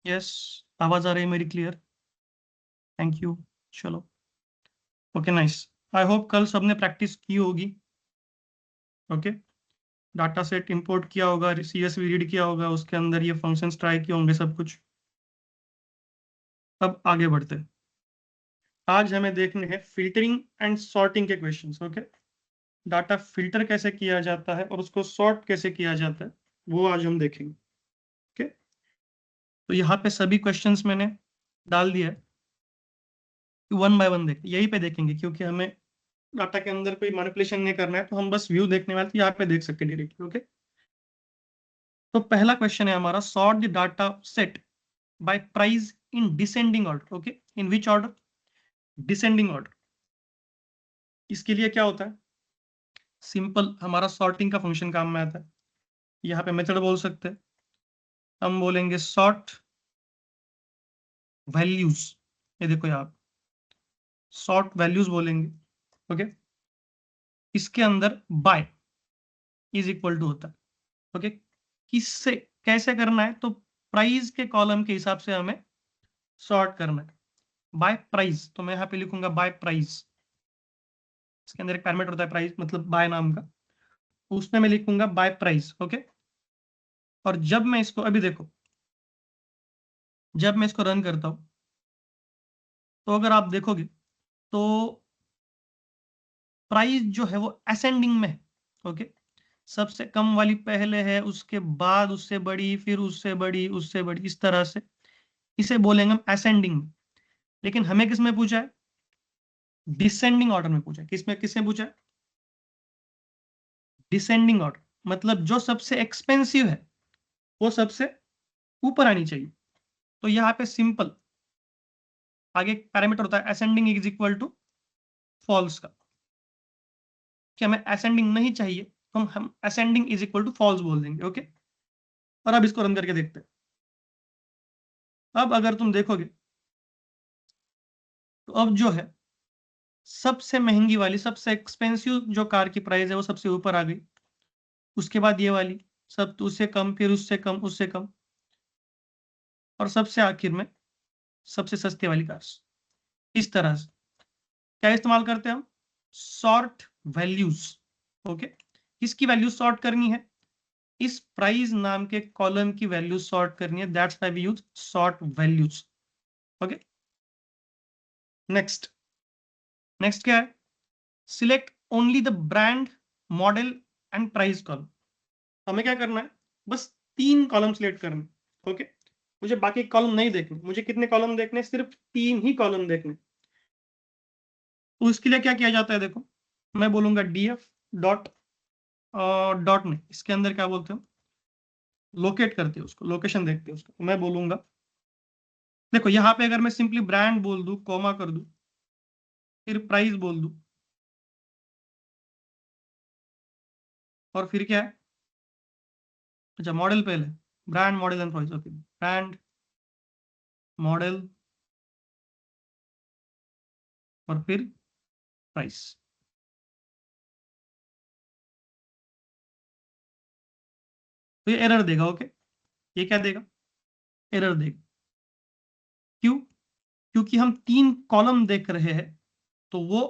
Yes, आवाज आ रही है मेरी क्लियर? Thank you. चलो, ओके नाइस। आई होप कल सबने प्रैक्टिस की होगी। ओके, डाटा सेट इंपोर्ट किया होगा, CSV रीड किया होगा, उसके अंदर ये फंक्शंस ट्राई किए होंगे सब कुछ। अब आगे बढ़ते हैं। आज हमें देखने हैं फिल्टरिंग एंड सॉर्टिंग के क्वेश्चंस। ओके, डाटा फिल्टर कैसे किया जाता है और उसको सॉर्ट कैसे किया जाता है, वो आज हम देखेंगे। ओके, तो यहाँ पे सभी क्वेश्चंस मैंने डाल दिया है, वन बाय वन देख यहीं पे देखेंगे, क्योंकि हमें डाटा के अंदर कोई मैनिपुलेशन नहीं करना है, तो हम बस व्यू देखने वाले, तो यहाँ पे देख सकते हैं डायरेक्टली। ओके, तो पहला क्वेश्चन है हमारा, sort the data set by price in descending order. Okay, in which order? Descending order. इसके लिए क्या होता है? सिंपल, हमारा सॉर्टिंग का फंक्शन काम में आता है। यहाँ पे मेथड बोल सकते हैं, हम बोलेंगे सॉर्ट वैल्यूज। ये देखो यहाँ सॉर्ट वैल्यूज बोलेंगे। ओके, इसके अंदर बाय इज इक्वल टू होता है। ओके, किससे कैसे करना है? तो प्राइस के कॉलम के हिसाब से हमें सॉर्ट करना है। बाय प्राइस, तो मैं यहाँ पे लिखूंगा बाय प्राइस। इसके अंदर एक पैरामीटर होता है प्राइस, मतलब बाय नाम का, उसमें मैं लिखूंगा बाय प्राइस। ओके, और जब मैं इसको, अभी देखो, जब मैं इसको रन करता हूं, तो अगर आप देखोगे तो प्राइस जो है वो असेंडिंग में है। ओके, सबसे कम वाली पहले है, उसके बाद उससे बड़ी, फिर उससे बड़ी, उससे बड़ी, इस तरह से इसे बोलेंगे हम असेंडिंग में। लेकिन हमें किस में पूछा है? डिसेंडिंग ऑर्डर में पूछा है। किसमें, किसने पूछा है? डिसेंडिंग ऑर्डर, मतलब जो सबसे एक्सपेंसिव है वो सबसे ऊपर आनी चाहिए। तो यहाँ पे सिंपल आगे एक पैरामीटर होता है ascending is equal to false का, कि हमें असेंडिंग नहीं चाहिए, तो हम ascending is equal to false बोल देंगे। ओके, और अब इसको रन करके देखते हैं। अब अगर तुम देखोगे तो अब जो है सबसे महंगी वाली, सबसे एक्सपेंसिव जो कार की प्राइस है वो सबसे ऊपर आ गई, उसके बाद ये वाली, सब तो उससे कम, फिर उससे कम, उससे कम, और सबसे आखिर में सबसे सस्ते वाली कार्स। इस तरह से क्या इस्तेमाल करते हैं हम? Sort values. ओके, किसकी वैल्यू सॉर्ट करनी है? इस प्राइस नाम के कॉलम की वैल्यू सॉर्ट करनी है, that's why we use sort values. Okay, next, next क्या है? Select only the brand, model and price column. हमें क्या करना है? बस 3 कॉलम सिलेक्ट करने। ओके, मुझे बाकी कॉलम नहीं देखने। मुझे कितने कॉलम देखने? सिर्फ 3 ही कॉलम देखने। तो उसके लिए क्या किया जाता है? देखो, मैं बोलूंगा df डॉट डॉट में, इसके अंदर क्या बोलते हो, लोकेट करते हैं उसको, लोकेशन देखते हैं उसको। मैं बोलूंगा, देखो यहाँ पे अगर मैं सिंपली ब्रांड बोल दूं, कॉमा कर दूं, फिर प्राइस बोल दूं, और फिर क्या है? अच्छा, मॉडल पहले, brand model and price. Okay, brand, model, और फिर प्राइस। तो ये एरर देगा। ओके, ये क्या देगा? एरर देगा। क्यों? क्योंकि हम 3 कॉलम देख रहे हैं, तो वो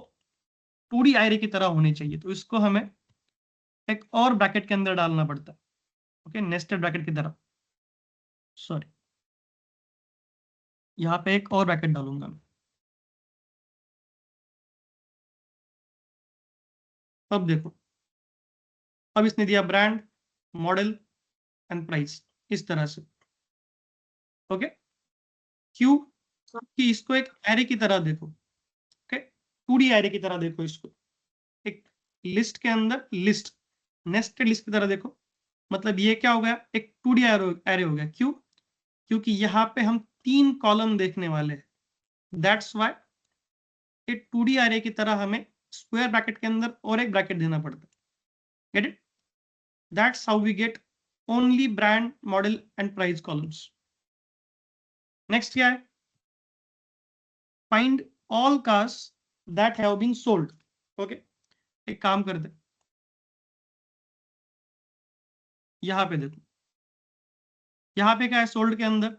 2D आयरे की तरह होने चाहिए, तो इसको हमें एक और ब्रैकेट के अंदर डालना पड़ता है। ओके, नेस्टेड ब्रैकेट की तरह, सॉरी, यहाँ पे एक और ब्रैकेट डालूंगा मैं। अब देखो, अब इसने दिया ब्रांड, मॉडल एंड प्राइस, इस तरह से। ओके, क्यों? कि इसको एक एरे की तरह देखो। ओके, 2D एरे की तरह देखो इसको, एक लिस्ट के अंदर लिस्ट, नेस्टेड लिस्ट की तरह देखो। मतलब ये क्या हो गया? एक 2D एरे हो गया। क्यों? क्योंकि यहाँ पे हम 3 कॉलम देखने वाले हैं, दैट्स वाई ये 2D एरे की तरह हमें स्क्वायर ब्रैकेट के अंदर और एक ब्रैकेट देना पड़ता है। Get it? That's how we get only brand, model and price columns. Next क्या है? Find all cars that have been sold. Okay, एक काम करते, यहाँ पे देखो, यहाँ पे क्या है सोल्ड के अंदर?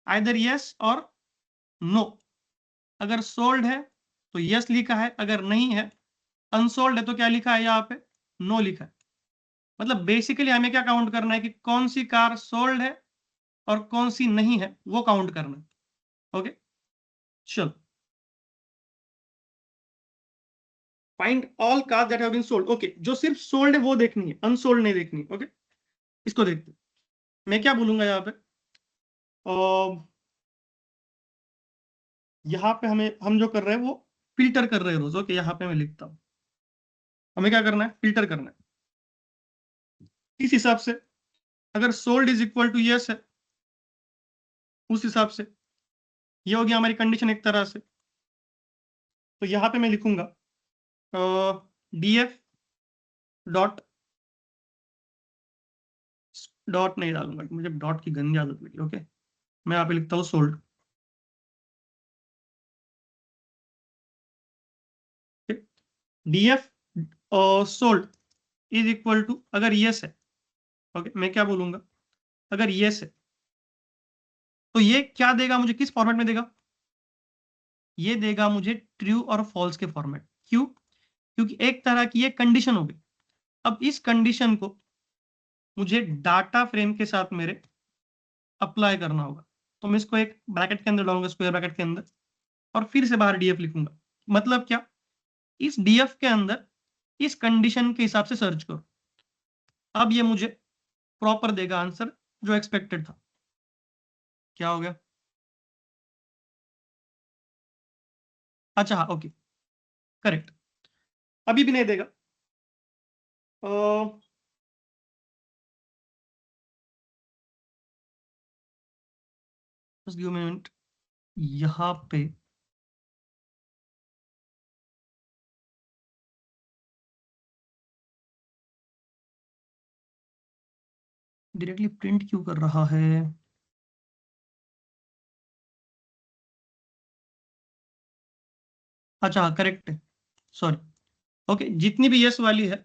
आइदर यस और नो। अगर सोल्ड है तो यस लिखा है, अगर नहीं है अनसोल्ड है तो क्या लिखा है यहाँ पे, नो लिखा है। मतलब बेसिकली हमें क्या काउंट करना है कि कौन सी कार सोल्ड है और कौन सी नहीं है, वो काउंट करना है। ओके चलो, find all cars that have been sold. Okay, जो सिर्फ सोल्ड है वो देखनी है, अनसोल्ड नहीं देखनी। ओके इसको देखते हैं। मैं क्या बोलूंगा यहाँ पे, यहाँ पे हम जो कर रहे हैं वो फिल्टर कर रहे हैं रोज। ओके यहाँ पे मैं लिखता हूँ, हमें क्या करना है, फिल्टर करना है। इस हिसाब से अगर sold is equal to yes है, उस हिसाब से ये हो गया हमारी कंडीशन एक तरह से। तो यहाँ पे मैं लिखूंगा df डॉट, डॉट नहीं डालूंगा, मुझे डॉट की गंदी आदत लगी। ओके मैं यहाँ पे लिखता हूँ sold. df sold is equal to, अगर यस है, ओके मैं क्या बोलूंगा, अगर यस है तो ये क्या देगा मुझे, किस फॉर्मेट में देगा, ये देगा मुझे ट्रू और फॉल्स के फॉर्मेट। क्यों, क्योंकि एक तरह की ये कंडीशन हो गई। अब इस कंडीशन को मुझे डाटा फ्रेम के साथ मेरे अप्लाई करना होगा। तो मैं इसको एक ब्रैकेट के अंदर डालूंगा, स्क्वायर ब्रैकेट के अंदर, और फिर से बाहर डीएफ लिखूंगा। मतलब क्या, इस डीएफ के अंदर इस कंडीशन के हिसाब से सर्च करो। अब ये मुझे प्रॉपर देगा आंसर जो एक्सपेक्टेड था। क्या हो गया, अच्छा हाँ ओके करेक्ट। अभी भी नहीं देगा, बस गिव मिनट। यहाँ पे डायरेक्टली प्रिंट क्यों कर रहा है, अच्छा हाँ करेक्ट है, सॉरी। ओके जितनी भी यस वाली है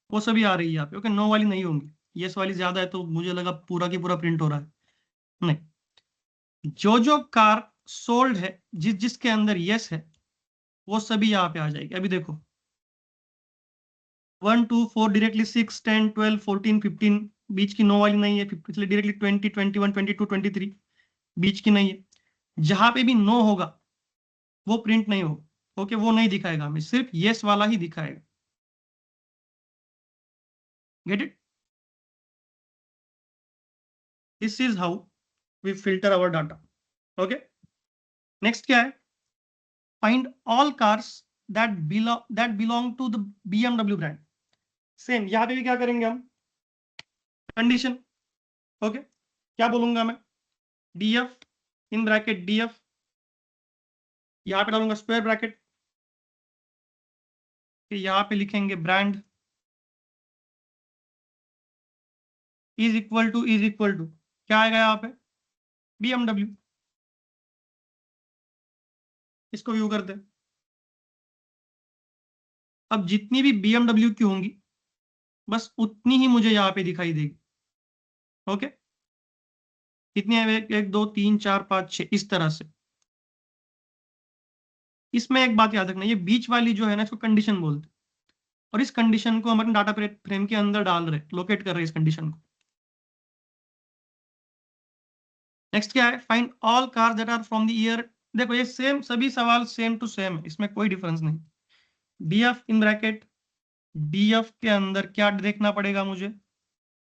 वो सभी आ रही है यहाँ पे। ओके नो वाली नहीं होंगी, यस वाली ज्यादा है तो मुझे लगा पूरा की पूरा प्रिंट हो रहा है। नहीं, जो कार सोल्ड है, जिसके अंदर यस है, वो सभी यहाँ पे आ जाएगी। अभी देखो 1 2 4 डायरेक्टली 6 10 12 14 15, बीच की नो वाली नहीं है, इसलिए डायरेक्टली 20 21 22 23 बीच की नहीं है। जहां पे भी नो होगा वो प्रिंट नहीं होगा। ओके वो नहीं दिखाएगा हमें, सिर्फ यस वाला ही दिखाएगा। Get it, this is how we filter our data. Okay next क्या है, find all cars that belong to the BMW brand. Same यहाँ पे भी क्या करेंगे हम, कंडीशन। ओके क्या बोलूंगा मैं, df इन ब्रैकेट df, यहाँ पे डालूंगा स्क्वायर ब्रैकेट, फिर यहाँ पे लिखेंगे ब्रांड इज इक्वल टू क्या आएगा यहाँ पे, BMW। इसको व्यू करते हैं। अब जितनी भी BMW की होंगी बस उतनी ही मुझे यहाँ पे दिखाई देगी। ओके कितनी है, 1 2 3 4 5 6 इस तरह से। इसमें एक बात याद रखना, ये बीच वाली जो है ना इसको कंडीशन बोलते हैं, और इस कंडीशन को हम अपने डाटा फ्रेम के अंदर डाल रहे, लोकेट कर रहे हैं इस कंडीशन को। नेक्स्ट क्या है, find all cars that are from the year. देखो ये सेम, सभी सवाल सेम टू सेम है, इसमें कोई डिफरेंस नहीं। डीएफ इन ब्रैकेट, डीएफ के अंदर क्या देखना पड़ेगा मुझे,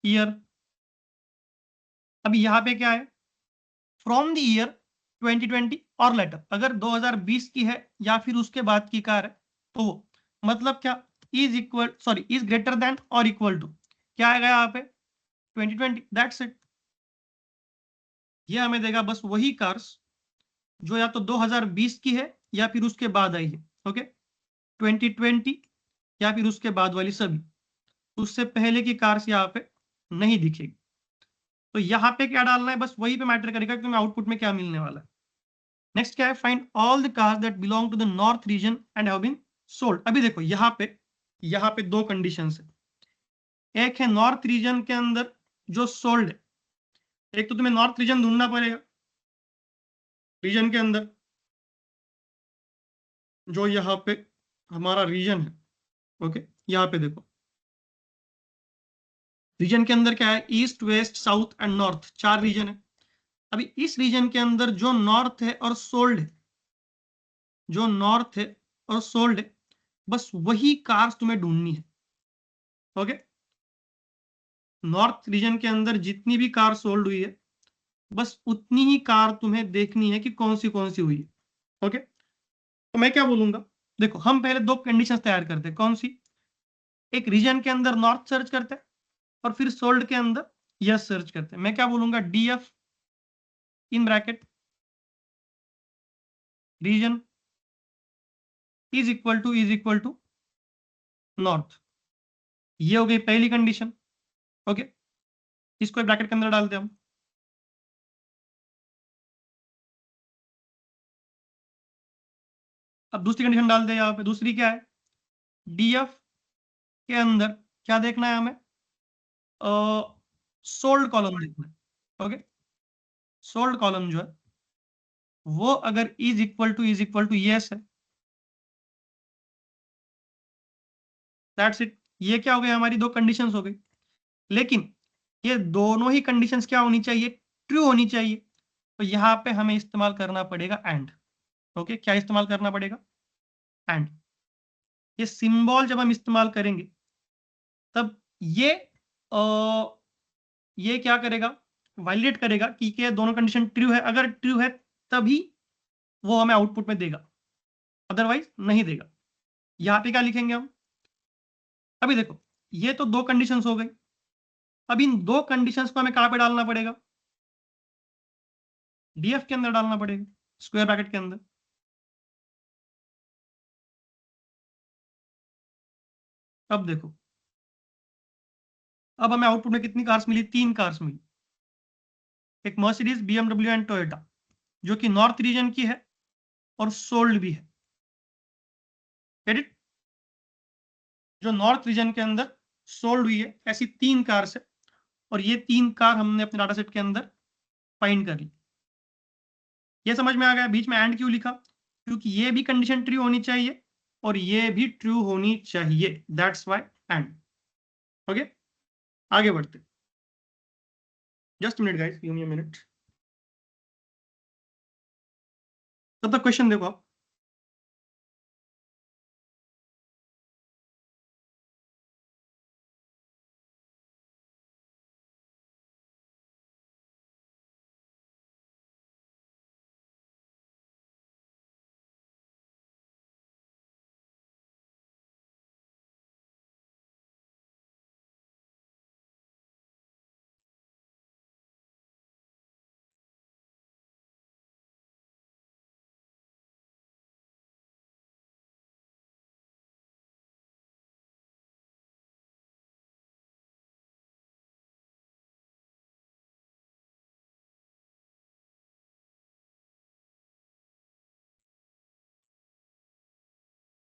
ईयर। अभी यहाँ पे क्या है, फ्रॉम द ईयर 2020 और लेटर, अगर 2020 की है या फिर उसके बाद की कार है तो वो, मतलब क्या, is equal sorry is greater than और इक्वल टू क्या आएगा यहाँ पे, 2020, दैट्स इट। ये हमें देगा बस वही कार्स जो या तो 2020 की है या फिर उसके बाद आई है। ओके 2020 या फिर उसके बाद वाली सभी, उससे पहले की कार्स यहाँ पे नहीं दिखेगी। तो यहाँ पे क्या डालना है, बस वही पे मैटर करेगा कि तुम्हें आउटपुट में क्या मिलने वाला है। नेक्स्ट क्या है, find all the cars that belong to the north region and have been sold. अभी देखो यहाँ पे दो कंडीशंस है। एक है नॉर्थ रीजन के अंदर जो सोल्ड है, एक तो तुम्हें नॉर्थ रीजन ढूंढना पड़ेगा, रीजन के अंदर जो यहाँ पे हमारा रीजन है, ओके, यहाँ पे देखो रीजन के अंदर क्या है, east west south and north, 4 region है। अभी इस रीजन के अंदर जो नॉर्थ है और सोल्ड है, जो नॉर्थ है और सोल्ड है, बस वही कार्स तुम्हें ढूंढनी है। ओके, नॉर्थ रीजन के अंदर जितनी भी कार सोल्ड हुई है, बस उतनी ही कार तुम्हें देखनी है कि कौन सी हुई है। ओके, तो मैं क्या बोलूंगा, देखो हम पहले 2 कंडीशंस तैयार करते हैं। कौन सी? एक रीजन के अंदर नॉर्थ सर्च करते हैं और फिर सोल्ड के अंदर यस सर्च करते हैं। मैं क्या बोलूंगा, DF in bracket region is equal to north. ये हो गई पहली कंडीशन। ओके, इसको ब्रैकेट के अंदर डालते हैं हम। अब दूसरी कंडीशन डालते हैं यहाँ पे। दूसरी क्या है, डीएफ के अंदर क्या देखना है हमें, सोल्ड कॉलम देखना है। ओके, सोल्ड कॉलम जो है वो अगर इज इक्वल टू यस है, दैट्स इट। ये क्या हो गई, हमारी 2 कंडीशंस हो गई। लेकिन ये दोनों ही कंडीशंस क्या होनी चाहिए, ट्रू होनी चाहिए। तो यहाँ पे हमें इस्तेमाल करना पड़ेगा एंड। ओके, क्या इस्तेमाल करना पड़ेगा, एंड। ये सिंबल जब हम इस्तेमाल करेंगे तब ये क्या करेगा, वैलिडेट करेगा कि ये दोनों कंडीशन ट्रू है। अगर ट्रू है तभी वो हमें आउटपुट में देगा, अदरवाइज नहीं देगा। यहाँ पे क्या लिखेंगे हम, अभी देखो ये तो 2 कंडीशंस हो गई। अब इन 2 कंडीशंस को हमें कहाँ पे डालना पड़ेगा, डीएफ के अंदर डालना पड़ेगा, स्क्वायर ब्रैकेट के अंदर। अब देखो, अब हमें आउटपुट में कितनी कार्स मिली, 3 कार्स मिली। एक मर्सिडीज, बीएमडब्ल्यू एंड टोयोटा, जो कि नॉर्थ रीजन की है और सोल्ड भी है। एडिट, जो नॉर्थ रीजन के अंदर सोल्ड हुई है, ऐसी 3 कार्स है। और ये 3 कार हमने अपने डाटा सेट के अंदर फाइंड कर ली। ये समझ में आ गया बीच में एंड क्यों लिखा, क्योंकि ये भी कंडीशन ट्रू होनी चाहिए और ये भी ट्रू होनी चाहिए, दैट्स व्हाई एंड। ओके, आगे बढ़ते, just minute guys, give me a minute. तब तक क्वेश्चन देखो आप।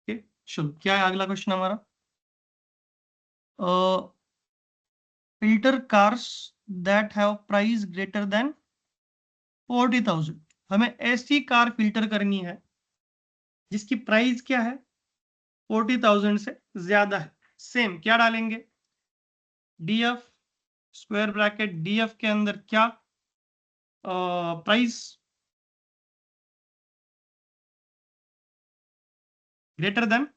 ओके, चलो क्या है अगला क्वेश्चन हमारा, filter cars that have price greater than 40,000। हमें ऐसी कार फिल्टर करनी है जिसकी प्राइस क्या है, 40,000 से ज्यादा है। सेम क्या डालेंगे, डीएफ स्क्वायर ब्रैकेट डीएफ के अंदर क्या, price greater than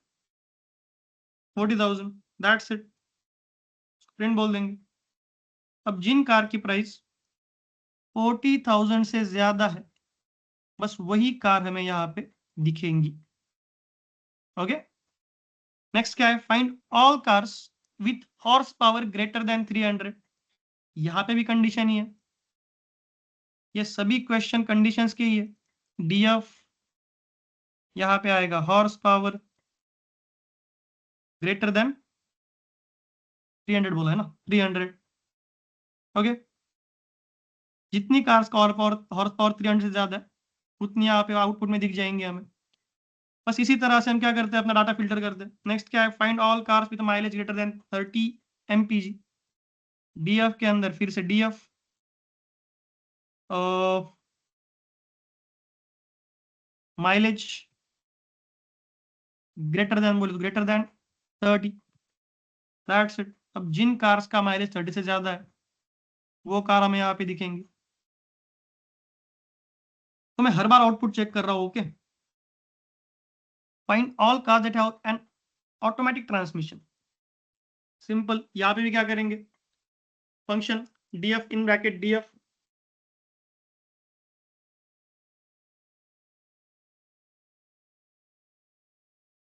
40,000, that's it, print बोल देंगे। अब जिन कार की प्राइस 40,000 से ज्यादा है, बस वही कार हमें यहाँ पे दिखेंगी। ओके, नेक्स्ट क्या है, find all cars with horse power greater than 300। यहाँ पे भी कंडीशन ही है, ये सभी क्वेश्चन कंडीशंस के ही है। डीएफ यहाँ पे आएगा हॉर्स पावर ग्रेटर देन 300, बोला है ना, 300। ओके, जितनी कार्स का हॉर्स पावर 300 से ज्यादा है उतनी यहाँ पे आउटपुट में दिख जाएंगे हमें। बस इसी तरह से हम क्या करते हैं, अपना डाटा फिल्टर करते हैं। नेक्स्ट क्या है, find all cars with mileage greater than 30 mpg। DF के अंदर फिर से डीएफ माइलेज ग्रेटर देन, बोले तो ग्रेटर देन 30, दैट्स इट। अब जिन कार्स का माइलेज 30 से ज्यादा है वो कार हमें यहाँ पे दिखेंगी। तो मैं हर बार आउटपुट चेक कर रहा हूँ। Okay, find all cars that have an automatic transmission. Simple, यहाँ पे भी क्या करेंगे, function df in bracket df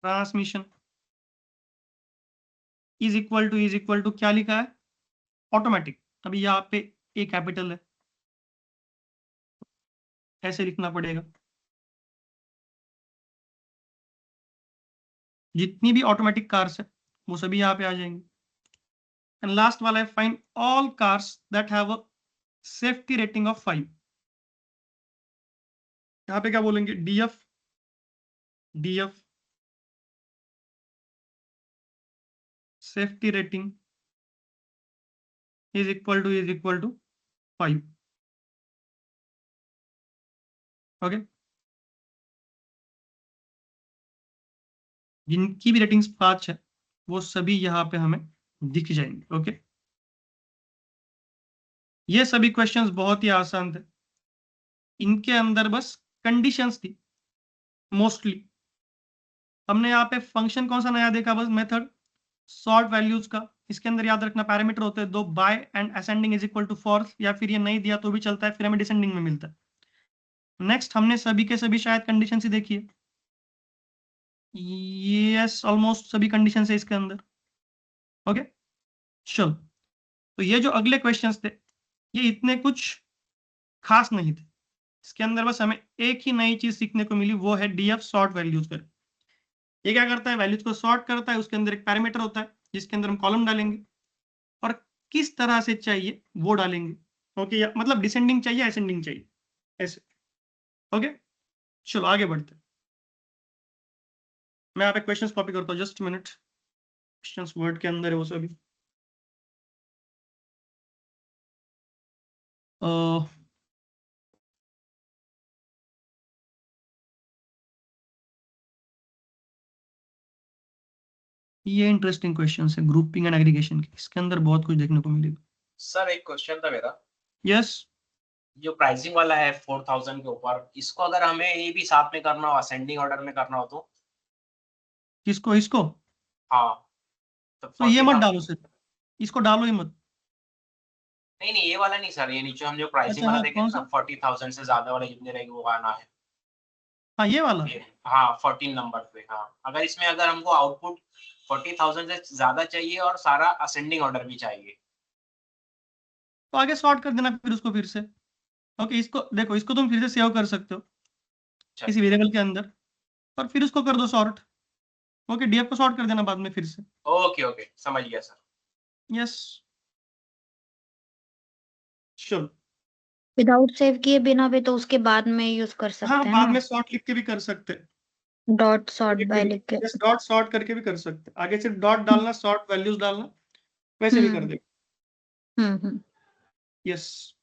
transmission is equal to क्या लिखा है, ऑटोमेटिक। अभी यहाँ पे ए कैपिटल है, ऐसे लिखना पड़ेगा। जितनी भी ऑटोमेटिक कार्स है वो सभी यहाँ पे आ जाएंगी। एंड लास्ट वाला है find all cars that have a safety rating of 5। यहाँ पे क्या बोलेंगे, df safety rating is equal to 5। Okay, जिनकी भी रेटिंग्स 5 है वो सभी यहाँ पे हमें दिख जाएंगे। ओके, ये सभी क्वेश्चंस बहुत ही आसान थे, इनके अंदर बस कंडीशंस थी मोस्टली। हमने यहाँ पे फंक्शन कौन सा नया देखा, बस मेथड सॉर्ट वैल्यूज का। इसके अंदर याद रखना पैरामीटर होते हैं दो, by and ascending is equal to false, या फिर ये नहीं दिया तो भी चलता है, फिर हमें डिसेंडिंग में मिलता है। नेक्स्ट हमने सभी के सभी शायद कंडीशन ही देखी है, यस ऑलमोस्ट सभी कंडीशन है इसके अंदर। ओके चलो, तो ये जो अगले क्वेश्चंस थे ये इतने कुछ खास नहीं थे, इसके अंदर बस हमें एक ही नई चीज सीखने को मिली, वो है डीएफ सॉर्ट वैल्यूज कर। ये क्या करता है, वैल्यूज को सॉर्ट करता है, उसके अंदर एक पैरामीटर होता है जिसके अंदर हम कॉलम डालेंगे और किस तरह से चाहिए वो डालेंगे। ओके, मतलब डिसेंडिंग चाहिए असेंडिंग चाहिए, ऐसे। ओके चलो आगे बढ़ते हैं। मैं यहाँ पे क्वेश्चंस कॉपी करता हूँ, जस्ट मिनट। क्वेश्चंस वर्ड के अंदर है वो सभी। ये इंटरेस्टिंग क्वेश्चन है ग्रुपिंग एंड एग्रीगेशन के, इसके अंदर बहुत कुछ देखने को मिलेगा। सर एक क्वेश्चन था मेरा, यस, जो प्राइसिंग वाला है 4000 के ऊपर, इसको अगर हमें ये भी साथ में करना हो, असेंडिंग ऑर्डर में करना हो तो? किसको, इसको? हाँ, तो तो ये मत डालो 40,000। सिर्फ, इसको डालो ही मत। नहीं नहीं, ये वाला नहीं सर, ये नीचे हम जो प्राइसिंग अच्छा वाला हाँ, देखे कौन ना, सा? 40,000 से ज्यादा वाले जितने रहेंगे वो आना है। हाँ ये वाला। हाँ 14 नंबर पे। हाँ, अगर इसमें अगर हमको आउटपुट 40,000 से ज्यादा चाहिए और सारा असेंडिंग ऑर्डर भी चाहिए, तो आगे सॉर्ट कर देना फिर उसको फिर से। ओके, इसको देखो, इसको तुम फिर से सेव कर सकते हो किसी वेरिएबल के अंदर और फिर उसको कर दो सॉर्ट। ओके, डीएफ को सॉर्ट कर देना बाद में फिर से। ओके ओके, समझ गया सर। यस चलो। विदाउट सेव किए बिना भी तो उसके बाद में यूज कर हाँ, सकते हैं बाद ना, में सॉर्ट लिख के भी कर सकते हैं, डॉट सॉर्ट बाय लिख के। डॉट सॉर्ट करके भी कर सकते हैं, आगे सिर्फ डॉट डालना, सॉर्ट वैल्यूज डालना, वैसे भी कर हम्म दे। हम्म। यस,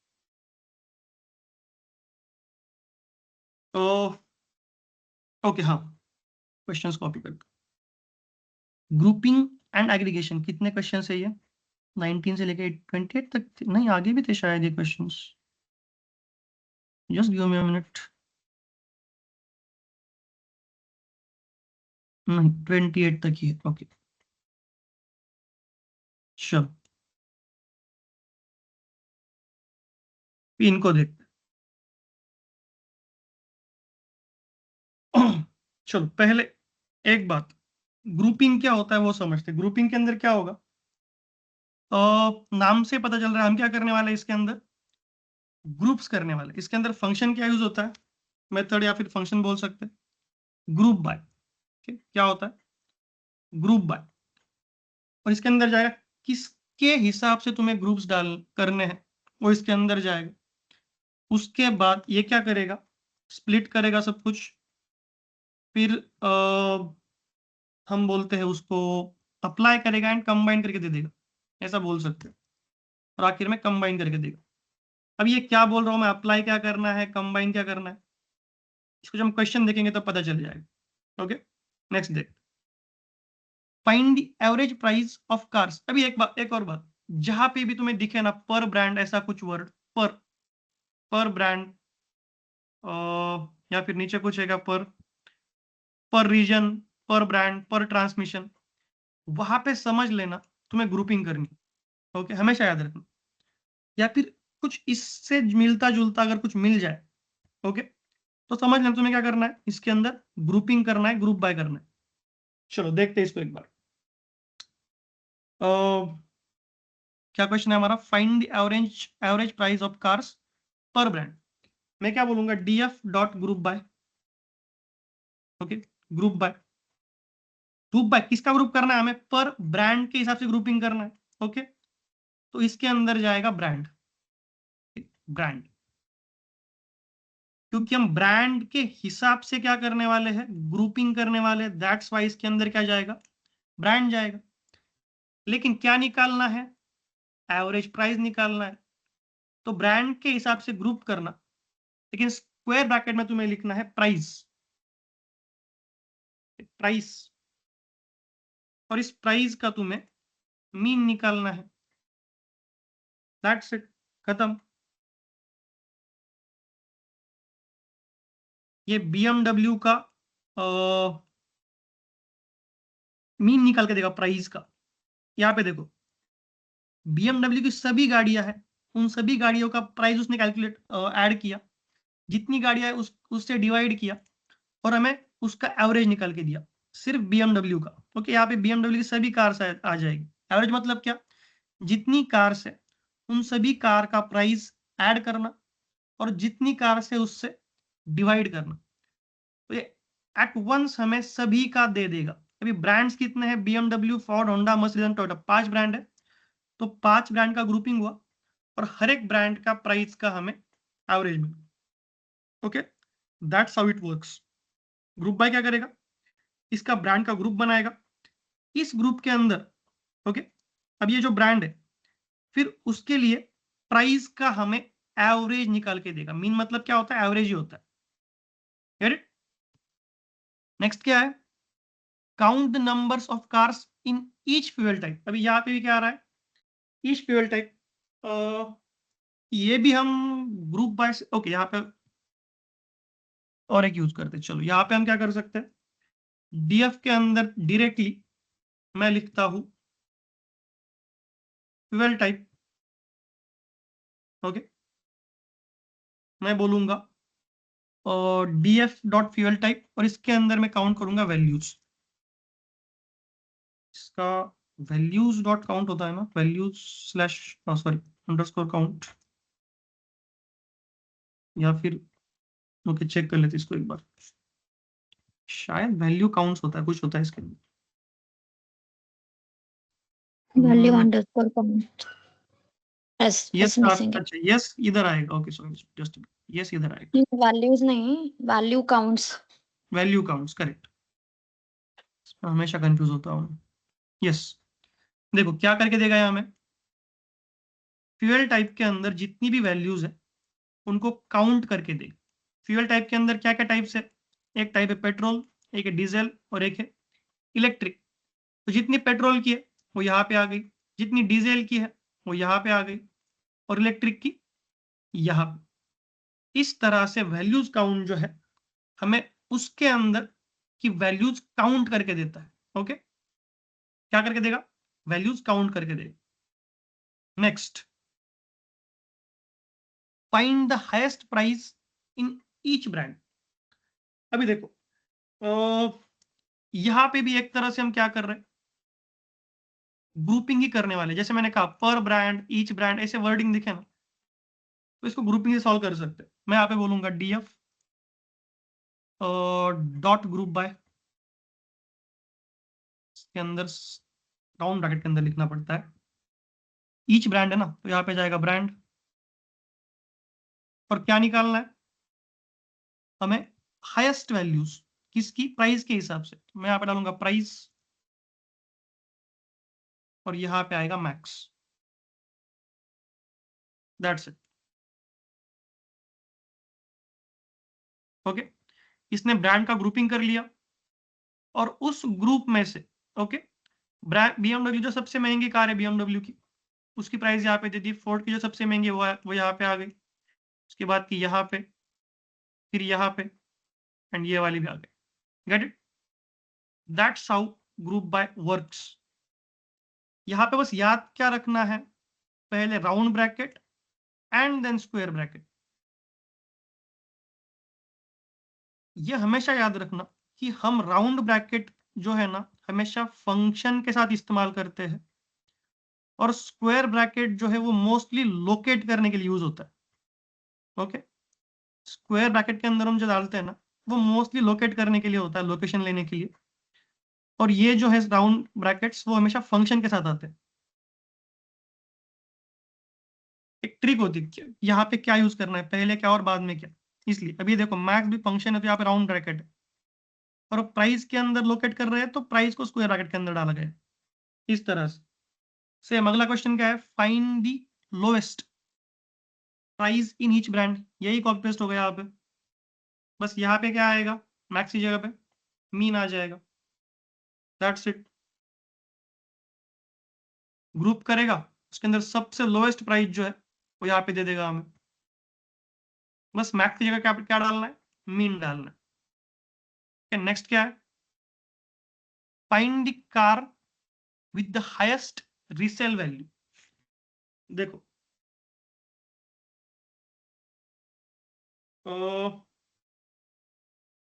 तो ओके हाँ, क्वेश्चंस कॉपी कर। ग्रुपिंग एंड एग्रीगेशन कितने क्वेश्चन है ये, 19 से लेके 28 तक नहीं, आगे भी थे शायद ये questions. Just give me a minute. नहीं, 28 तक ही है। ओके चलो, इनको देखते हैं। चलो पहले एक बात, ग्रुपिंग क्या होता है वो समझते हैं। ग्रुपिंग के अंदर क्या होगा, नाम से पता चल रहा है हम क्या करने वाले हैं इसके अंदर, ग्रुप्स करने वाले। इसके अंदर फंक्शन क्या यूज होता है, मेथड या फिर फंक्शन बोल सकते हैं, ग्रुप बाय। क्या होता है, ग्रुप बाय, और इसके अंदर जाएगा किसके हिसाब से तुम्हें ग्रुप्स डाल करने हैं वो इसके अंदर जाएगा। उसके बाद ये क्या करेगा, स्प्लिट करेगा सब कुछ, फिर हम बोलते हैं उसको अप्लाई करेगा एंड कंबाइन करके दे देगा, ऐसा बोल सकते हैं, और आखिर में कंबाइन करके देगा। अब ये क्या बोल रहा हूँ मैं, अप्लाई क्या करना है, कंबाइन क्या करना है, इसको जब हम क्वेश्चन देखेंगे तो पता चल जाएगा। ओके, नेक्स्ट देख, find the average price of cars. अभी एक और बात, जहां पे भी तुम्हें दिखे ना पर ब्रांड ऐसा कुछ वर्ड, पर ब्रांड या फिर नीचे कुछ है पर रीजन, पर ब्रांड, पर ट्रांसमिशन, वहां पे समझ लेना तुम्हें ग्रुपिंग करनी। ओके, हमेशा याद रखना। या फिर कुछ इससे मिलता जुलता अगर कुछ मिल जाए, ओके, तो समझ लेना तुम्हें क्या करना है, इसके अंदर ग्रुपिंग करना है, ग्रुप बाय करना है। चलो देखते हैं इसको एक बार। क्या क्वेश्चन है हमारा, find the average price of cars पर ब्रांड। मैं क्या बोलूंगा, DF dot group by. Okay, group by किसका ग्रुप करना है, हमें पर ब्रांड के हिसाब से ग्रुपिंग करना है। ओके, तो इसके अंदर जाएगा ब्रांड, क्योंकि हम ब्रांड के हिसाब से क्या करने वाले हैं, ग्रुपिंग करने वाले हैं, दैट्स वाई इसके अंदर क्या जाएगा, ब्रांड जाएगा। लेकिन क्या निकालना है, एवरेज प्राइस निकालना है, तो ब्रांड के हिसाब से ग्रुप करना, लेकिन स्क्वायर ब्रैकेट में तुम्हें लिखना है प्राइस, और इस प्राइस का तुम्हें मीन निकालना है। दैट्स इट, खत्म। ये BMW का मीन निकाल के देगा प्राइस का। यहाँ पे देखो, BMW की सभी गाड़ियां हैं, उन सभी गाड़ियों का प्राइस उसने कैलकुलेट ऐड किया, जितनी गाड़ियां है उससे डिवाइड किया, और हमें उसका एवरेज निकाल के दिया, सिर्फ BMW का। ओके, यहाँ पे BMW की सभी कार्स आ जाएगी। एवरेज मतलब क्या, जितनी कार्स है उन सभी कार का प्राइस ऐड करना, और जितनी कार्स है उससे डिवाइड करना। तो ये एट वंस हमें सभी का दे देगा। अभी ब्रांड्स कितने हैं, BMW, Ford, Honda, Mercedes, Toyota, 5 brand है, तो 5 ब्रांड का ग्रुपिंग हुआ, और हर एक ब्रांड का प्राइस का हमें एवरेज मिला। Okay, that's how it works. Group by क्या करेगा, इसका ब्रांड का ग्रुप बनाएगा, इस ग्रुप के अंदर, ओके, अब ये जो ब्रांड है, फिर उसके लिए प्राइस का हमें एवरेज निकाल के देगा। मीन मतलब क्या होता है, एवरेज ही होता है। नेक्स्ट क्या है, count the numbers of cars in each fuel type. अभी यहाँ पे भी क्या आ रहा है, ईच फ्यूल टाइप, ये भी हम ग्रुप बाय, ओके, यहाँ पे और एक यूज करते हैं। चलो यहाँ पे हम क्या कर सकते हैं, डीएफ के अंदर डायरेक्टली मैं लिखता हूं फ्यूल टाइप। ओके, मैं बोलूंगा डीएफ डॉट फ्यूल टाइप, और इसके अंदर मैं काउंट करूंगा वैल्यूज। इसका वैल्यूज डॉट काउंट होता है ना, values slash sorry underscore count, या फिर ओके चेक कर लेते इसको एक बार, शायद वैल्यू काउंट्स होता है, कुछ होता है इसके अंदर। Value underscore count, S missing है। अच्छा यस इधर आएगा, ओके सॉरी, जस्ट यस इधर आएगा, वैल्यूज नहीं, value counts. Value counts, correct. हमेशा कंफ्यूज होता हूँ। यस, देखो क्या करके देगा यहाँ हमें, फ्यूल टाइप के अंदर जितनी भी वैल्यूज है उनको काउंट करके दे। फ्यूल टाइप के अंदर क्या क्या टाइप्स है, एक टाइप है पेट्रोल, एक है डीजल, और एक है इलेक्ट्रिक। तो जितनी पेट्रोल की है वो यहाँ पे आ गई, जितनी डीजल की है वो यहाँ पे आ गई, और इलेक्ट्रिक की यहाँ पे। इस तरह से वैल्यूज काउंट जो है हमें उसके अंदर की वैल्यूज काउंट करके देता है। ओके, क्या करके देगा, वैल्यूज काउंट करके देगा। Next, find the highest price in each brand. अभी देखो यहां पे भी एक तरह से हम क्या कर रहे हैं, ग्रुपिंग ही करने वाले। जैसे मैंने कहा पर ब्रांड, ईच ब्रांड, ऐसे वर्डिंग दिखे ना, तो इसको ग्रुपिंग से सॉल्व कर सकते हैं। मैं यहाँ पे बोलूंगा डीएफ डॉट ग्रुप बाय, इसके अंदर राउंड ब्रैकेट के अंदर लिखना पड़ता है, ईच ब्रांड है ना, तो यहाँ पे जाएगा ब्रांड, और क्या निकालना है हमें, हाईएस्ट वैल्यूज किसकी, प्राइस के हिसाब से। मैं यहाँ पे डालूंगा प्राइस, और यहाँ पे आएगा मैक्स। That's it. ओके, इसने ब्रांड का ग्रुपिंग कर लिया और उस ग्रुप में से ओके BMW जो सबसे महंगी कार है BMW की, उसकी प्राइस यहाँ पे दे दी। फोर्ड की जो सबसे महंगी वो यहाँ पे आ गई, उसके बाद की यहाँ पे, फिर यहाँ पे, एंड ये वाली भी आ गई। Get it? That's how group by works. यहाँ पे बस याद क्या रखना है, पहले round bracket and then square bracket. ये हमेशा याद रखना कि हम राउंड ब्रैकेट जो है ना हमेशा फंक्शन के साथ इस्तेमाल करते हैं, और स्क्वायर ब्रैकेट जो है वो मोस्टली लोकेट करने के लिए यूज होता है। ओके, स्क्वायर ब्रैकेट के अंदर हम जो डालते हैं ना वो मोस्टली लोकेट करने के लिए होता है, लोकेशन लेने के लिए। और ये जो है राउंड ब्रैकेट्स वो हमेशा फंक्शन के साथ आते हैं। एक ट्रिक होती है यहाँ पे क्या यूज करना है, पहले क्या और बाद में क्या। इसलिए अभी देखो मैक्स भी फंक्शन है तो यहाँ पे राउंड ब्रैकेट है, और प्राइस के अंदर लोकेट कर रहे हैं तो प्राइस को स्क्वायर ब्रैकेट के अंदर डाला गया है इस तरह से। सेम अगला क्वेश्चन क्या है, find the lowest price in each brand. यही कॉपी पेस्ट हो गया यहाँ पे। बस यहाँ पे क्या आएगा, मैक्स की जगह पे मीन आ जाएगा। That's it. ग्रुप करेगा, उसके अंदर सबसे लोएस्ट प्राइस जो है वो यहाँ पे दे देगा हमें। बस मैक्स की जगह क्या क्या डालना है, मीन डालना है। नेक्स्ट क्या है, find the car with the highest resale value. देखो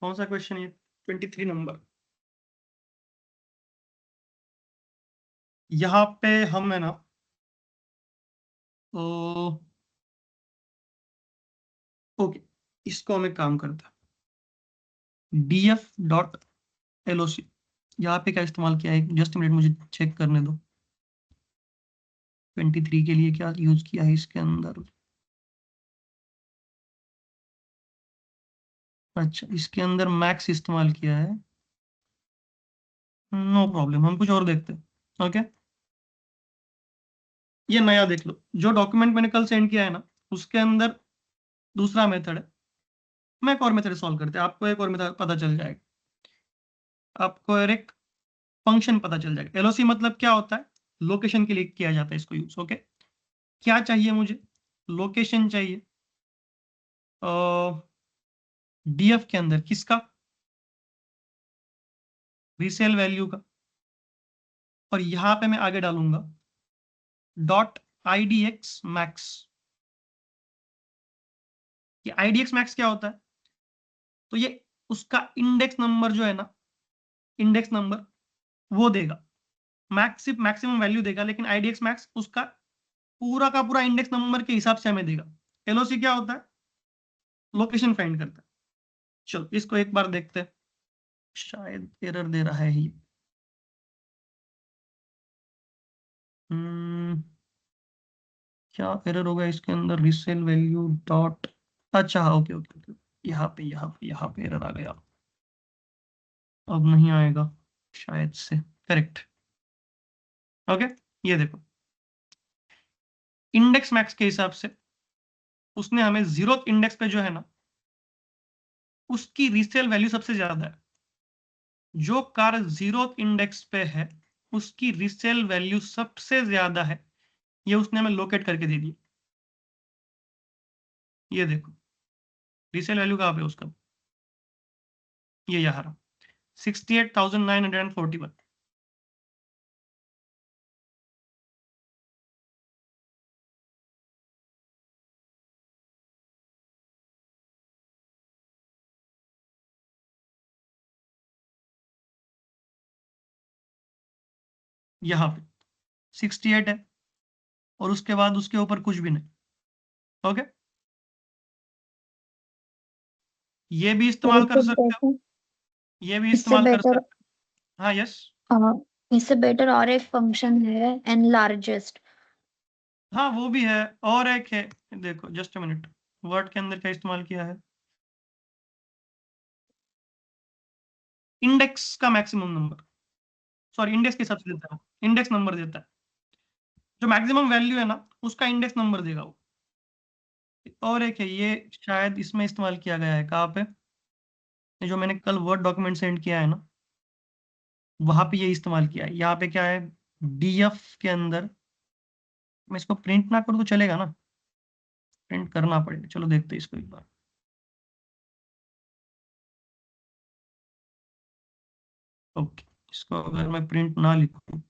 कौन सा क्वेश्चन है, 23 नंबर। यहाँ पे हम है ना ओके, इसको हम एक काम करते हैं, df.loc। यहाँ पे क्या इस्तेमाल किया है, जस्ट मिनट मुझे चेक करने दो। 23 के लिए क्या यूज किया है इसके अंदर। अच्छा, इसके अंदर मैक्स इस्तेमाल किया है, नो प्रॉब्लम, हम कुछ और देखते हैं। ओके, ये नया देख लो, जो डॉक्यूमेंट मैंने कल सेंड किया है ना उसके अंदर दूसरा मेथड है। मैं एक और मेथड सॉल्व करते हैं, आपको एक और मेथड पता चल जाएगा। आपको एक फंक्शन पता चल जाएगा। एलओसी मतलब क्या होता है, लोकेशन के लिए किया जाता है इसको यूज। ओके, क्या चाहिए मुझे, लोकेशन चाहिए डीएफ के अंदर, किसका, रीसेल वैल्यू का। और यहां पे मैं आगे डालूंगा डॉट आईडीएक्स मैक्स। ये आईडीएक्स मैक्स क्या होता है, तो ये उसका इंडेक्स नंबर जो है ना, इंडेक्स नंबर वो देगा। मैक्स सिर्फ मैक्सिमम वैल्यू देगा, लेकिन आईडीएक्स मैक्स उसका पूरा का पूरा इंडेक्स नंबर के हिसाब से हमें देगा। एलओसी क्या होता है, लोकेशन फाइंड करता है। चलो इसको एक बार देखते हैं, शायद एरर दे रहा है ये। क्या एरर होगा इसके अंदर, रीसेल वैल्यू डॉट, अच्छा हाँ ओके ओके ओके, यहाँ पे एरर आ गया। अब नहीं आएगा शायद से, करेक्ट। ओके, ये देखो इंडेक्स मैक्स के हिसाब से उसने हमें जीरो इंडेक्स पे जो है ना उसकी रीसेल वैल्यू सबसे ज्यादा है। जो कार जीरो इंडेक्स पे है उसकी रीसेल वैल्यू सबसे ज्यादा है, ये उसने हमें लोकेट करके दे दी। ये देखो रीसेल वैल्यू कहाँ पे है उसका, ये यहाँ रहा, 68,941। यहाँ पे 68 है, और उसके बाद उसके ऊपर कुछ भी नहीं। ओके, ये भी और इस्तेमाल कर इससे सकते हो, बेटर ये भी इससे इस्तेमाल कर बेटर सकते हो। हाँ यस, इससे बेटर और एक फंक्शन है एन लार्जेस्ट। हाँ वो भी है, और एक है, देखो जस्ट मिनट, वर्ड के अंदर क्या इस्तेमाल किया है, इंडेक्स का मैक्सिमम नंबर, सॉरी इंडेक्स के हिसाब से देता है, इंडेक्स नंबर देता है। जो मैक्सिमम वैल्यू है ना उसका इंडेक्स नंबर देगा वो। और एक है, ये शायद इसमें इस्तेमाल किया गया है, कहाँ पे, ये जो मैंने कल वर्ड डॉक्यूमेंट सेंड किया है ना, वहां पे ये इस्तेमाल किया है। यहाँ पे क्या है, डीएफ के अंदर, मैं इसको प्रिंट ना करूँ तो चलेगा ना, प्रिंट करना पड़ेगा। चलो देखते हैं इसको एक बार। ओके, इसको अगर मैं प्रिंट ना लिखूं,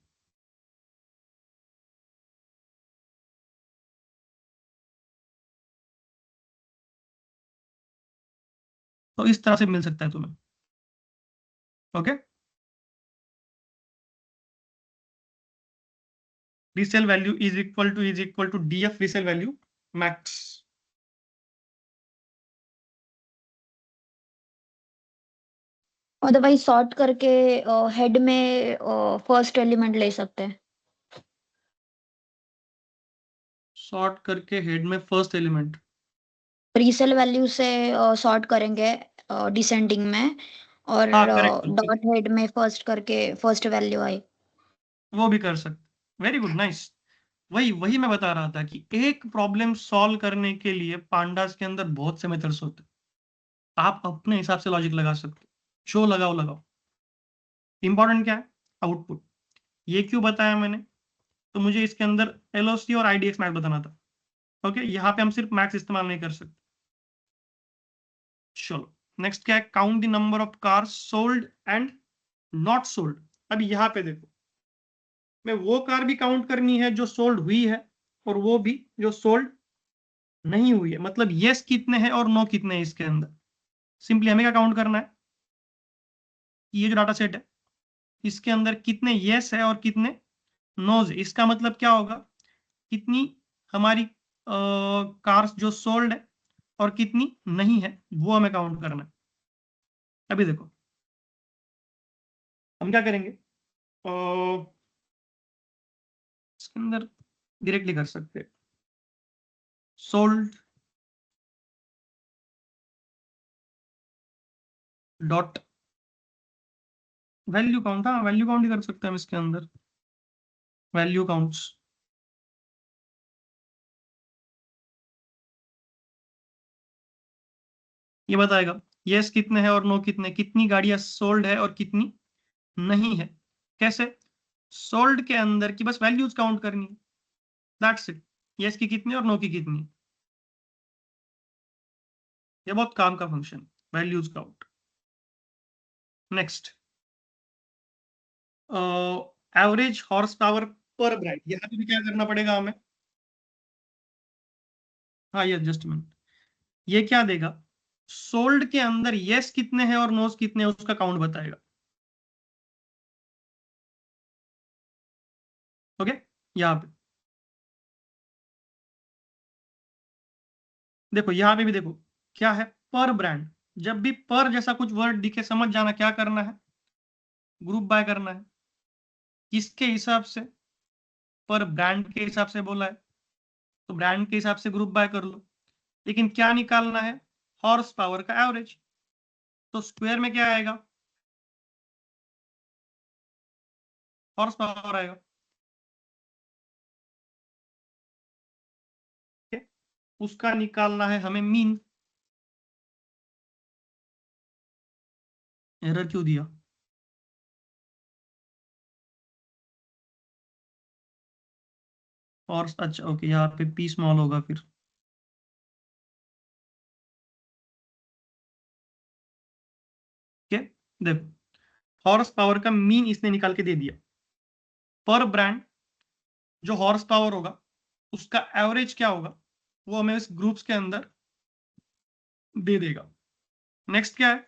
तो इस तरह से मिल सकता है तुम्हें। Okay, resale value is equal to DF resale value max. Otherwise sort करके हेड में फर्स्ट एलिमेंट ले सकते हैं। सॉर्ट करके हेड में फर्स्ट एलिमेंट, रीसेल वैल्यू से सॉर्ट करेंगे डिसेंडिंग में, और हाँ करेक्ट, डॉट हेड में फर्स्ट करके फर्स्ट वैल्यू आई। वो भी कर सकते। Very good, nice. वही वही मैं बता रहा था कि एक प्रॉब्लम सॉल्व करने के लिए पांडास के अंदर बहुत से मेथड्स होते हैं। आप अपने हिसाब से लॉजिक लगा सकते हो, जो लगाओ लगाओ। इंपॉर्टेंट क्या है, आउटपुट। ये क्यों बताया मैंने, तो मुझे इसके अंदर एलओसी और आईडीएक्स मैक्स बताना था। ओके, यहाँ पे हम सिर्फ मैक्स इस्तेमाल नहीं कर सकते। चलो नेक्स्ट क्या है, count the number of cars sold and not sold. अब यहाँ पे देखो, मैं वो कार भी काउंट करनी है जो सोल्ड हुई है, और वो भी जो सोल्ड नहीं हुई है। मतलब यस कितने हैं और नो कितने हैं इसके अंदर। सिंपली हमें क्या काउंट करना है, ये जो डाटा सेट है इसके अंदर कितने यस है और कितने नोज है। इसका मतलब क्या होगा, कितनी हमारी कार्स जो सोल्ड है और कितनी नहीं है, वो हमें काउंट करना है। अभी देखो हम क्या करेंगे, इसके अंदर डायरेक्टली कर सकते हैं, सोल्ड डॉट वैल्यू काउंट। हाँ वैल्यू काउंट ही कर सकते हैं हम इसके अंदर, वैल्यू काउंट्स। ये बताएगा यस कितने हैं और नो कितने, कितनी गाड़ियां सोल्ड है और कितनी नहीं है। कैसे, सोल्ड के अंदर की बस वैल्यूज काउंट करनी है, दैट्स इट। यस की कितनी और नो की कितनी, ये बहुत काम का function, values count. Next, average horse power पर ब्रांड, यहाँ पे भी क्या करना पड़ेगा हमें। हाँ ये एडजस्टमेंट, ये क्या देगा, सोल्ड के अंदर यस कितने हैं और नोस कितने हैं उसका काउंट बताएगा। ओके, यहाँ पे देखो, यहाँ पे भी देखो क्या है, पर ब्रांड। जब भी पर जैसा कुछ वर्ड दिखे समझ जाना क्या करना है, ग्रुप बाय करना है। किसके हिसाब से, पर ब्रांड के हिसाब से बोला है, तो ब्रांड के हिसाब से ग्रुप बाय कर लो। लेकिन क्या निकालना है, हॉर्स पावर का एवरेज। तो स्क्वायर में क्या आएगा, हॉर्स पावर आएगा। ठीक है? उसका निकालना है हमें मीन। एरर क्यों दिया, और अच्छा ओके, यहाँ पे पी स्मॉल होगा फिर। ठीक है, देखो हॉर्स पावर का मीन इसने निकाल के दे दिया। पर ब्रांड जो हॉर्स पावर होगा उसका एवरेज क्या होगा, वो हमें इस ग्रुप्स के अंदर दे देगा। नेक्स्ट क्या है,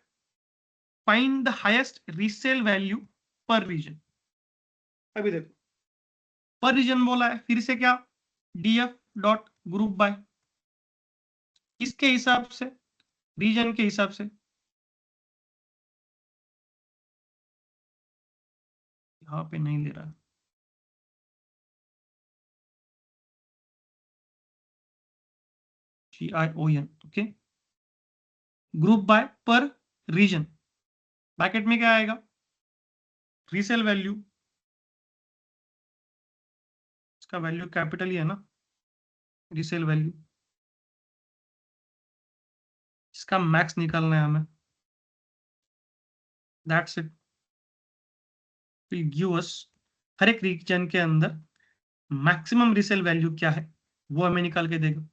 find the highest resale value पर रीजन। अभी देखो पर रीजन बोला है, फिर से क्या, डीएफ डॉट ग्रुप बाय, किसके हिसाब से, रीजन के हिसाब से। यहाँ पे नहीं ले रहा है, GION। ओके, ग्रुप बाय पर रीजन, ब्रैकेट में क्या आएगा, रीसेल वैल्यू, इसका वैल्यू कैपिटल ही है ना, रीसेल वैल्यू। इसका मैक्स निकालना है हमें, दैट्स इट। गिव अस हर एक रीजन के अंदर मैक्सिमम रीसेल वैल्यू क्या है वो हमें निकाल के देगा।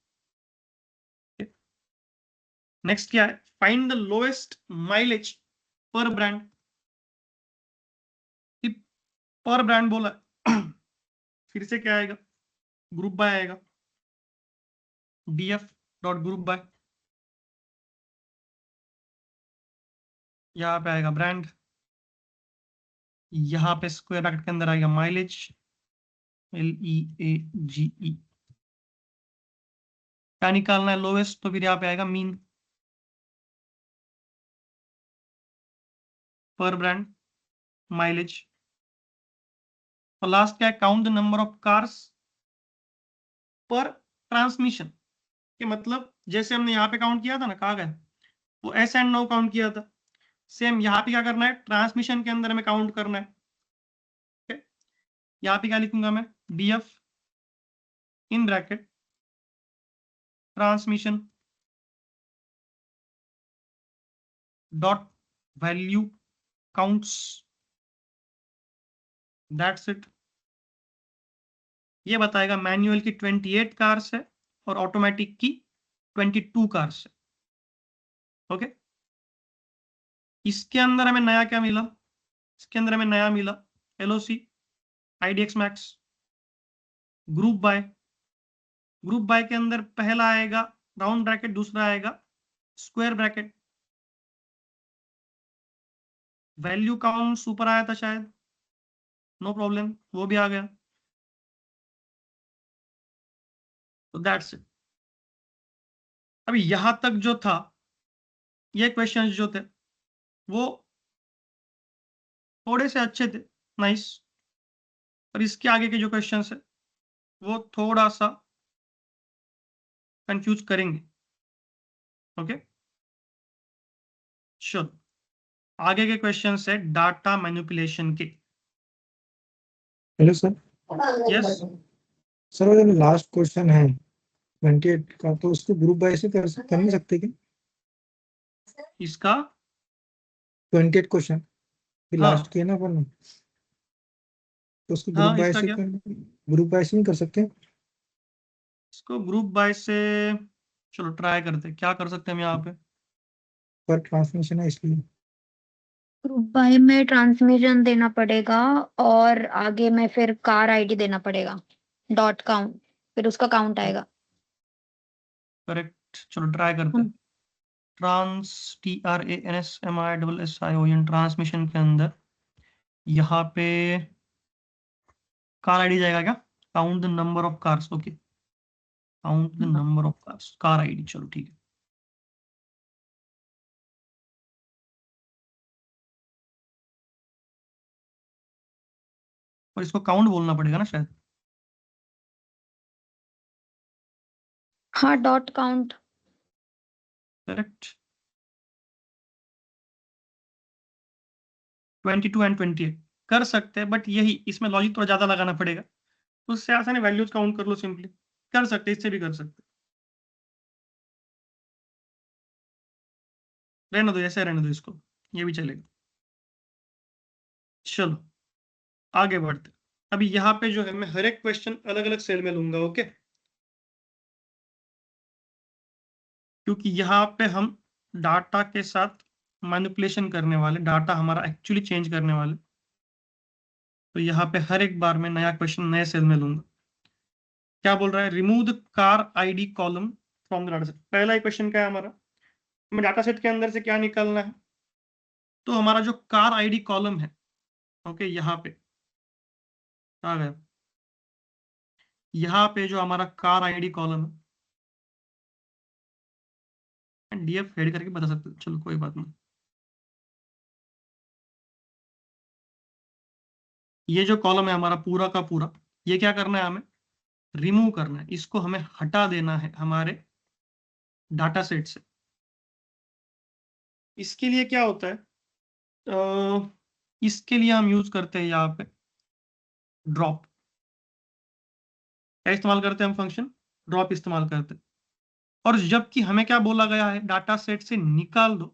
नेक्स्ट क्या है, फाइंड द लोएस्ट माइलेज पर ब्रांड। पर ब्रांड बोला फिर से क्या आएगा, ग्रुप बाय आएगा, डीएफ डॉट ग्रुप बाय, यहाँ पे आएगा ब्रांड, यहाँ पे स्क्वायर ब्रैकेट के अंदर आएगा माइलेज, LEAGE। क्या निकालना है, लोवेस्ट, तो फिर यहाँ पे आएगा मीन पर ब्रांड माइलेज। और लास्ट क्या है, count the number of cars पर ट्रांसमिशन। के मतलब जैसे हमने यहाँ पे काउंट किया था ना, कहा गया वो एस एंड नो काउंट किया था, सेम यहाँ पे क्या करना है, ट्रांसमिशन के अंदर हमें काउंट करना है। यहाँ पे क्या लिखूंगा मैं, DF in bracket transmission dot value counts, that's it. ये बताएगा मैनुअल की 28 कार्स है और ऑटोमेटिक की 22 कार्स है। ओके, इसके अंदर हमें नया क्या मिला, इसके अंदर हमें नया मिला LOC, IDX max, group by. Group by के अंदर पहला आएगा राउंड ब्रैकेट, दूसरा आएगा स्क्वायर ब्रैकेट, वैल्यू काउंट ऊपर आया था शायद, नो प्रॉब्लम, वो भी आ गया। तो दैट्स इट। अभी यहां तक जो था, ये क्वेश्चंस जो थे वो थोड़े से अच्छे थे, नाइस। पर इसके आगे के जो क्वेश्चंस है वो थोड़ा सा कंफ्यूज करेंगे। ओके, चलो आगे के क्वेश्चंस है डाटा मैनिपुलेशन के। Hello sir. यस, सर वो जो लास्ट क्वेश्चन है 28 का, तो उसको ग्रुप बाय से कर नहीं सकते क्या? इसका 28 क्वेश्चन हाँ लास्ट किया ना अपन, तो उसको ग्रुप हाँ, बाय इसका से क्या, नहीं कर सकते? इसको ग्रुप बाय से, चलो ट्राई करते हैं क्या कर सकते हैं हम यहाँ पे। पर ट्रांसमिशन है इसलिए। ग्रुप बाय में ट्रांसमिशन देना पड़ेगा और आगे में फिर कार आईडी देना पड़ेगा, डॉट काउंट, फिर उसका काउंट आएगा। करेक्ट, चलो ट्राई करते हैं। ट्रांस TRANSMISSION ट्रांसमिशन के अंदर यहाँ पे कार आईडी जाएगा क्या, count the number of cars. Okay, count the number of cars, car ID, चलो ठीक है। और इसको काउंट बोलना पड़ेगा ना शायद। हाँ, डॉट काउंट। करेक्ट, 22 एंड 28 कर सकते हैं, बट यही इसमें लॉजिक थोड़ा ज्यादा लगाना पड़ेगा। तो उससे आसान है, वैल्यूज काउंट कर लो सिंपली, कर सकते हैं, इससे भी कर सकते हैं। रहने दो, ऐसे रहने दो इसको, ये भी चलेगा। चलो आगे बढ़ते। अभी यहाँ पे जो है मैं हर एक क्वेश्चन अलग अलग सेल में लूंगा। ओके, क्योंकि यहाँ पे हम डाटा के साथ मैनिपुलेशन करने वाले, डाटा हमारा एक्चुअली चेंज करने वाले। तो यहाँ पे हर एक बार मैं नया क्वेश्चन नए सेल में लूंगा। क्या बोल रहा है, remove the car ID column from the data set. पहला क्वेश्चन क्या है हमारा, हमें डाटा सेट के अंदर से क्या निकालना है, तो हमारा जो कार आईडी कॉलम है, ओके, यहाँ पे आ गया, यहाँ पे जो हमारा कार आईडी कॉलम है, डीएफ हेड करके बता सकते हो, चलो कोई बात नहीं। ये जो कॉलम है हमारा पूरा का पूरा, ये क्या करना है, हमें रिमूव करना है, इसको हमें हटा देना है हमारे डाटा सेट से। इसके लिए क्या होता है, इसके लिए हम यूज करते हैं यहाँ पे ड्रॉप। क्या इस्तेमाल करते हैं हम, फंक्शन ड्रॉप इस्तेमाल करते हैं। और जबकि हमें क्या बोला गया है, डाटा सेट से निकाल दो,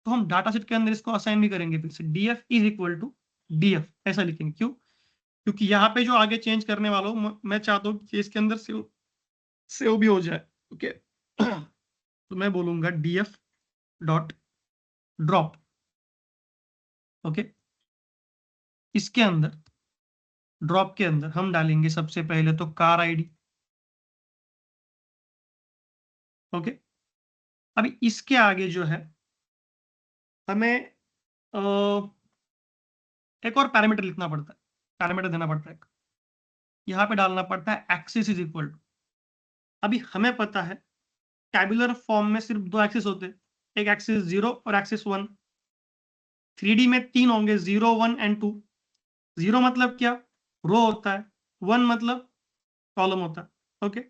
तो हम डाटा सेट के अंदर इसको असाइन भी करेंगे, फिर से df is equal to df ऐसा लिखेंगे। क्यों? क्योंकि यहाँ पे जो आगे चेंज करने वाला हूँ मैं चाहता हूँ कि इसके अंदर सेव भी हो जाए। ओके तो मैं बोलूंगा df डॉट ड्रॉप। ओके इसके अंदर ड्रॉप के अंदर हम डालेंगे सबसे पहले तो कार आईडी। ओके अभी इसके आगे जो है हमें एक और पैरामीटर लिखना पड़ता है, पैरामीटर देना पड़ता है। यहाँ पे डालना पड़ता है एक्सिस इज इक्वल टू। अभी हमें पता है टैबुलर फॉर्म में सिर्फ दो एक्सिस होते हैं, एक एक्सिस 0 और एक्सिस 1। 3D में 3 होंगे, 0 1 एंड 2। 0 मतलब क्या? रो होता है, 1 मतलब कॉलम होता है। ओके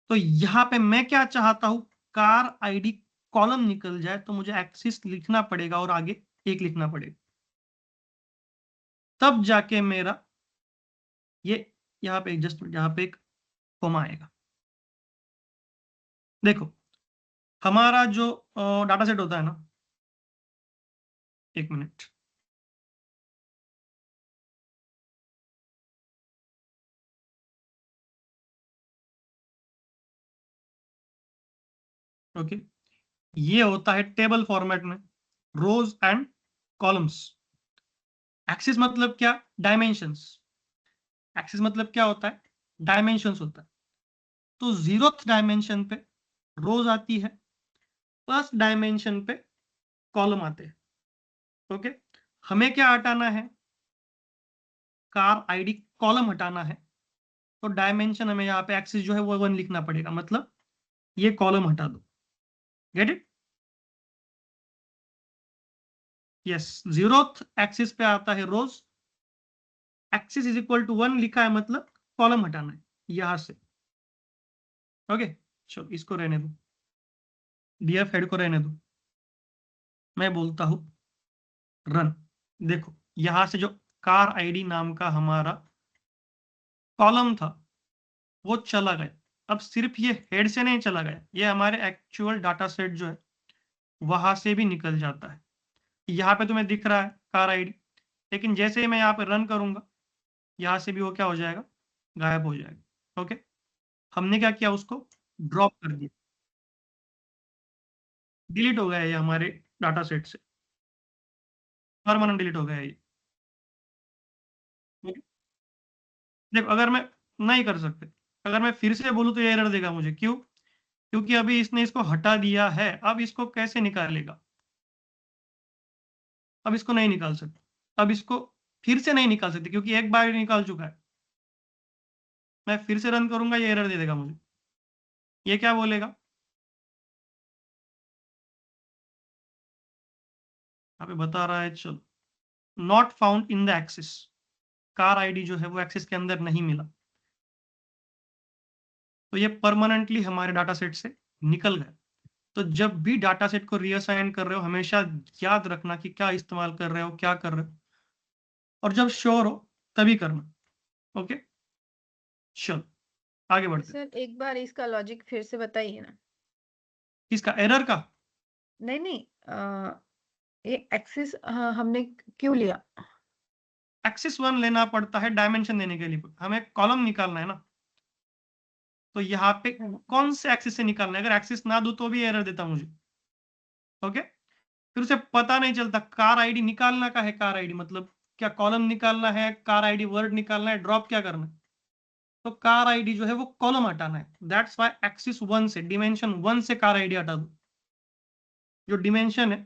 तो यहाँ पे मैं क्या चाहता हूं, कार आईडी कॉलम निकल जाए तो मुझे एक्सिस लिखना पड़ेगा और आगे 1 लिखना पड़ेगा, तब जाके मेरा ये यहाँ पे एडजस्टमेंट, यहाँ पे एक कॉमा आएगा। देखो हमारा जो डाटा सेट होता है ना, एक मिनट, ओके ये होता है टेबल फॉर्मेट में, रोज एंड कॉलम्स। एक्सिस मतलब क्या? डायमेंशंस। एक्सिस मतलब क्या होता है? डायमेंशंस होता है। तो 0th डायमेंशन पे रोज आती है, फर्स्ट डायमेंशन पे कॉलम आते हैं। ओके हमें क्या हटाना है? कार आईडी कॉलम हटाना है, तो डायमेंशन हमें यहाँ पे एक्सिस जो है वो 1 लिखना पड़ेगा, मतलब ये कॉलम हटा दो। Gate it? Yes 0th axis पे आता है रोज, एक्सिस इज इक्वल टू 1 लिखा है मतलब कॉलम हटाना है यहां से। ओके चलो इसको रहने दो, डीएफ हेड को रहने दो, मैं बोलता हूं रन। देखो यहां से जो कार आईडी नाम का हमारा कॉलम था वो चला गया। अब सिर्फ ये हेड से नहीं चला गया, ये हमारे एक्चुअल डाटा सेट जो है वहां से भी निकल जाता है। यहाँ पे तुम्हें दिख रहा है कार आईडी, लेकिन जैसे ही मैं यहाँ पे रन करूंगा यहाँ से भी वो क्या हो जाएगा? गायब हो जाएगा। ओके हमने क्या किया? उसको ड्रॉप कर दिया, डिलीट हो गया ये हमारे डाटा सेट से, परमानेंट डिलीट हो गया ये। Okay? देखो अगर मैं नहीं कर सकते, अगर मैं फिर से बोलूँ तो ये एरर देगा मुझे। क्यों? क्योंकि अभी इसने इसको हटा दिया है, अब इसको कैसे निकालेगा? अब इसको नहीं निकाल सकते, अब इसको फिर से नहीं निकाल सकते क्योंकि एक बार निकाल चुका है। मैं फिर से रन करूंगा ये एरर दे देगा मुझे। ये क्या बोलेगा? यहाँ पे बता रहा है चलो not found in the axis, car ID जो है वो एक्सिस के अंदर नहीं मिला। तो ये परमानेंटली हमारे डाटा सेट से निकल गया। तो जब भी डाटा सेट को रीअसाइन कर रहे हो हमेशा याद रखना कि क्या इस्तेमाल कर रहे हो, क्या कर रहे हो, और जब श्योर हो तभी करना। ओके चलो आगे बढ़ते हैं। सर एक बार इसका लॉजिक फिर से बताइए ना। इसका एरर का? नहीं नहीं ये एक्सिस हमने क्यों लिया? एक्सिस 1 लेना पड़ता है डायमेंशन देने के लिए, हमें कॉलम निकालना है ना, तो यहाँ पे कौन से एक्सिस से निकालना है? अगर एक्सिस ना दो तो भी एरर देता मुझे। ओके फिर उसे पता नहीं चलता कार आईडी निकालना का है, कार आईडी मतलब क्या कॉलम निकालना है, कार आईडी वर्ड निकालना है, ड्रॉप क्या करना है? तो कार आईडी जो है वो कॉलम हटाना है। दैट्स वाई एक्सिस 1 से, डिमेंशन 1 से कार आईडी हटा दो। जो डिमेंशन है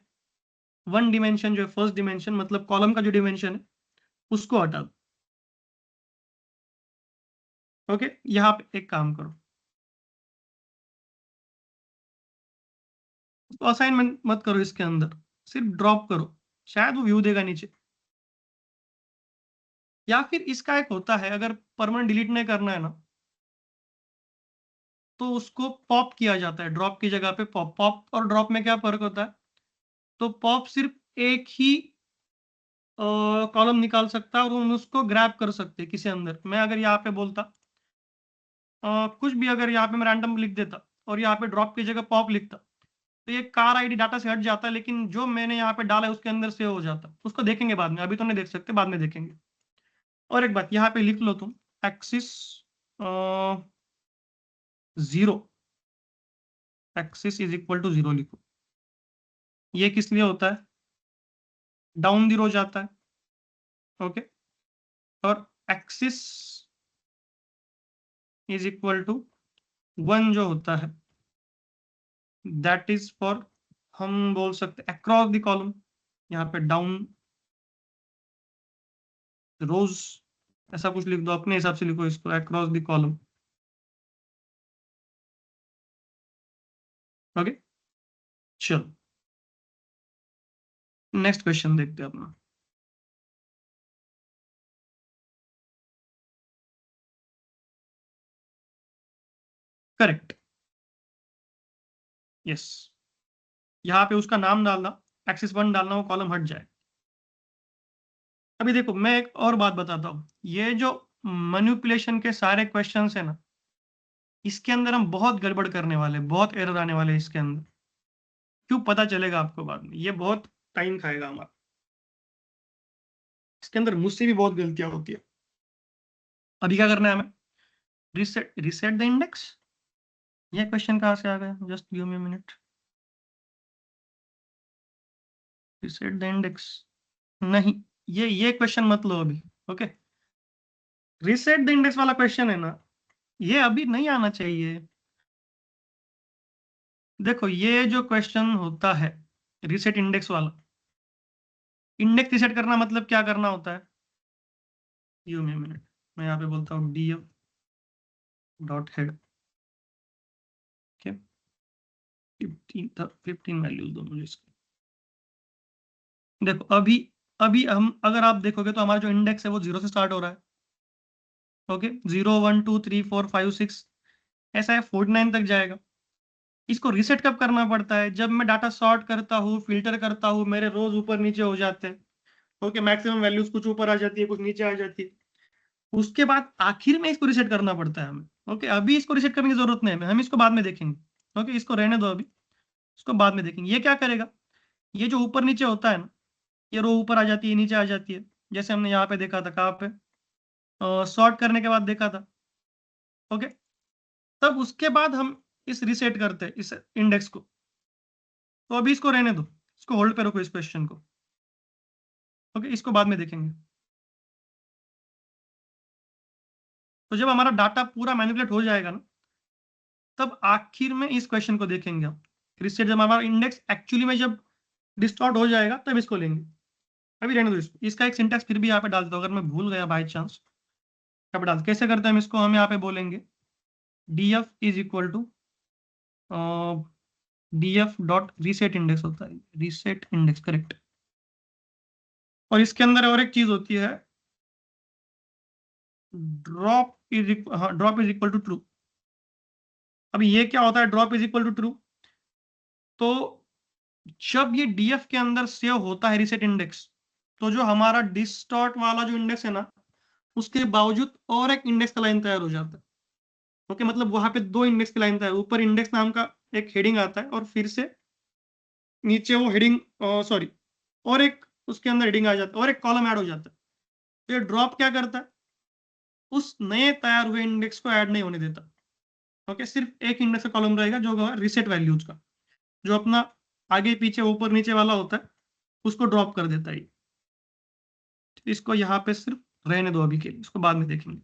1 डिमेंशन जो है, फर्स्ट डिमेंशन मतलब कॉलम का जो डिमेंशन है उसको हटा दो। ओके यहाँ पे एक काम करो, असाइनमेंट मत करो इसके अंदर, सिर्फ ड्रॉप करो, शायद वो व्यू देगा नीचे। या फिर इसका एक होता है, अगर परमानेंट डिलीट नहीं करना है ना तो उसको पॉप किया जाता है, ड्रॉप की जगह पे पॉप। पॉप और ड्रॉप में क्या फर्क होता है? तो पॉप सिर्फ एक ही कॉलम निकाल सकता है और हम उसको ग्रैब कर सकते हैं किसी अंदर। मैं अगर यहाँ पे बोलता कुछ भी, अगर यहाँ पे मैं रैंडम लिख देता और यहाँ पे ड्रॉप की जगह पॉप लिखता तो ये कार आईडी डाटा से हट जाता है, लेकिन जो मैंने यहाँ पे डाला है उसके अंदर सेव हो जाता है। उसको देखेंगे बाद में, अभी तो नहीं देख सकते, बाद में देखेंगे। और एक बात यहाँ पे लिख लो तुम, axis 0, axis is equal to 0 लिखो। ये किस लिए होता है? डाउन दी रो जाता है, ओके। और एक्सिस इज इक्वल टू 1 जो होता है, दैट इज फॉर, हम बोल सकते अक्रॉस द कॉलम। यहाँ पे डाउन रोज ऐसा कुछ लिख दो, अपने हिसाब से लिखो इसको, अक्रॉस द कॉलम, ओके। चलो नेक्स्ट क्वेश्चन देखते हैं अपना। Correct, yes. यहाँ पे उसका नाम डालना, एक्सिस 1 डालना, वो कॉलम हट जाए। अभी देखो मैं एक और बात बताता हूँ, ये जो मैनिपुलेशन के सारे क्वेश्चंस है ना, इसके अंदर हम बहुत गड़बड़ करने वाले, बहुत एरर आने वाले इसके अंदर। क्यों, पता चलेगा आपको बाद में, ये बहुत टाइम खाएगा हमारा। इसके अंदर मुझसे भी बहुत गलतियां होती है। अभी क्या करना है हमें? Reset, reset the index. ये क्वेश्चन कहाँ से आ गया? Just give me a minute. Reset the index, नहीं, ये क्वेश्चन मत लो अभी, ओके। रिसेट द इंडेक्स वाला क्वेश्चन है ना, ये अभी नहीं आना चाहिए। देखो ये जो क्वेश्चन होता है रिसेट इंडेक्स वाला, इंडेक्स रिसेट करना मतलब क्या करना होता है? गिव मी अ मिनट, मैं यहाँ पे बोलता हूँ df dot head, okay. 15 values दो मुझे इसको। देखो अभी अभी हम, अगर आप देखोगे तो हमारा जो इंडेक्स है वो 0 से स्टार्ट हो रहा है, ओके। 0 1 2 3 4 5 6 ऐसा है, 49 तक जाएगा। इसको रिसेट कब करना पड़ता है? जब मैं डाटा सॉर्ट करता हूँ, फिल्टर करता हूँ, मेरे रोज ऊपर नीचे हो जाते हैं, ओके। मैक्सिमम वैल्यूज कुछ ऊपर आ जाती है, कुछ नीचे आ जाती है। उसके बाद आखिर में इसको रिसेट करना पड़ता है हमें, ओके। अभी इसको रिसेट करने की जरूरत नहीं है, हम इसको बाद में देखेंगे, ओके। इसको रहने दो अभी, इसको बाद में देखेंगे। ये क्या करेगा? ये जो ऊपर नीचे होता है ना, ये रो ऊपर आ जाती है, नीचे आ जाती है, जैसे हमने यहाँ पे देखा था, कहाँ पे, सॉर्ट करने के बाद देखा था, ओके। तब उसके बाद हम इस रिसेट करते हैं इस इंडेक्स को। तो अभी इसको रहने दो, इसको होल्ड पे रखो इस क्वेश्चन को, ओके। इसको बाद में देखेंगे। तो जब हमारा डाटा पूरा मैनिपुलेट हो जाएगा ना, तब आखिर में इस क्वेश्चन को देखेंगे हम। रिसेट, जब हमारा इंडेक्स एक्चुअली में जब डिस्टॉर्ट हो जाएगा तब इसको लेंगे। अभी रहने दो इसको। इसका एक सिंटैक्स फिर भी यहाँ पे डाल दो, अगर मैं भूल गया बाई चांस। यहाँ पे डाल, कैसे करते हैं हम इसको? हम यहाँ पे बोलेंगे df is equal to df dot reset index होता है, रीसेट इंडेक्स, करेक्ट। और इसके अंदर और एक चीज होती है, drop is equal to true. अभी ये क्या होता है drop is equal to true? तो जब ये df के अंदर सेव होता है रीसेट इंडेक्स, तो जो हमारा डिस्टॉर्ट वाला जो इंडेक्स है ना, उसके बावजूद और एक इंडेक्स का लाइन तैयार हो जाता है, ओके। मतलब वहां पे दो इंडेक्स की लाइन तैयार, ऊपर इंडेक्स नाम का एक हेडिंग आता है, और फिर से नीचे वो हेडिंग, सॉरी, और एक उसके अंदर हेडिंग आ जाता है, और एक कॉलम ऐड हो जाता है। तो ये ड्रॉप क्या करता है? उस नए तैयार हुए इंडेक्स को ऐड नहीं होने देता, ओके। सिर्फ एक इंडेक्स का कॉलम रहेगा जो रिसेट वैल्यूज का, जो अपना आगे पीछे ऊपर नीचे वाला होता है, उसको ड्रॉप कर देता है। इसको यहाँ पे सिर्फ रहने दो अभी के लिए, इसको बाद में देखेंगे।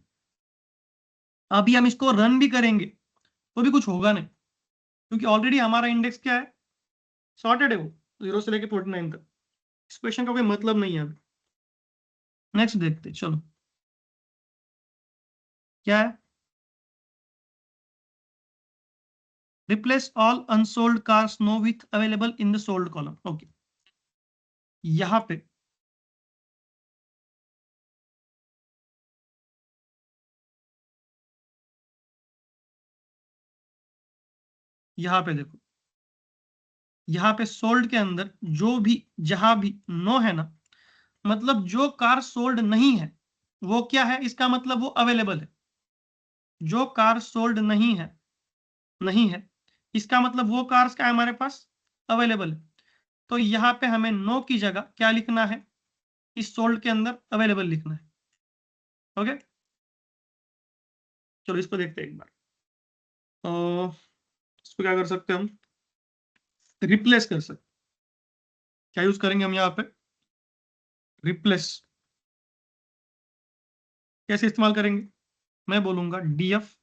अभी हम इसको रन भी करेंगे तो भी कुछ होगा नहीं, क्योंकि ऑलरेडी हमारा इंडेक्स क्या है, सॉर्टेड है, वो 0 से लेके 49 तक। इस क्वेश्चन का कोई मतलब नहीं है अभी। नेक्स्ट देखते, चलो क्या है? Replace all unsold cars know with available in the sold column, okay. यहां पे देखो, यहाँ पे सोल्ड के अंदर जो भी, जहां भी नो है ना, मतलब जो कार सोल्ड नहीं है वो क्या है, इसका मतलब वो अवेलेबल है। जो कार सोल्ड नहीं है, इसका मतलब वो कार्स क्या है हमारे पास, अवेलेबल है। तो यहाँ पे हमें नो की जगह क्या लिखना है, इस सोल्ड के अंदर अवेलेबल लिखना है। ओके, चलो इसको देखते हैं एक बार। तो इसको क्या कर सकते हैं हम, रिप्लेस कर सकते। क्या यूज करेंगे हम यहाँ पे, रिप्लेस। कैसे इस्तेमाल करेंगे, मैं बोलूंगा df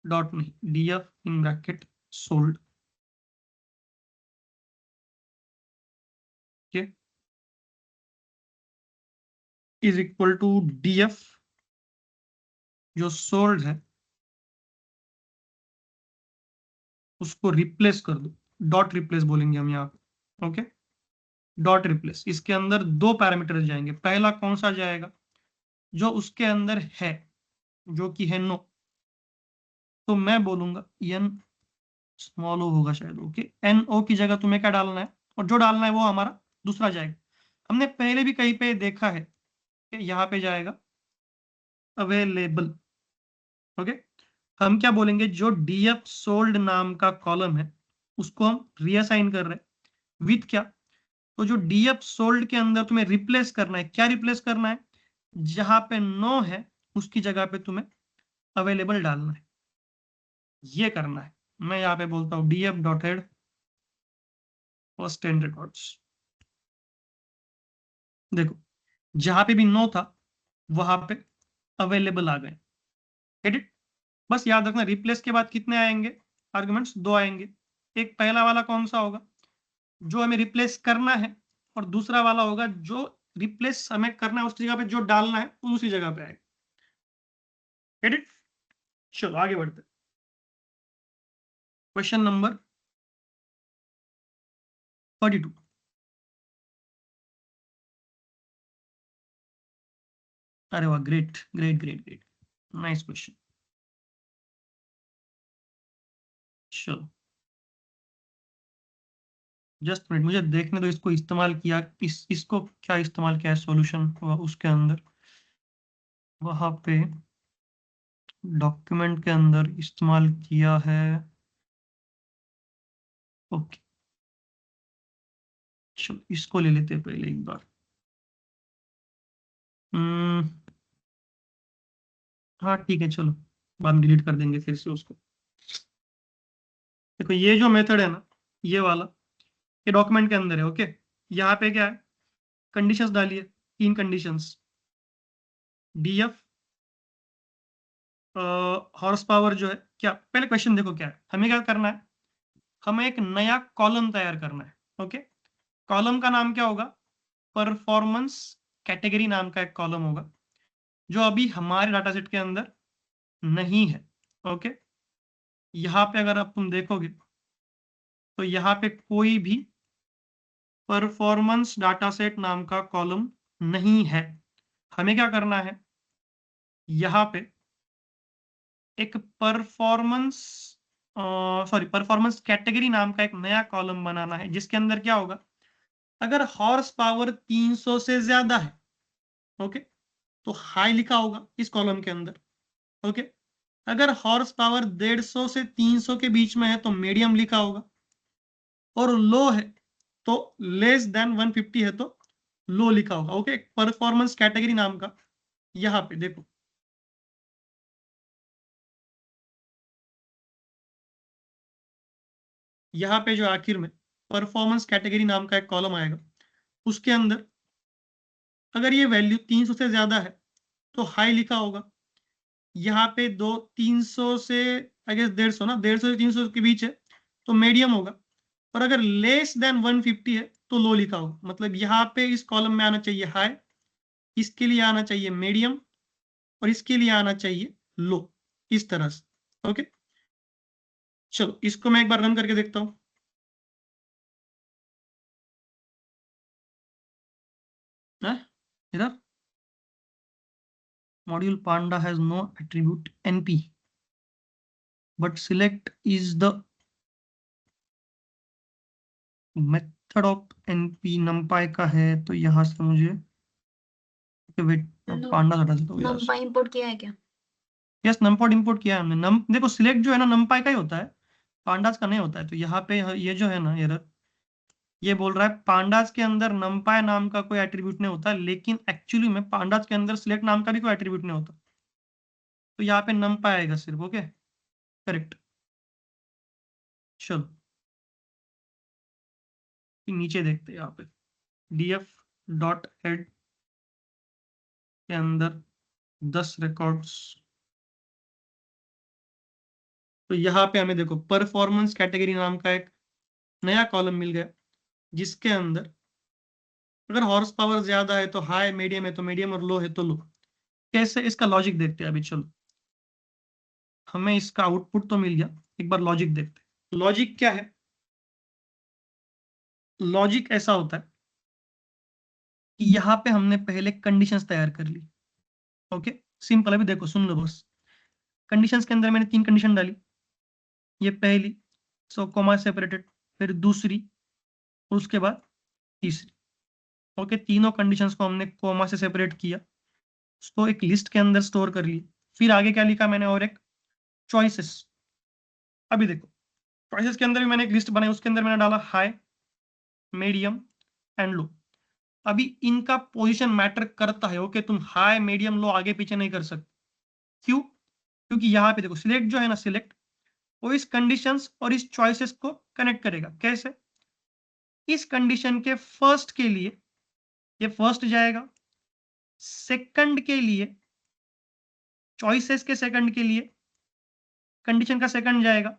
डॉट नहीं, df in bracket sold. Is equal to df जो सोल्ड है उसको रिप्लेस कर दो, डॉट रिप्लेस बोलेंगे हम यहाँ पे। ओके, डॉट रिप्लेस, इसके अंदर दो पैरामीटर जाएंगे। पहला कौन सा जाएगा, जो उसके अंदर है, जो कि है नो। तो मैं बोलूंगा n स्मॉल ओ होगा शायद। ओके, एन ओ की जगह तुम्हें क्या डालना है, और जो डालना है वो हमारा दूसरा जाएगा। हमने पहले भी कहीं पे देखा है कि यहाँ पे जाएगा अवेलेबल। ओके, हम क्या बोलेंगे, जो df सोल्ड नाम का कॉलम है उसको हम रीअसाइन कर रहे हैं विथ क्या, तो जो df सोल्ड के अंदर तुम्हें रिप्लेस करना है, क्या रिप्लेस करना है, जहां पे नो है उसकी जगह पे तुम्हें अवेलेबल डालना है, ये करना है। मैं यहाँ पे बोलता हूँ df dot head first 10 records. देखो, जहां पे भी नो था वहां पे अवेलेबल आ गए। एडिट, बस याद रखना रिप्लेस के बाद कितने आएंगे आर्गुमेंट्स, दो आएंगे। एक पहला वाला कौन सा होगा, जो हमें रिप्लेस करना है, और दूसरा वाला होगा जो रिप्लेस हमें करना है उस जगह पे जो डालना है उसी जगह पे आएगा। एडिट, चलो आगे बढ़ते। Question number 42। अरे वाह, great great great great, nice question. चलो जस्ट मिनट, मुझे देखने दो इसको इस्तेमाल किया, इसको क्या इस्तेमाल किया है सॉल्यूशन उसके अंदर, वहां पे डॉक्यूमेंट के अंदर इस्तेमाल किया है। ओके, चलो इसको ले लेते हैं पहले एक बार। हम्म, हाँ ठीक है, चलो बाद में डिलीट कर देंगे फिर से उसको। देखो ये जो मेथड है ना, ये वाला, ये डॉक्यूमेंट के अंदर है। ओके, यहाँ पे क्या है, कंडीशंस डालिए, तीन कंडीशंस। df हॉर्स पावर जो है, क्या पहले क्वेश्चन देखो क्या है, हमें क्या करना है, हमें एक नया कॉलम तैयार करना है। ओके, कॉलम का नाम क्या होगा, परफॉर्मेंस कैटेगरी नाम का एक कॉलम होगा, जो अभी हमारे डाटा सेट के अंदर नहीं है। ओके, यहाँ पे अगर आप तुम देखोगे तो यहाँ पे कोई भी परफॉर्मेंस डाटा सेट नाम का कॉलम नहीं है। हमें क्या करना है, यहाँ पे एक परफॉर्मेंस कैटेगरी नाम का एक नया कॉलम बनाना है, जिसके अंदर क्या होगा, अगर हॉर्स पावर 300 से ज्यादा है, ओके, तो हाई लिखा होगा इस कॉलम के अंदर। ओके, अगर हॉर्स पावर 150 से 300 के बीच में है तो मीडियम लिखा होगा, और लो है तो लेस देन 150 है तो लो लिखा होगा। ओके, परफॉर्मेंस कैटेगरी नाम का, यहाँ पे देखो, यहाँ पे जो आखिर में परफॉर्मेंस कैटेगरी नाम का एक कॉलम आएगा, उसके अंदर अगर ये वैल्यू 300 से ज्यादा है तो हाई लिखा होगा। यहाँ पे 300 से आई गेस 150 ना, 150 से 300 के बीच है तो मीडियम होगा, और अगर लेस देन 150 है तो लो लिखा होगा। मतलब यहाँ पे इस कॉलम में आना चाहिए हाई, इसके लिए आना चाहिए मीडियम, और इसके लिए आना चाहिए लो, इस तरह से। ओके, चलो इसको मैं एक बार रन करके देखता हूँ। इधर module panda has no attribute np but select is the method of np numpy का है, तो यहाँ से मुझे वेट पांडा हटा देता हूँ। numpy इंपोर्ट किया है क्या? यस, numpy इंपोर्ट किया है हमने। देखो सिलेक्ट जो है ना numpy का ही होता है, पांडास का नहीं होता है, तो यहाँ पे ये जो है ना एरर, ये बोल रहा है पांडास के अंदर नमपाय नाम का कोई एट्रीब्यूट नहीं होता, लेकिन एक्चुअली में पांडास के अंदर सिलेक्ट नाम का भी कोई एट्रीब्यूट नहीं होता, तो यहाँ पे नमपाय आएगा सिर्फ। Okay, correct. चलो नीचे देखते हैं, यहाँ पे df डॉट हेड के अंदर 10 रिकॉर्ड्स, तो यहाँ पे हमें देखो परफॉर्मेंस कैटेगरी नाम का एक नया कॉलम मिल गया, जिसके अंदर अगर हॉर्स पावर ज्यादा है तो हाई, मीडियम है तो मीडियम, और लो है तो लो। कैसे, इसका लॉजिक देखते हैं अभी। चलो हमें इसका आउटपुट तो मिल गया, एक बार लॉजिक देखते हैं। लॉजिक क्या है? लॉजिक ऐसा होता है कि यहाँ पे हमने पहले कंडीशंस तैयार कर ली। Okay, simple. अभी देखो, सुन लो बस। कंडीशंस के अंदर मैंने 3 कंडीशन डाली। ये पहली, सो कॉमा सेपरेटेड, फिर दूसरी, उसके बाद तीसरी। ओके, तीनों कंडीशंस को हमने कॉमा से सेपरेट किया, उसको एक लिस्ट के अंदर स्टोर कर लिया। फिर आगे क्या लिखा मैंने, और एक चॉइसेस। अभी देखो, चॉइसेस के अंदर भी मैंने एक लिस्ट बनाई, उसके अंदर मैंने डाला हाई, मीडियम एंड लो। अभी इनका पोजीशन मैटर करता है। ओके, तुम हाई, मीडियम, लो आगे पीछे नहीं कर सकते। क्यों? क्योंकि यहाँ पे देखो सिलेक्ट जो है ना, सिलेक्ट वो इस कंडीशंस और इस चॉइसेस को कनेक्ट करेगा। कैसे? इस कंडीशन के फर्स्ट के लिए ये फर्स्ट जाएगा, सेकंड के लिए, चॉइसेस के सेकंड के लिए कंडीशन का सेकंड जाएगा,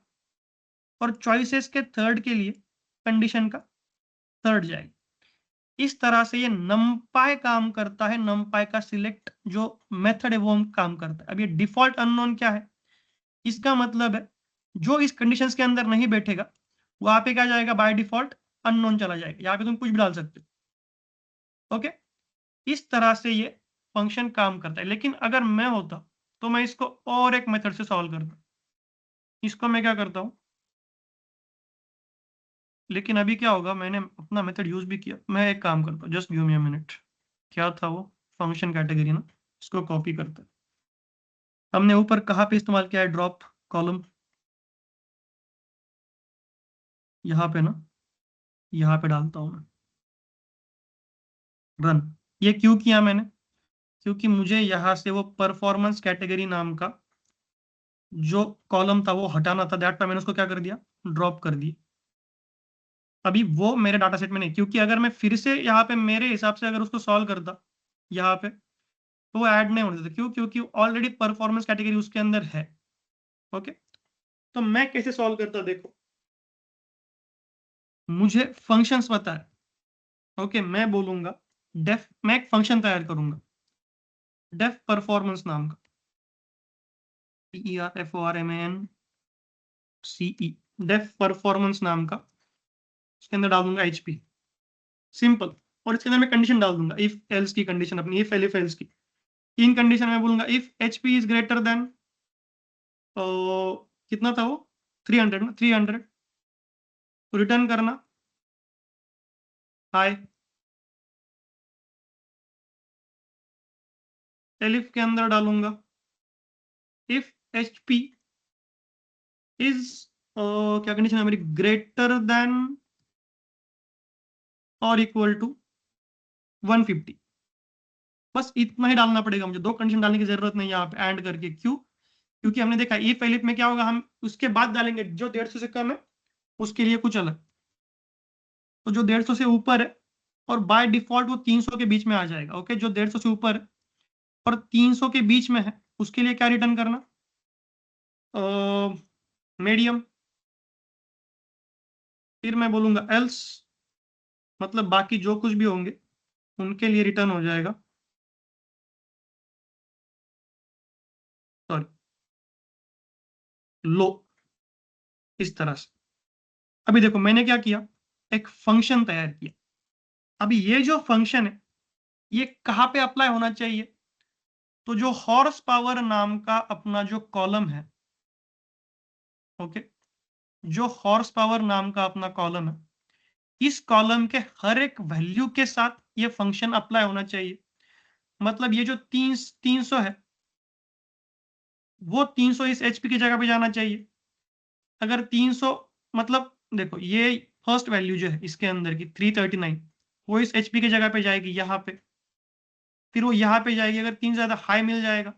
और चॉइसेस के थर्ड के लिए कंडीशन का थर्ड जाएगा। इस तरह से ये नमपाई काम करता है। नमपाई का सिलेक्ट जो मेथड है वो काम करता है। अब ये डिफॉल्ट अननोन क्या है? इसका मतलब है जो इस कंडीशंस के अंदर नहीं बैठेगा वहां पे क्या जाएगा, बाय डिफॉल्ट अननोन चला जाएगा। यहाँ पे तुम कुछ भी डाल सकते हो। ओके, इस तरह से ये फंक्शन काम करता है। लेकिन अगर मैं होता तो मैं इसको और एक मेथड से सॉल्व करता। इसको मैं क्या करता हूं, लेकिन अभी क्या होगा, मैंने अपना मेथड यूज भी किया। मैं एक काम करता हूँ, just give me a minute. क्या था वो? फंक्शन कैटेगरी ना, इसको कॉपी करते हैं। हमने ऊपर कहाँ पे इस्तेमाल किया है ड्रॉप कॉलम? यहाँ पे ना, यहाँ पे डालता हूँ मैं रन। ये क्यों किया मैंने? क्योंकि मुझे यहाँ से वो परफॉर्मेंस कैटेगरी नाम का जो कॉलम था वो हटाना था। दैट पर मैंने उसको क्या कर दिया, ड्रॉप कर दिया। अभी वो मेरे डाटा सेट में नहीं, क्योंकि अगर मैं फिर से यहाँ पे मेरे हिसाब से अगर उसको सॉल्व करता यहाँ पे, तो वो ऐड नहीं होने देता। क्यों? क्योंकि ऑलरेडी परफॉर्मेंस कैटेगरी उसके अंदर है। ओके, तो मैं कैसे सॉल्व करता, देखो मुझे फंक्शंस पता है। ओके, मैं बोलूंगा डेफ, मैं एक फंक्शन तैयार करूंगा डेफ परफॉर्मेंस नाम का, PERFORMANCE, डेफ परफॉर्मेंस नाम का। उसके अंदर डाल दूंगा HP, सिंपल। और इसके अंदर मैं कंडीशन डाल दूंगा, इफ एल्स की कंडीशन, अपनी इफ एल इफ एल्स की। तीन कंडीशन में बोलूंगा, if HP is greater than, कितना था वो, 300 ना, 300, तो रिटर्न करना हाई। एलिफ के अंदर डालूंगा इफ HP इज, क्या कंडीशन है मेरी, ग्रेटर देन और इक्वल टू 150। बस इतना ही डालना पड़ेगा मुझे, 2 कंडीशन डालने की जरूरत नहीं है यहाँ पे एंड करके। क्यों? क्योंकि हमने देखा इफ एलिफ में क्या होगा, हम उसके बाद डालेंगे जो 150 से कम है उसके लिए कुछ अलग, तो जो 150 से ऊपर है और बाय डिफॉल्ट वो 300 के बीच में आ जाएगा। ओके, जो 150 से ऊपर है और 300 के बीच में है उसके लिए क्या रिटर्न करना, मीडियम। फिर मैं बोलूंगा एल्स, मतलब बाकी जो कुछ भी होंगे उनके लिए रिटर्न हो जाएगा, सॉरी, लो। इस तरह से अभी देखो मैंने क्या किया, एक फंक्शन तैयार किया। अभी ये जो फंक्शन है ये कहाँ पे अप्लाई होना चाहिए, तो जो हॉर्स पावर नाम का अपना जो कॉलम है, ओके, जो हॉर्स पावर नाम का अपना कॉलम है, इस कॉलम के हर एक वैल्यू के साथ ये फंक्शन अप्लाई होना चाहिए। मतलब ये जो 300 है वो 300 इस HP की जगह पे जाना चाहिए, अगर 300 मतलब देखो ये फर्स्ट वैल्यू जो है इसके अंदर की 339 वो इस HP की जगह पे जाएगी यहाँ पे, फिर वो यहाँ पे जाएगी, अगर 3 ज्यादा हाई मिल जाएगा,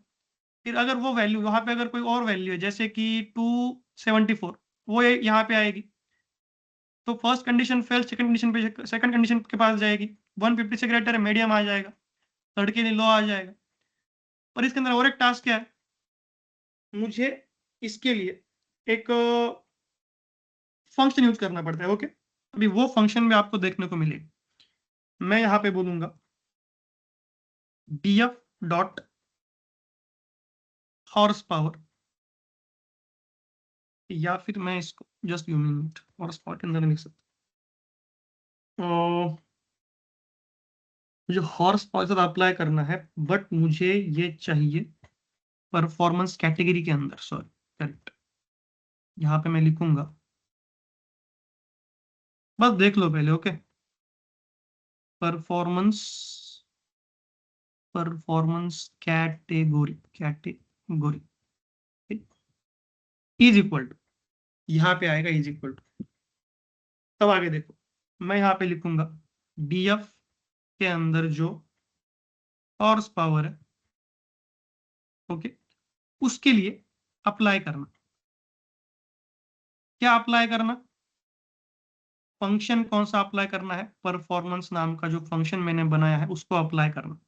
फिर अगर वो वैल्यू वहां पे अगर कोई और वैल्यू है जैसे कि 274 वो यहाँ पे आएगी, तो first condition fail, second condition के पास जाएगी, 150 से ग्रेटर है मीडियम आ जाएगा, थर्ड के लिए लो आ जाएगा। और इसके अंदर और एक टास्क क्या है, मुझे इसके लिए एक फंक्शन यूज करना पड़ता है। ओके, अभी वो फंक्शन में आपको देखने को मिलेगा। मैं यहाँ पे बोलूंगा df डॉट हॉर्स पावर, या फिर मैं इसको just you minute horse power के अंदर लिख सकता हूँ। मुझे हॉर्स पावर अप्लाई करना है, बट मुझे ये चाहिए परफॉर्मेंस कैटेगरी के अंदर, सॉरी करेक्ट, यहाँ पे मैं लिखूंगा, बस देख लो पहले। Okay, performance category is equal to, यहाँ पे आएगा इज इक्वल टू। तब आगे देखो, मैं यहाँ पे लिखूंगा डीएफ के अंदर जो हॉर्स पावर है, ओके, उसके लिए अप्लाई करना। क्या अप्लाई करना, फंक्शन कौन सा अप्लाई करना है, परफॉर्मेंस नाम का जो फंक्शन मैंने बनाया है उसको अप्लाई करना।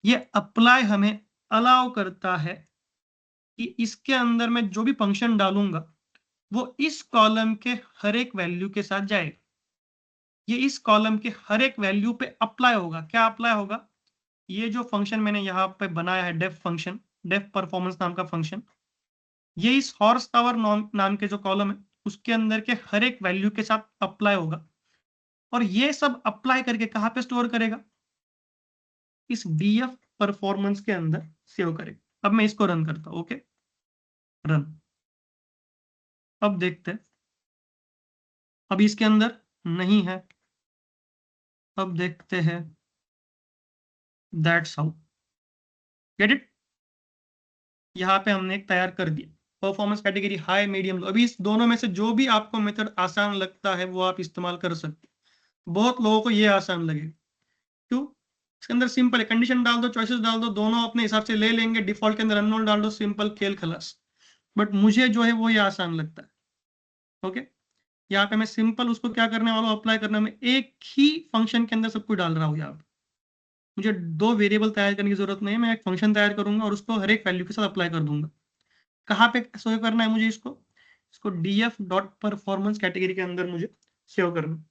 ये अप्लाई हमें अलाउ करता है कि इसके अंदर मैं जो भी फंक्शन डालूंगा वो इस कॉलम के हर एक वैल्यू के साथ जाएगा, ये इस कॉलम के हर एक वैल्यू पे अप्लाई होगा। क्या अप्लाई होगा, ये जो फंक्शन मैंने यहाँ पे बनाया है डेफ फंक्शन, डेफ परफॉर्मेंस नाम का फंक्शन, ये इस हॉर्स पावर नाम के जो कॉलम है उसके अंदर के हर एक वैल्यू के साथ अप्लाई होगा, और ये सब अप्लाई करके कहाँ पे स्टोर करेगा, इस डीएफ परफॉर्मेंस के अंदर सेव करेगा। अब मैं इसको रन करता हूं। Okay, run. अब देखते हैं, अभी इसके अंदर नहीं है, अब देखते हैं, दैट्स हाउ, गेट इट। यहाँ पे हमने एक तैयार कर दिया परफॉर्मेंस कैटेगरी हाई मीडियम लो। अभी इस दोनों में से जो भी आपको मेथड आसान लगता है वो आप इस्तेमाल कर सकते हैं। बहुत लोगों को ये आसान लगेगा, क्यों, इसके अंदर सिंपल है, कंडीशन डाल दो, चॉइसेस डाल दो, दोनों अपने हिसाब से ले लेंगे, डिफॉल्ट के अंदर अननोन डाल दो, सिंपल खेल खलास। बट मुझे जो है वो ये आसान लगता है। ओके, यहाँ पे मैं सिंपल उसको क्या करने वाला हूँ, अप्लाई करने में एक ही फंक्शन के अंदर सब कुछ डाल रहा हूँ। यहाँ पे मुझे दो वेरिएबल तैयार करने की जरूरत नहीं है, मैं एक फंक्शन तैयार करूंगा और उसको हर एक वैल्यू के साथ अप्लाई कर दूंगा। कहाँ पे सेव करना है मुझे इसको, इसको df डॉट परफॉर्मेंस कैटेगरी के अंदर मुझे सेव करना।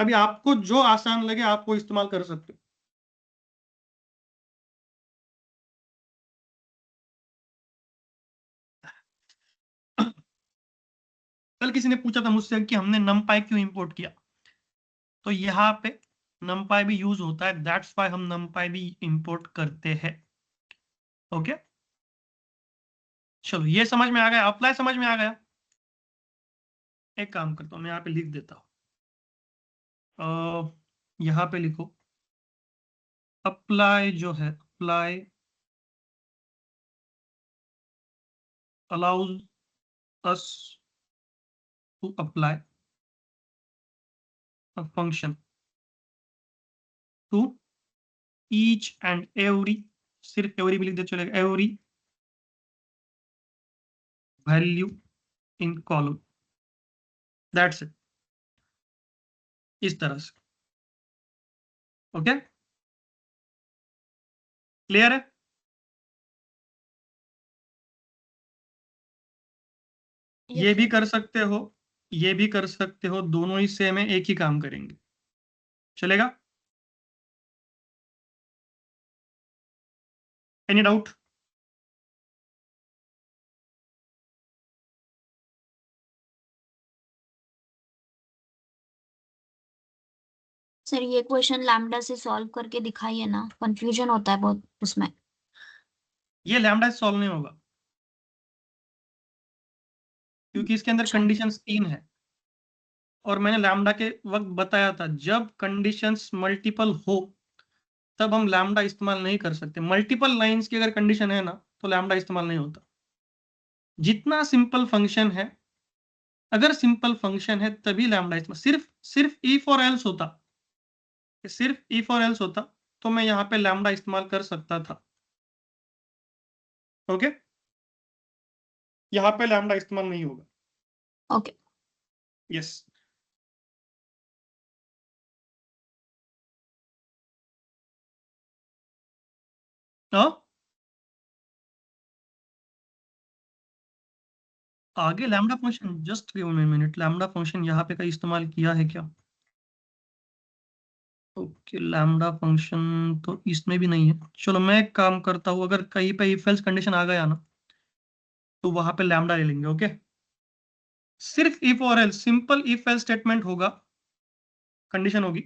अभी आपको जो आसान लगे आप वो इस्तेमाल कर सकते हो। कल किसी ने पूछा था मुझसे कि हमने numpy क्यों इंपोर्ट किया, तो यहाँ पे numpy भी यूज होता है, दैट्स वाई हम numpy भी इंपोर्ट करते हैं। ओके, चलो ये समझ में आ गया, अप्लाई समझ में आ गया। एक काम करता हूँ, मैं यहाँ पे लिख देता हूँ, यहाँ पे लिखो अप्लाई जो है, apply allows us to apply a function to each and every, सिर्फ एवरी भी लिख दे चलेगा, every value in column, that's it, इस तरह से। ओके, क्लियर है। ये यस भी सर। कर सकते हो, ये भी कर सकते हो, दोनों ही सेम है, एक ही काम करेंगे, चलेगा। Any doubt. सर ये क्वेश्चन लैम्डा से सॉल्व करके दिखाइए ना, कंफ्यूजन होता है बहुत उसमें। ये लैम्डा से सॉल्व नहीं होगा, क्योंकि इसके अंदर अच्छा, कंडीशंस 3 है, और मैंने लैम्डा के वक्त बताया था जब कंडीशंस मल्टीपल हो तब हम लैम्डा इस्तेमाल नहीं कर सकते। मल्टीपल लाइंस की अगर कंडीशन है ना तो लैम्डा इस्तेमाल नहीं होता। जितना सिंपल फंक्शन है, अगर सिंपल फंक्शन है तभी लैम्डा इस्तेमाल, सिर्फ इफ और एल्स होता, सिर्फ इफ और एल्स होता तो मैं यहाँ पे लैम्डा इस्तेमाल कर सकता था। ओके, यहाँ पे लैम्डा इस्तेमाल नहीं होगा। ओके। यस। आगे lambda function, just give me minute, lambda function यहाँ पे का इस्तेमाल किया है क्या? ओके, लैम्डा फंक्शन तो इसमें भी नहीं है। चलो मैं एक काम करता हूँ, अगर कहीं पे इफ एल्स कंडीशन आ गया ना तो वहां पे लैम्डा ले लेंगे। ओके, सिर्फ इफ और else, simple if else statement होगा, कंडीशन होगी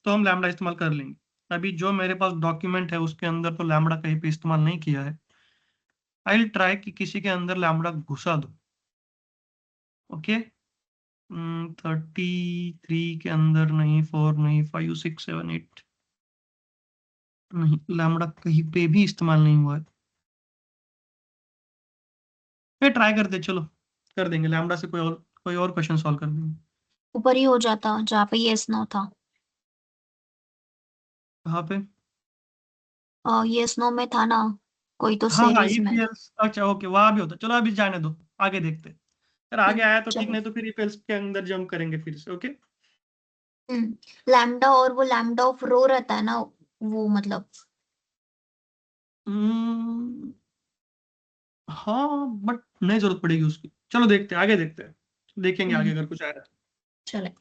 तो हम लैम्डा इस्तेमाल कर लेंगे। अभी जो मेरे पास डॉक्यूमेंट है उसके अंदर तो लैम्डा कहीं पे इस्तेमाल नहीं किया है। आई विल ट्राई कि किसी के अंदर लैम्डा घुसा दो। ओके, 33 के अंदर नहीं, 4 नहीं, 5 6 7 8 नहीं, लैम्डा कहीं पे भी इस्तेमाल नहीं हुआ है। फिर ट्राई करते, चलो कर देंगे लैम्डा से, कोई और क्वेश्चन सॉल्व कर देंगे। ऊपर ही हो जाता जहाँ पे यस नो था। कहाँ पे? यस नो में था ना, कोई तो हाँ हाँ, सीरीज इफ में। एल्स, अच्छा ओके, वहां भी होता। चलो अभी जाने दो, आगे देखते हैं। अगर आगे आया तो ठीक, चलो। नहीं तो फिर इफ एल्स के अंदर जंप करेंगे फिर से। ओके, लैम्डा, और वो लैम्डा ऑफ रो रहता है ना, वो मतलब। हाँ बट नहीं जरूरत पड़ेगी उसकी। चलो देखते हैं, आगे देखते हैं, देखेंगे आगे हम्म, अगर कुछ आया तो। चले।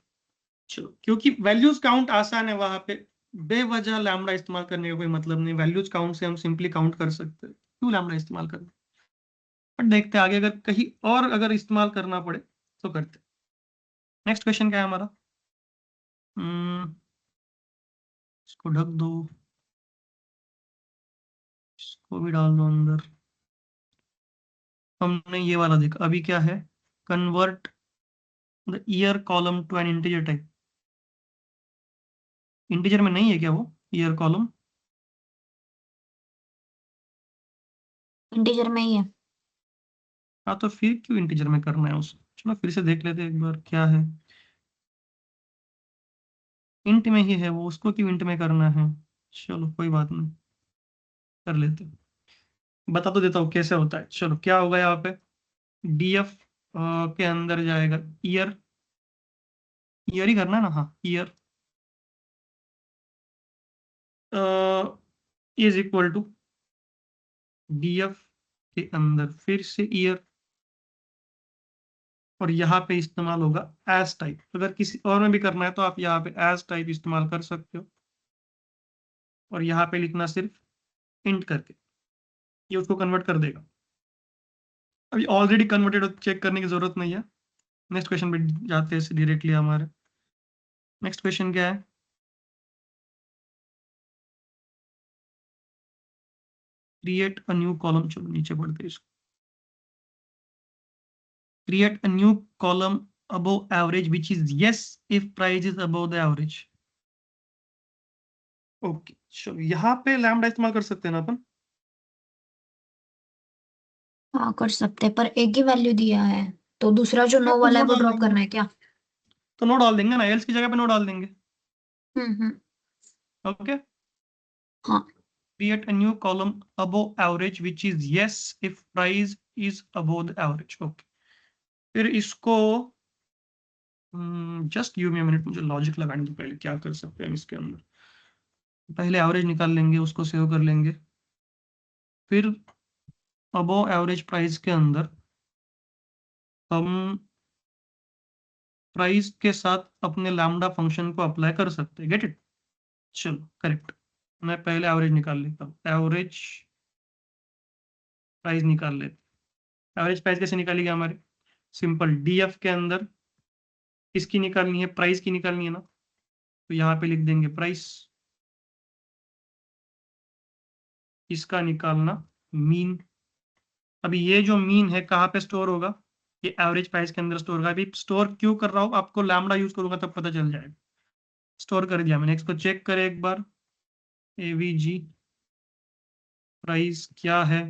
चलो, क्योंकि वैल्यूज काउंट आसान है वहां पे, बेवजह लैम्डा इस्तेमाल करने का कोई मतलब नहीं। वैल्यूज काउंट से हम सिंपली काउंट कर सकते हैं, क्यों लैम्डा इस्तेमाल करना। बट देखते हैं आगे, अगर कहीं और अगर इस्तेमाल करना पड़े तो करते हैं। नेक्स्ट क्वेश्चन क्या है हमारा? इसको ढक दो, इसको भी डाल दो अंदर। हमने ये वाला देखा, अभी क्या है? Convert the year column to N integer type. Integer में नहीं है क्या वो ईयर कॉलम? इंटीजर में ही है। हाँ, तो फिर क्यों इंटीजर में करना है उसे? चलो फिर से देख लेते हैं एक बार क्या है। इंट में ही है वो, उसको क्यों इंट में करना है? चलो कोई बात नहीं, कर लेते हैं। बता तो देता हूँ कैसे होता है। चलो क्या होगा यहाँ पे, डीएफ के अंदर जाएगा ईयर, ईयर ही करना है ना, हाँ year is equal to DF के अंदर फिर से ईयर, और यहाँ पे इस्तेमाल होगा एज टाइप। अगर किसी और में भी करना है तो आप यहाँ पे एज टाइप इस्तेमाल कर सकते हो, और यहाँ पे लिखना सिर्फ इंट करके, ये उसको कन्वर्ट कर देगा। अभी ऑलरेडी कन्वर्टेड हो, चेक करने की जरूरत नहीं है। नेक्स्ट क्वेश्चन पे जाते हैं डायरेक्टली हमारे। नेक्स्ट क्वेश्चन क्या है? क्रिएट अ न्यू कॉलम, चलो नीचे पढ़ते हैं इसको। Create a new column above average which is yes if price is above the average। Okay, चलो यहाँ पे लैम्डा इस्तेमाल कर सकते हैं ना अपन? हाँ कर सकते हैं, पर एक ही वैल्यू दिया है, तो दूसरा जो हाँ नो तो वाला नो है वो डाल ड्रॉप देंगे, करना है क्या? तो नो डाल देंगे ना, एल्स की जगह पे नो डाल देंगे। हम्म। ओके, हाँ। create a new column above average which is yes if price is above the average। Okay, फिर इसको जस्ट गिव मी मिनट, मुझे लॉजिक लगाने दो पहले, क्या कर सकते हैं हम इसके अंदर। पहले एवरेज निकाल लेंगे, उसको सेव कर लेंगे, फिर अबव एवरेज प्राइस के अंदर हम प्राइस के साथ अपने लैम्डा फंक्शन को अप्लाई कर सकते हैं। Get it? चलो करेक्ट। मैं पहले एवरेज निकाल लेता हूँ, एवरेज प्राइस निकाल लेते। एवरेज प्राइस कैसे निकालेगी हमारे? सिंपल, डीएफ के अंदर किसकी निकालनी है? प्राइस की निकालनी है ना, तो यहाँ पे लिख देंगे प्राइस, इसका निकालना मीन। अभी ये जो मीन है कहाँ पे स्टोर होगा? ये एवरेज प्राइस के अंदर स्टोर होगा। अभी स्टोर क्यों कर रहा हूँ, आपको लैम्डा यूज करूंगा तब पता चल जाएगा। स्टोर कर दिया मैंने, इसको चेक करें एक बार। एवीजी प्राइस क्या है?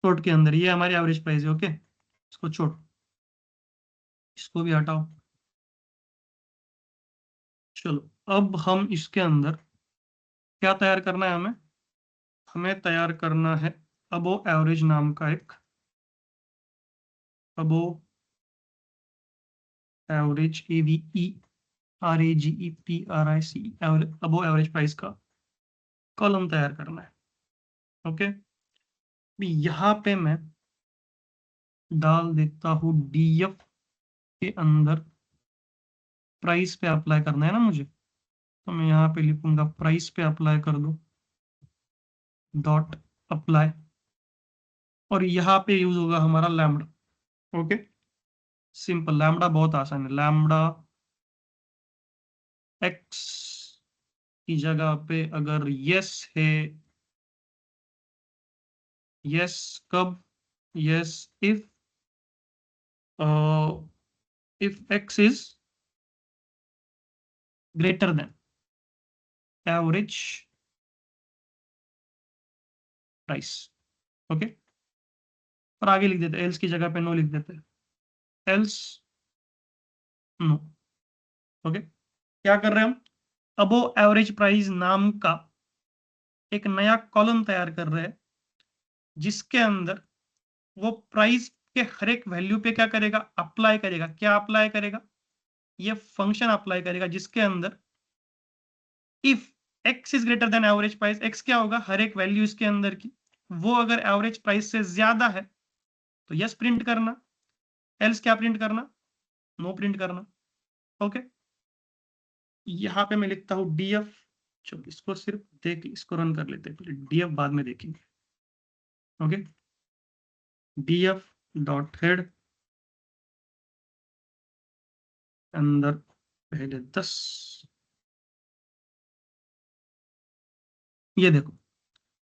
सॉर्ट के अंदर ये हमारी एवरेज प्राइस है। ओके, इसको छोड़, इसको भी हटाओ। चलो अब हम इसके अंदर क्या तैयार करना है, हमें हमें तैयार करना है अबो एवरेज नाम का एक अबो एवरेज AVERAGEPRIC अबो एवरेज प्राइस का कॉलम तैयार करना है। ओके, यहाँ पे मैं डाल देता हूँ DF के अंदर प्राइस पे अप्लाई करना है ना मुझे, तो मैं यहाँ पे लिखूंगा प्राइस पे अप्लाई कर दो, डॉट अप्लाई, और यहाँ पे यूज होगा हमारा लैम्बडा। ओके, सिंपल, लैम्बडा बहुत आसान है। लैम्बडा एक्स की जगह पे अगर यस है, यस कब, yes if x is greater than average price. Okay, और आगे लिख देते, एल्स की जगह पे नो लिख देते, एल्स नो। ओके, क्या कर रहे हैं हम, अबो एवरेज प्राइस नाम का एक नया कॉलम तैयार कर रहे हैं, जिसके अंदर वो प्राइस के हर एक वैल्यू पे क्या करेगा, अप्लाई करेगा। क्या अप्लाई करेगा, ये फंक्शन अप्लाई करेगा जिसके अंदर if x is greater than average price, x क्या होगा, हर एक वैल्यू इसके अंदर की, वो अगर एवरेज प्राइस से ज्यादा है तो यस प्रिंट करना, एल्स क्या प्रिंट करना, नो प्रिंट करना। ओके, यहाँ पे मैं लिखता हूँ DF। चलो इसको सिर्फ देख, इसको रन कर लेते हैं पहले, DF बाद में देखेंगे। ओके, DF डॉट हेड अंदर पहले 10, ये देखो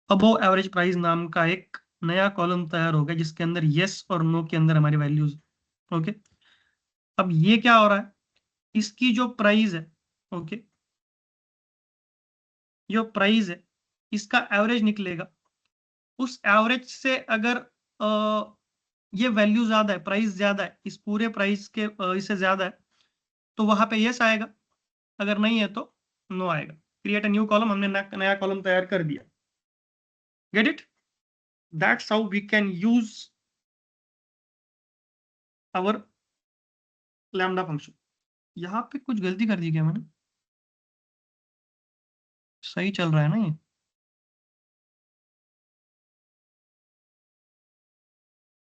अबो एवरेज प्राइस नाम का एक नया कॉलम तैयार हो गया जिसके अंदर यस और नो के अंदर हमारी वैल्यूज। ओके, अब ये क्या हो रहा है, इसकी जो प्राइस है, ओके, जो प्राइस है इसका एवरेज निकलेगा। उस एवरेज से अगर ये वैल्यू ज्यादा है, प्राइस ज्यादा है, इस पूरे प्राइस के इससे ज्यादा है, तो वहां पे यस आएगा, अगर नहीं है तो नो आएगा। क्रिएट अ न्यू कॉलम, हमने नया कॉलम तैयार कर दिया। Get it, that's how we can use our lambda function. यहाँ पे कुछ गलती कर दी क्या मैंने, सही चल रहा है ना ये,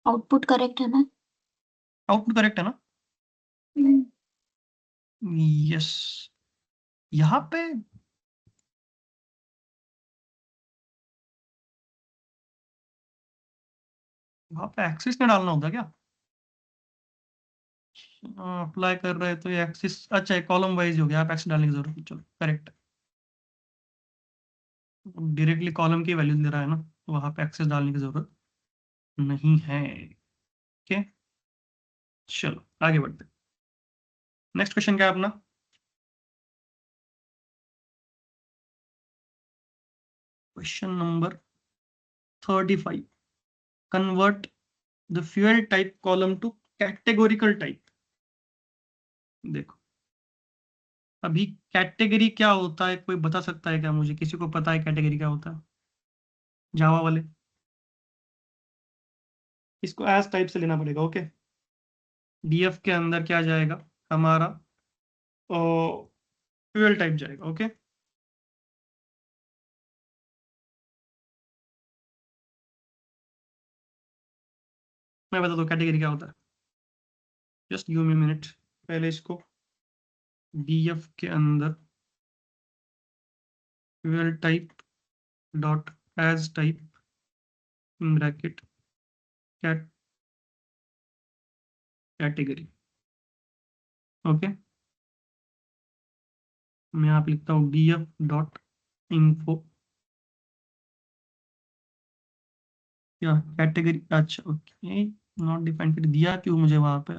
आउटपुट करेक्ट है ना? आउटपुट करेक्ट है ना? यस, यहाँ पे एक्सिस में डालना होता क्या, अप्लाई कर रहे हैं तो ये एक्सिस, अच्छा कॉलम वाइज हो गया, आप एक्सिस डालने की जरूरत नहीं, चलो करेक्ट, डायरेक्टली कॉलम की वैल्यू दे रहा है ना, तो वहां पे एक्सेस डालने की जरूरत नहीं है। ओके, चलो आगे बढ़ते, नेक्स्ट क्वेश्चन क्या है अपना, question number 35, convert the fuel type column to categorical type. देखो अभी कैटेगरी क्या होता है, कोई बता सकता है क्या मुझे, किसी को पता है कैटेगरी क्या होता है, जावा वाले, इसको एज टाइप से लेना पड़ेगा। ओके, DF के अंदर क्या जाएगा हमारा, फ्यूल टाइप जाएगा। ओके, मैं बता दूं कैटेगरी क्या होता है, जस्ट गिव मी मिनट, पहले इसको DF के अंदर fuel type dot as type bracket category. Okay, मैं यहाँ पे लिखता हूँ DF डॉट इन्फो, या कैटेगरी, अच्छा ओके, नॉट डिफाइंड कर दिया क्यों मुझे वहां पे,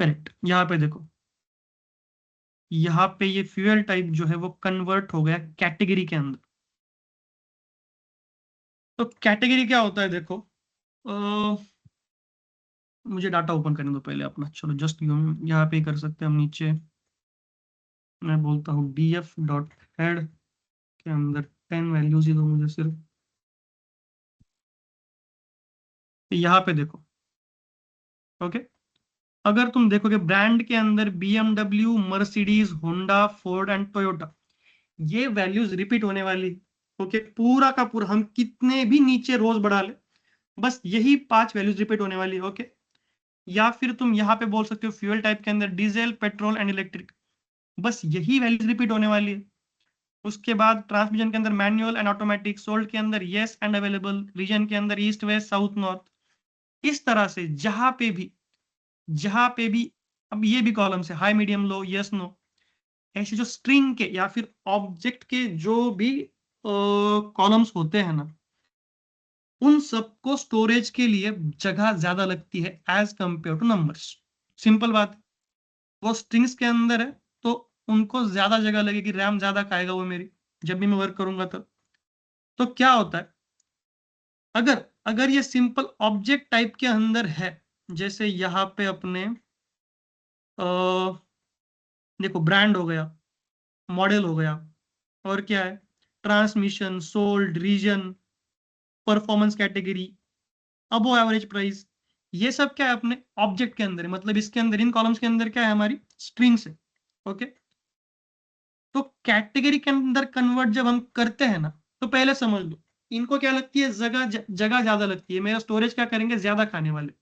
करेक्ट। यहाँ पे देखो, यहाँ पे ये फ्यूल टाइप जो है वो कन्वर्ट हो गया कैटेगरी के अंदर। तो कैटेगरी क्या होता है देखो, मुझे डाटा ओपन करने दो पहले अपना, चलो जस्ट यहाँ पे ही कर सकते हैं हम। नीचे मैं बोलता हूँ df डॉट हेड के अंदर 10 वैल्यूज ही दो मुझे सिर्फ। यहाँ पे देखो, ओके, अगर तुम देखोगे ब्रांड के अंदर BMW, Mercedes, Honda, Ford and Toyota, ये वैल्यूज रिपीट होने वाली। ओके, पूरा का पूरा हम कितने भी नीचे रोज बढ़ा ले, बस यही 5 वैल्यूज रिपीट होने वाली है। ओके, या फिर तुम यहाँ पे बोल सकते हो फ्यूल टाइप के अंदर डीजल, पेट्रोल एंड इलेक्ट्रिक, बस यही वैल्यूज रिपीट होने वाली है। उसके बाद ट्रांसमिशन के अंदर मैनुअल एंड ऑटोमेटिक, सोल्ड के अंदर येस एंड अवेलेबल, रीजन के अंदर ईस्ट वेस्ट साउथ नॉर्थ। इस तरह से जहां पे भी अब ये भी कॉलम से high medium low yes no, ऐसे जो स्ट्रिंग के या फिर ऑब्जेक्ट के जो भी कॉलम्स होते हैं ना, उन सबको स्टोरेज के लिए जगह ज्यादा लगती है as compare to numbers. Simple बात है, वो स्ट्रिंग्स के अंदर है तो उनको ज्यादा जगह लगेगी, रैम ज्यादा खाएगा वो मेरी जब भी मैं वर्क करूंगा तब। तो क्या होता है, अगर अगर ये सिंपल ऑब्जेक्ट टाइप के अंदर है, जैसे यहाँ पे अपने देखो ब्रांड हो गया, मॉडल हो गया, और क्या है, transmission, sold, region, performance category, above average price, ये सब क्या है अपने ऑब्जेक्ट के अंदर है। मतलब इसके अंदर इन कॉलम्स के अंदर क्या है, हमारी स्ट्रिंग्स है। ओके, तो कैटेगरी के अंदर कन्वर्ट जब हम करते हैं ना, तो पहले समझ लो इनको क्या लगती है, जगह ज्यादा लगती है। मेरा स्टोरेज क्या करेंगे, ज्यादा खाने वाले,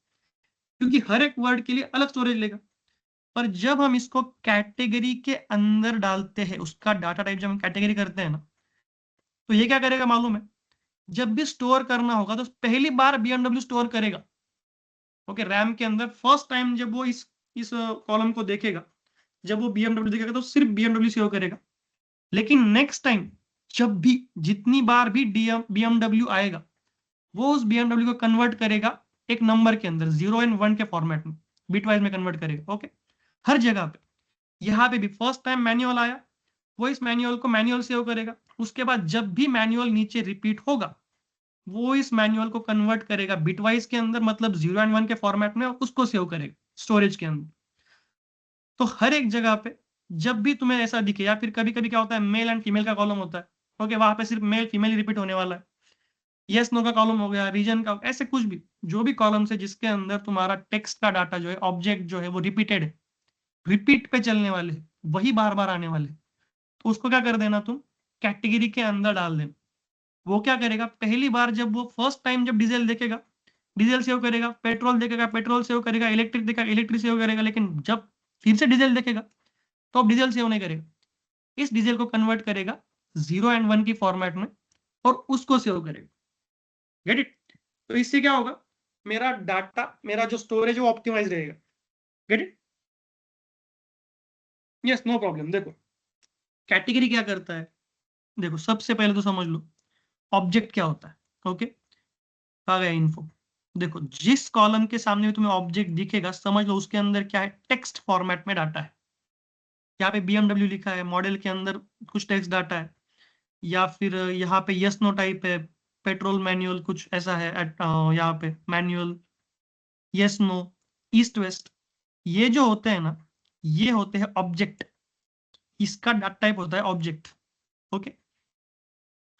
क्योंकि हर एक वर्ड के लिए अलग स्टोरेज लेगा। पर जब हम इसको कैटेगरी के अंदर डालते हैं, उसका डाटा टाइप जब हम कैटेगरी करते हैं ना, तो ये क्या करेगा मालूम है, जब भी स्टोर करना होगा तो पहली बार BMW स्टोर करेगा। ओके, रैम के अंदर फर्स्ट टाइम जब वो इस कॉलम को देखेगा, जब वो BMW देखेगा तो सिर्फ BMW सेव करेगा। लेकिन नेक्स्ट टाइम जब भी जितनी बार भी BMW आएगा, वो उस BMW को कन्वर्ट करेगा एक नंबर के अंदर, 0 एंड 1 के फॉर्मेट में, बिटवाइज में कन्वर्ट करेगा। ओके, हर जगह पे, यहाँ पे भी फर्स्ट टाइम मैनुअल आया, वो इस मैनुअल को मैनुअल सेव करेगा। उसके बाद जब भी मैनुअल नीचे रिपीट होगा, वो इस मैनुअल को कन्वर्ट करेगा बिटवाइज के अंदर, मतलब 0 एंड 1 के फॉर्मेट में, उसको सेव करेगा स्टोरेज के अंदर। तो हर एक जगह पे जब भी तुम्हें ऐसा दिखे, या फिर कभी कभी क्या होता है, मेल एंड फीमेल का कॉलम होता है, ओके, वहां पे सिर्फ मेल फीमेल रिपीट होने वाला है। यस नो का कॉलम हो गया, रीजन का, ऐसे कुछ भी जो भी कॉलम है जिसके अंदर तुम्हारा टेक्स्ट का डाटा जो है, ऑब्जेक्ट जो है वो रिपीटेड है, रिपीट पे चलने वाले हैं, वही बार बार आने वाले, तो उसको क्या कर देना तुम, कैटेगरी के अंदर डाल देना। वो क्या करेगा, पहली बार जब वो फर्स्ट टाइम जब डीजल देखेगा, डीजल सेव करेगा, पेट्रोल देखेगा, पेट्रोल सेव करेगा, इलेक्ट्रिक देखेगा, इलेक्ट्रिक सेव करेगा। लेकिन जब फिर से डीजल देखेगा तो अब डीजल सेव नहीं करेगा, इस डीजल को कन्वर्ट करेगा 0 एंड 1 की फॉर्मेट में और उसको सेव करेगा। Get it? तो इससे क्या होगा, मेरा डाटा, मेरा जो स्टोरेज है वो ऑप्टिमाइज रहेगा। Get it? Yes, no problem. देखो कैटेगरी क्या करता है, देखो सबसे पहले तो समझ लो ऑब्जेक्ट क्या होता है। ओके, आ गया इन्फो। देखो जिस कॉलम के सामने तुम्हें ऑब्जेक्ट दिखेगा, समझ लो उसके अंदर क्या है, टेक्स्ट फॉर्मेट में डाटा है। यहाँ पे BMW लिखा है, मॉडल के अंदर कुछ टेक्स्ट डाटा है, या फिर यहाँ पे यस नो टाइप है, पेट्रोल मैनुअल कुछ ऐसा है, यहाँ पे manual, yes no, east west, ये जो होते हैं ना, ये होते हैं ऑब्जेक्ट। इसका डाटा टाइप होता है ऑब्जेक्ट। ओके,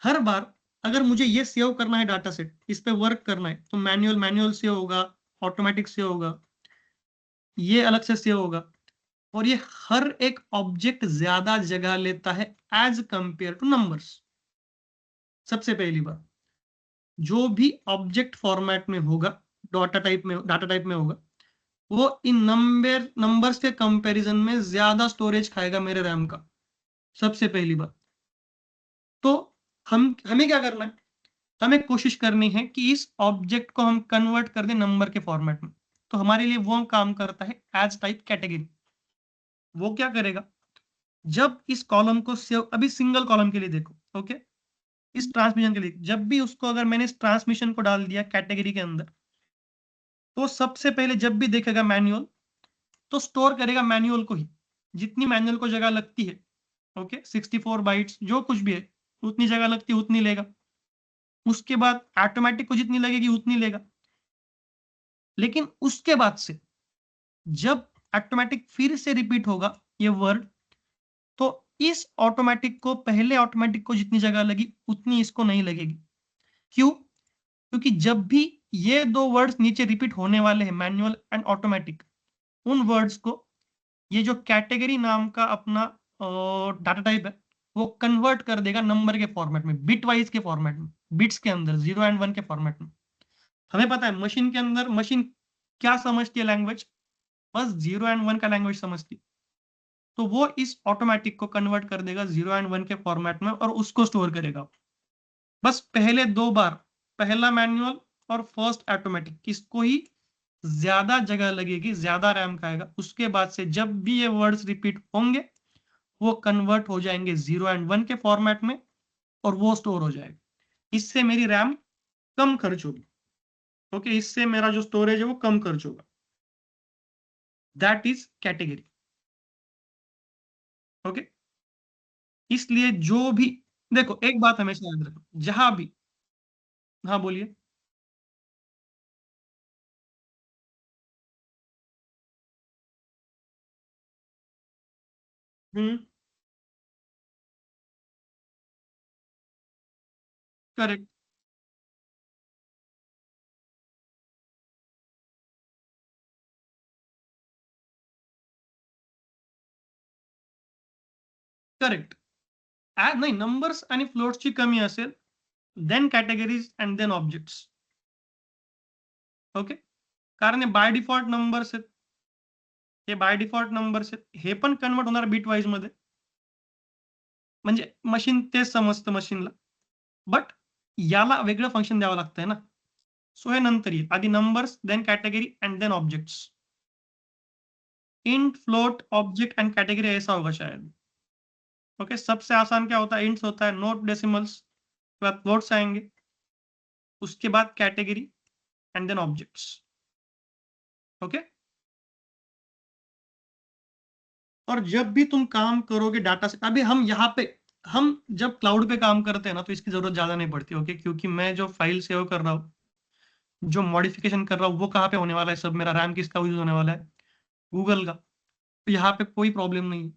हर बार अगर मुझे ये सेव करना है डाटा सेट, इस पे वर्क करना है, तो मैनुअल से होगा, ऑटोमेटिक से होगा, ये अलग से सेव होगा। और ये हर एक ऑब्जेक्ट ज्यादा जगह लेता है एज कंपेयर टू नंबर्स। सबसे पहली बात, जो भी ऑब्जेक्ट फॉर्मेट में होगा, डाटा टाइप में होगा, वो इन नंबर्स के कंपैरिजन में ज्यादा स्टोरेज खाएगा मेरे रैम का। सबसे पहली बात तो हमें क्या करना है, हमें कोशिश करनी है कि इस ऑब्जेक्ट को हम कन्वर्ट कर दें नंबर के फॉर्मेट में। तो हमारे लिए वो काम करता है एज टाइप कैटेगरी। वो क्या करेगा, जब इस कॉलम को सेव, अभी सिंगल कॉलम के लिए देखो, ओके, इस ट्रांसमिशन के लिए जब भी उसको, अगर मैंने इस ट्रांसमिशन को डाल दिया कैटेगरी के अंदर, तो सबसे पहले जब भी देखेगा मैनुअल, तो स्टोर करेगा मैनुअल को ही, जितनी मैनुअल को जगह लगती है। ओके, 64 बाइट्स जो कुछ भी है, उतनी जगह लगती है उतनी लेगा। उसके बाद ऑटोमेटिक को जितनी लगेगी उतनी लेगा। लेकिन उसके बाद से जब ऑटोमेटिक फिर से रिपीट होगा ये वर्ड, तो इस ऑटोमेटिक को पहले ऑटोमेटिक को जितनी जगह लगी उतनी इसको नहीं लगेगी। क्यों? क्योंकि जब भी ये दो वर्ड्स नीचे रिपीट होने वाले हैं, मैनुअल एंड ऑटोमेटिक, उन वर्ड्स को ये जो कैटेगरी नाम का अपना डाटा टाइप है वो कन्वर्ट कर देगा नंबर के फॉर्मेट में, बिट वाइज के फॉर्मेट में, बिट्स के अंदर 0 एंड 1 के फॉर्मेट में। हमें पता है मशीन के अंदर मशीन क्या समझती है लैंग्वेज, बस 0 एंड 1 का लैंग्वेज समझती है। तो वो इस ऑटोमेटिक को कन्वर्ट कर देगा 0 एंड 1 के फॉर्मेट में और उसको स्टोर करेगा। बस पहले 2 बार, पहला मैनुअल और फर्स्ट ऑटोमेटिक, किसको ही ज्यादा जगह लगेगी, ज्यादा रैम खाएगा। उसके बाद से जब भी ये वर्ड्स रिपीट होंगे वो कन्वर्ट हो जाएंगे 0 एंड 1 के फॉर्मेट में और वो स्टोर हो जाएगा। इससे मेरी रैम कम खर्च होगी। ओके, इससे मेरा जो स्टोरेज है वो कम खर्च होगा। That is category. ओके, इसलिए जो भी, देखो एक बात हमेशा याद रखो, जहां भी, हाँ बोलिए। Hmm, correct, correct. नाही, नंबर्स आणि फ्लोट्सची कमी असेल, then categories and then objects. Okay, कारण हे बाय डिफॉल्ट नंबर्स आहेत, हे बाय डिफॉल्ट नंबर्स आहेत, हे पण कन्वर्ट होणार बिट वाईज मध्ये, म्हणजे मशीन तेच समजतं मशीनला, बट याला वेगळं फंक्शन द्यावं लागतंय ना. सो हे नंतर येईल, आधी numbers, then category and then objects. Int, float, object and category ऐसा होगा शायद. ओके, सबसे आसान क्या होता है, इंट्स होता है, नोट डेसिमल्स, के बाद फ्लोट्स आएंगे, उसके बाद category and then objects. Okay, और जब भी तुम काम करोगे डाटा से, अभी हम यहाँ पे, हम जब क्लाउड पे काम करते हैं ना तो इसकी जरूरत ज्यादा नहीं पड़ती. ओके, क्योंकि मैं जो फाइल सेव कर रहा हूँ, जो मॉडिफिकेशन कर रहा हूँ, वो कहाँ पे होने वाला है, सब मेरा रैम किसका यूज होने वाला है, गूगल का. तो यहाँ पे कोई प्रॉब्लम नहीं है.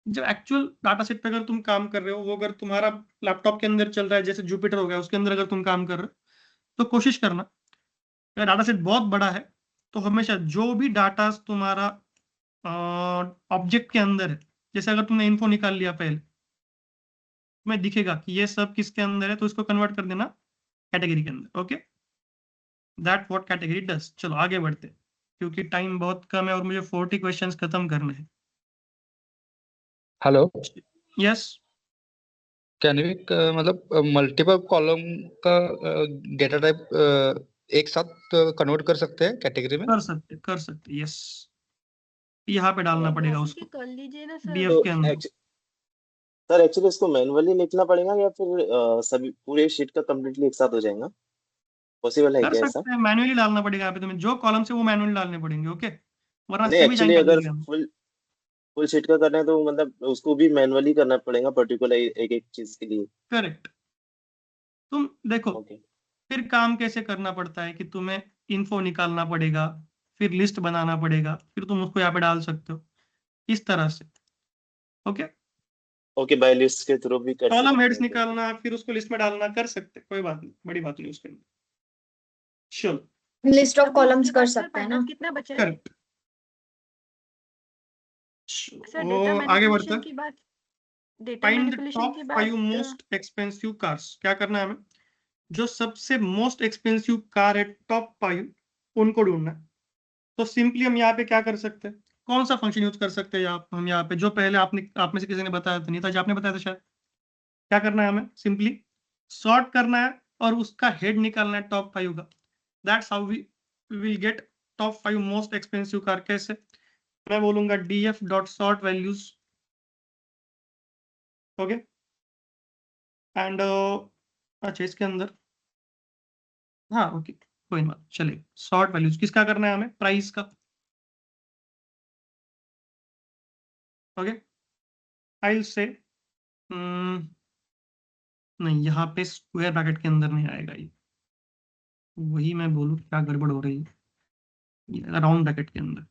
जब एक्चुअल डाटा सेट पे अगर तुम काम कर रहे हो, वो अगर तुम्हारा लैपटॉप के अंदर चल रहा है, जैसे जुपिटर हो गया, उसके अंदर अगर तुम काम कर रहे हो, तो कोशिश करना, अगर डाटा सेट बहुत बड़ा है तो हमेशा जो भी डाटा तुम्हारा ऑब्जेक्ट के अंदर है, जैसे अगर तुमने इन्फो निकाल लिया पहले, तुम्हें दिखेगा कि ये सब किसके अंदर है, तो इसको कन्वर्ट कर देना कैटेगरी के अंदर. Okay, that what category does. चलो आगे बढ़ते हैं, क्योंकि टाइम बहुत कम है और मुझे 40 क्वेश्चंस खत्म करने हैं. हेलो, यस, कैन वी मतलब मल्टीपल कॉलम का डेटा टाइप एक साथ कन्वर्ट कर सकते हैं कैटेगरी में? कर सकते, यस. यहाँ पे डालना पड़ेगा जैसे उसको कि कर लीजिए ना सर. डीएफ तो के अंदर. सर एक्चुअली इसको मैनुअली लिखना पड़ेगा या फिर सभी पूरे शीट का कंप्लीटली एक साथ हो जाएगा? पॉसिबल है कर क्या ऐसा? सकते हैं, मैनुअली डालना पड़ेगा यहाँ पे तुम्हें, जो कॉलम से वो मैनुअली डालने पड़ेंगे. ओके, वरना नहीं, सभी एक्चुअली जानकारी अगर देंगे हम. फुल शीट का करना है तो मतलब उसको भी मैनुअली करना पड़ेगा पर्टिकुलर एक एक चीज के लिए. करेक्ट. तुम देखो ओके. फिर काम कैसे करना पड़ता है कि तुम्हें इन्फो निकालना पड़ेगा, फिर लिस्ट बनाना पड़ेगा, फिर तुम उसको यहाँ पे डाल सकते हो इस तरह से. ओके, ओके, बाय लिस्ट के थ्रू भी कर कॉलम सकते हेड्स हैं. निकालना, फिर उसको लिस्ट में डालना, कर सकते, कोई बात नहीं, बड़ी बात नहीं उसके अंदर. चलो, लिस्ट ऑफ अभी कॉलम्स उसके कर बाद सर सकते हैं पैनल ना. कितना बचा है? करेक्ट. सर वो डेटा आगे बढ़ता मैनिपुलेशन है. की बात, data find the manipulation top की 5 बात मोस्ट एक्सपेंसिव कार्स. क्या करना है हमें, जो सबसे मोस्ट एक्सपेंसिव कार है टॉप 5, उनको ढूंढना है. तो सिंपली हम यहाँ पे क्या कर सकते हैं, कौन सा फंक्शन यूज कर सकते हैं हम यहाँ पे, जो पहले आपने, आप में से किसी ने बताया था, नीता जी आपने बताया था शायद. क्या करना है हमें, सिंपली सॉर्ट करना है और उसका हेड निकालना है टॉप 5 का. That's how we will get top 5 most expensive car. कैसे, मैं बोलूंगा df dot sort values. Okay, and अच्छा इसके अंदर, हाँ ओके, कोई बात चलिए. सॉर्ट वैल्यूज किसका करना है हमें, प्राइस का. ओके, आई विल से नहीं, यहाँ पे स्क्वायर ब्रैकेट के अंदर नहीं आएगा ये, वही मैं बोलूँ क्या गड़बड़ हो रही है, राउंड ब्रैकेट के अंदर।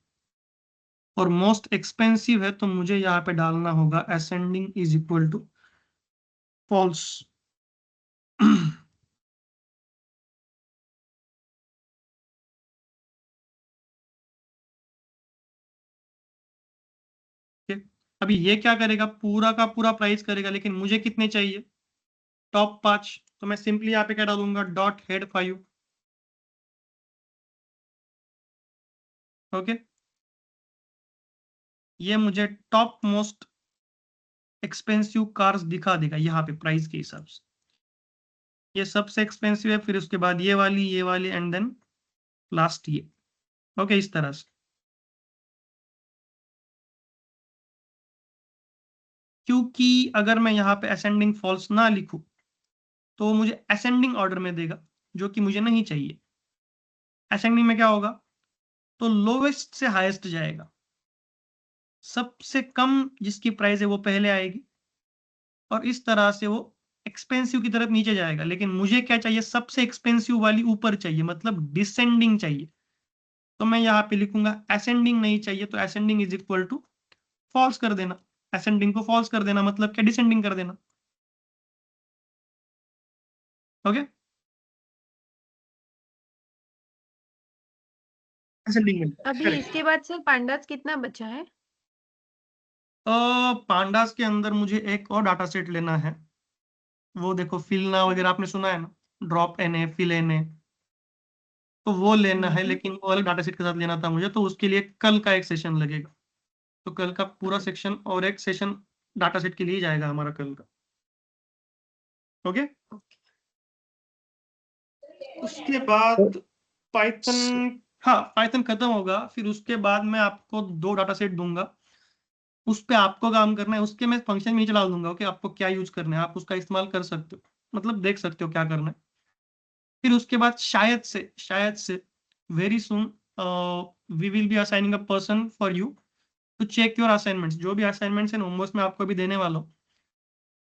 और मोस्ट एक्सपेंसिव है तो मुझे यहाँ पे डालना होगा ascending is equal to false. अभी ये क्या करेगा, पूरा का पूरा प्राइस करेगा, लेकिन मुझे कितने चाहिए, टॉप 5। तो मैं सिंपली यहाँ पे क्या डालूंगा, डॉट हेड 5। ओके, ये मुझे टॉप मोस्ट एक्सपेंसिव कार्स दिखा देगा यहाँ पे प्राइस के हिसाब से। ये सबसे एक्सपेंसिव है, फिर उसके बाद ये वाली एंड देन लास्ट ये। ओके, इस तरह से। क्योंकि अगर मैं यहाँ पे असेंडिंग फॉल्स ना लिखूं तो मुझे असेंडिंग ऑर्डर में देगा, जो कि मुझे नहीं चाहिए। असेंडिंग में क्या होगा, तो लोवेस्ट से हाईएस्ट जाएगा, सबसे कम जिसकी प्राइस है वो पहले आएगी, और इस तरह से वो एक्सपेंसिव की तरफ नीचे जाएगा। लेकिन मुझे क्या चाहिए, सबसे एक्सपेंसिव वाली ऊपर चाहिए, मतलब डिसेंडिंग चाहिए। तो मैं यहाँ पे लिखूंगा असेंडिंग नहीं चाहिए, तो ascending is equal to false कर देना। असेंडिंग को फॉल्स कर देना मतलब क्या, डिसेंडिंग कर देना। ओके, असेंडिंग में अभी करेक्ट। इसके बाद से पांडास कितना बचा है? पांडास के अंदर मुझे एक और डाटा सेट लेना है। वो देखो फिलना वगैरह आपने सुना है ना, drop N A, fill N A, तो वो लेना है, लेकिन वो अलग डाटा सेट के साथ लेना था मुझे, तो उसके लिए कल का एक सेशन लगेगा। तो कल का पूरा सेक्शन और एक सेशन डाटा सेट के लिए ही जाएगा हमारा कल का। ओके, उसके बाद पाइथन, हाँ पाइथन खत्म होगा, फिर उसके बाद मैं आपको 2 डाटा सेट दूंगा, उस पे आपको काम करना है। उसके मैं फंक्शन में चला दूंगा, ओके, आपको क्या यूज करना है आप उसका इस्तेमाल कर सकते हो, मतलब देख सकते हो क्या करना है। फिर उसके बाद शायद से very soon we will be assigning a person for you to check your assignments. जो भी असाइनमेंट्स है होमवर्क में आपको अभी देने वाला हूँ,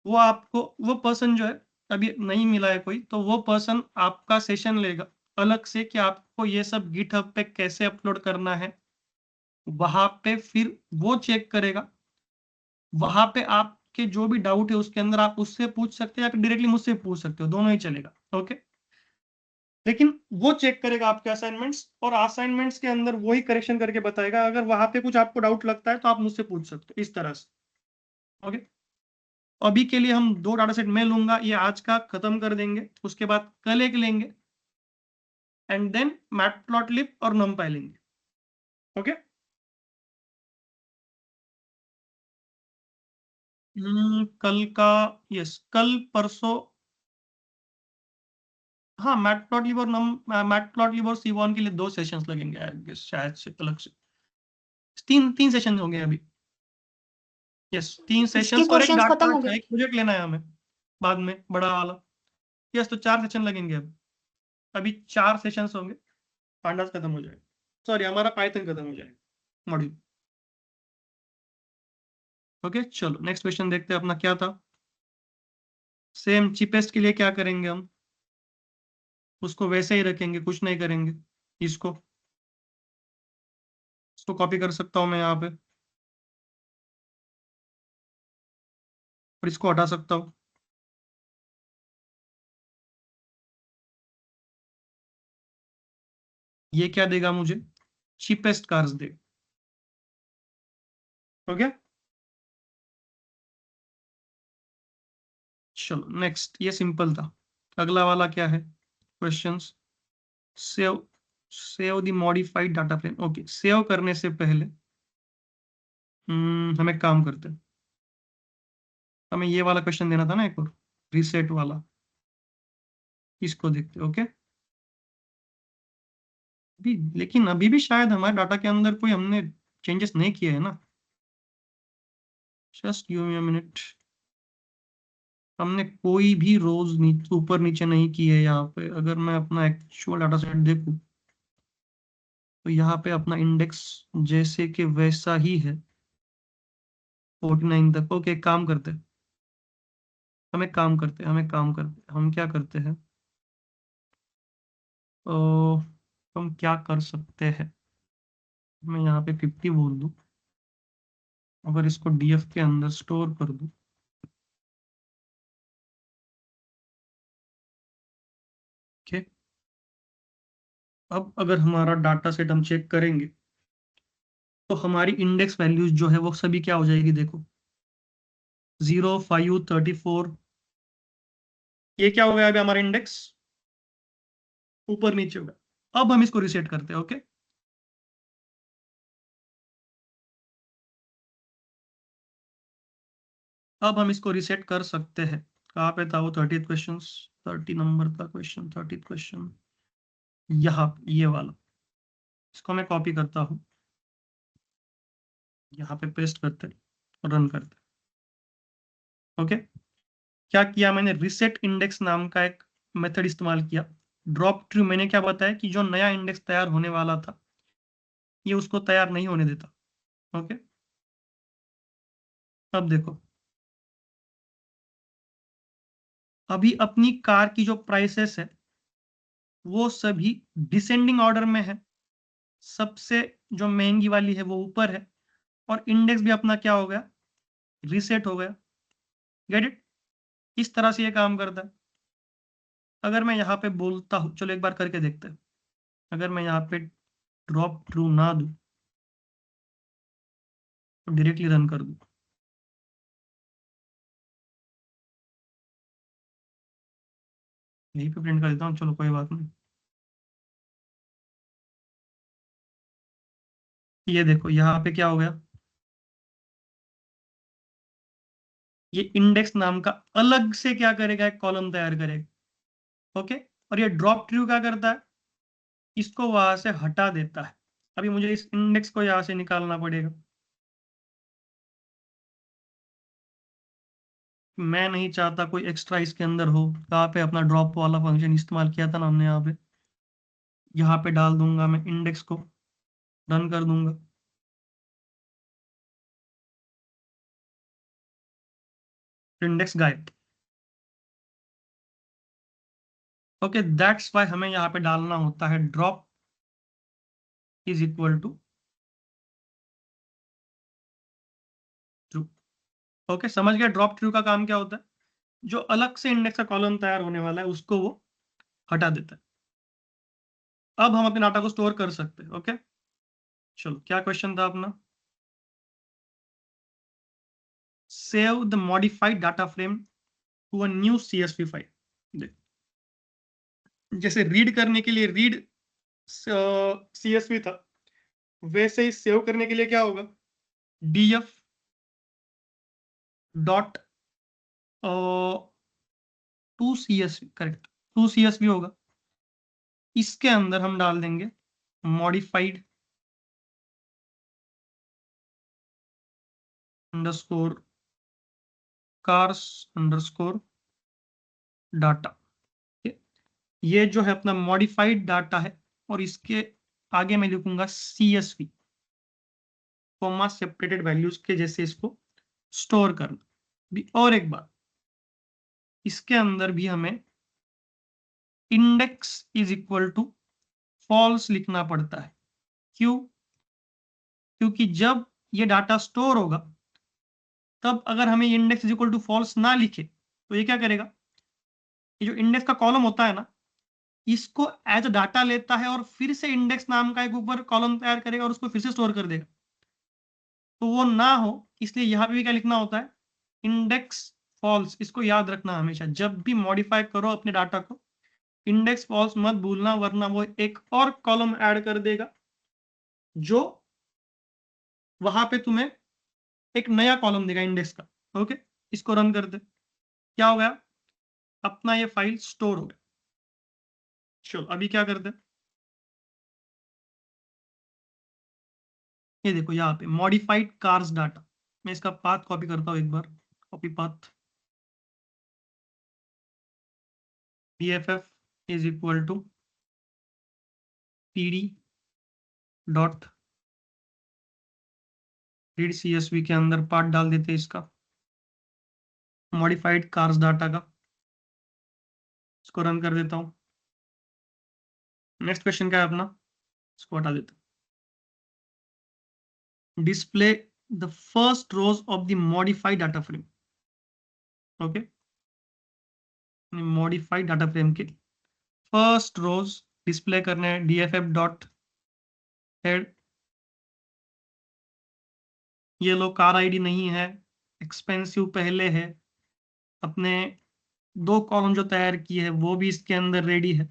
वो आपको, वो पर्सन जो है अभी नहीं मिला है कोई, तो वो पर्सन आपका सेशन लेगा अलग से कि आपको ये सब गिटहब पे कैसे अपलोड करना है। वहां पे फिर वो चेक करेगा, वहां पे आपके जो भी डाउट है उसके अंदर आप उससे पूछ सकते हैं, या फिर डायरेक्टली मुझसे पूछ सकते हो, दोनों ही चलेगा। ओके, लेकिन वो चेक करेगा आपके असाइनमेंट्स, और असाइनमेंट्स के अंदर वही करेक्शन करके बताएगा। अगर वहां पे कुछ आपको डाउट लगता है तो आप मुझसे पूछ सकते हो, इस तरह से। ओके, अभी के लिए हम 2 डाटा सेट मैं लूंगा, ये आज का खत्म कर देंगे, उसके बाद कल एक लेंगे, एंड देन मैटप्लॉटलिब और numpy लेंगे। ओके, कल का, यस कल परसों, हाँ मैटप्लॉटलिब और मैटप्लॉटलिब और सीवॉन के लिए 2 सेशंस लगेंगे आई गेस, शायद से अलग से 3 सेशन होंगे अभी। यस 3 इसके सेशंस और एक क्वेश्चंस डाटा खत्म हो का गए? एक प्रोजेक्ट लेना है हमें बाद में, बड़ा वाला। यस, तो 4 सेशन लगेंगे अभी 4 सेशंस होंगे, पांडास खत्म हो जाएगा, सॉरी हमारा पाइथन खत्म हो जाएगा मॉड्यूल। ओके, चलो नेक्स्ट क्वेश्चन देखते हैं अपना क्या था। सेम चीपेस्ट के लिए क्या करेंगे हम, उसको वैसे ही रखेंगे, कुछ नहीं करेंगे। इसको इसको कॉपी कर सकता हूँ मैं यहाँ पे, और इसको हटा सकता हूँ। ये क्या देगा मुझे, चीपेस्ट कार्स देगा। ओके, चलो नेक्स्ट, ये सिंपल था। अगला वाला क्या है, questions. Save save the modified data frame. Okay, save करने से पहले हम एक काम करते हैं, हमें ये वाला क्वेश्चन देना था ना एक और, रीसेट वाला, इसको देखते हैं। ओके, अभी लेकिन अभी भी शायद हमारे डाटा के अंदर कोई हमने चेंजेस नहीं किए है ना, just give me a minute. हमने कोई भी रोज ऊपर नीचे नहीं की है यहाँ पे। अगर मैं अपना एक्चुअल डाटा सेट देखूं तो यहाँ पे अपना इंडेक्स जैसे कि वैसा ही है 49 तक। ओके, काम करते हैं, हम एक काम करते हैं, हम क्या करते हैं, हम क्या कर सकते हैं, मैं यहाँ पे 50 बोल दूं, अगर इसको डीएफ के अंदर स्टोर कर दूं, ठीक। अब अगर हमारा डाटा सेट हम चेक करेंगे तो हमारी इंडेक्स वैल्यूज जो है वो सभी क्या हो जाएगी, देखो 0, 5, 34, ये क्या हो गया अभी हमारा इंडेक्स ऊपर नीचे हो गया। अब हम इसको रिसेट करते हैं, ओके। अब हम इसको रिसेट कर सकते हैं। कहाँ पे था वो 30 क्वेश्चन, 30 नंबर का क्वेश्चन, 30 क्वेश्चन यहाँ, ये वाला, इसको मैं कॉपी करता हूँ, यहाँ पे पेस्ट करते, रन करते, ओके। क्या किया मैंने, रिसेट इंडेक्स नाम का एक मेथड इस्तेमाल किया। ड्रॉप ट्रू मैंने क्या बताया कि जो नया इंडेक्स तैयार होने वाला था ये उसको तैयार नहीं होने देता, ओके। अब देखो, अभी अपनी कार की जो प्राइसेस है वो सभी डिसेंडिंग ऑर्डर में है, सबसे जो महंगी वाली है वो ऊपर है, और इंडेक्स भी अपना क्या हो गया, रीसेट हो गया। Get it? इस तरह से ये काम करता है। अगर मैं यहाँ पे बोलता हूँ, चलो एक बार करके देखते हैं, अगर मैं यहाँ पे ड्रॉप ट्रू ना दूं तो डायरेक्टली रन कर दूं, यहीं पे प्रिंट कर देता हूँ, चलो कोई बात नहीं। ये देखो यहाँ पे क्या हो गया, ये इंडेक्स नाम का अलग से क्या करेगा, एक कॉलम तैयार करेगा, ओके। और ये ड्रॉप ट्रू क्या करता है, इसको वहां से हटा देता है। अभी मुझे इस इंडेक्स को यहां से निकालना पड़ेगा, मैं नहीं चाहता कोई एक्स्ट्रा इसके अंदर हो। कहाँ पे अपना ड्रॉप वाला फंक्शन इस्तेमाल किया था ना हमने, यहाँ पे डाल दूंगा मैं इंडेक्स को, रन कर दूंगा, इंडेक्स गायब, ओके। दैट्स वाई हमें यहाँ पे डालना होता है drop is equal to true, okay. समझ गया ड्रॉप ट्रू का काम क्या होता है, जो अलग से इंडेक्स का कॉलम तैयार होने वाला है उसको वो हटा देता है। अब हम अपने डाटा को स्टोर कर सकते हैं, ओके। चलो क्या क्वेश्चन था अपना, save the modified data frame to a new CSV file. जैसे रीड करने के लिए रीड CSV था, वैसे ही सेव करने के लिए क्या होगा, df dot 2CSV, correct, 2CSV होगा। इसके अंदर हम डाल देंगे modified underscore cars underscore data. ये जो है अपना मॉडिफाइड डाटा है, और इसके आगे मैं लिखूंगा CSV, कॉमा सेपरेटेड वैल्यूज के जैसे इसको स्टोर करना भी। और एक बात, इसके अंदर भी हमें index is equal to false लिखना पड़ता है। क्यों? क्योंकि जब ये डाटा स्टोर होगा तब अगर हमें index is equal to false ना लिखे तो ये क्या करेगा, ये जो इंडेक्स का कॉलम होता है ना, इसको एज डाटा लेता है और फिर से इंडेक्स नाम का एक ऊपर कॉलम तैयार करेगा और उसको फिर से स्टोर कर देगा। तो वो ना हो इसलिए यहाँ पे भी क्या लिखना होता है, इंडेक्स फॉल्स। इसको याद रखना हमेशा, जब भी मॉडिफाई करो अपने डाटा को इंडेक्स फॉल्स मत भूलना, वरना वो एक और कॉलम ऐड कर देगा जो वहां पे तुम्हें एक नया कॉलम देगा इंडेक्स का, ओके। इसको रन कर दे, क्या हो गया, अपना ये फाइल स्टोर हो गया। चलो अभी क्या करते हैं, ये देखो यहाँ पे मॉडिफाइड कार्स डाटा, मैं इसका पाथ कॉपी करता हूँ एक बार, copy path, BFF is equal to PD dot read CSV के अंदर पाथ डाल देते हैं इसका, मॉडिफाइड कार्स डाटा का, इसको रन कर देता हूँ। नेक्स्ट क्वेश्चन क्या है अपना, इसको हटा देता हूँ। Display the first rose of the modified data frame. Okay, modified data frame के फर्स्ट रोज डिस्प्ले करने हैं। dff डॉट हेड, ये लो कार आईडी नहीं है, एक्सपेंसिव पहले है, अपने 2 कॉलम जो तैयार किए हैं वो भी इसके अंदर रेडी है।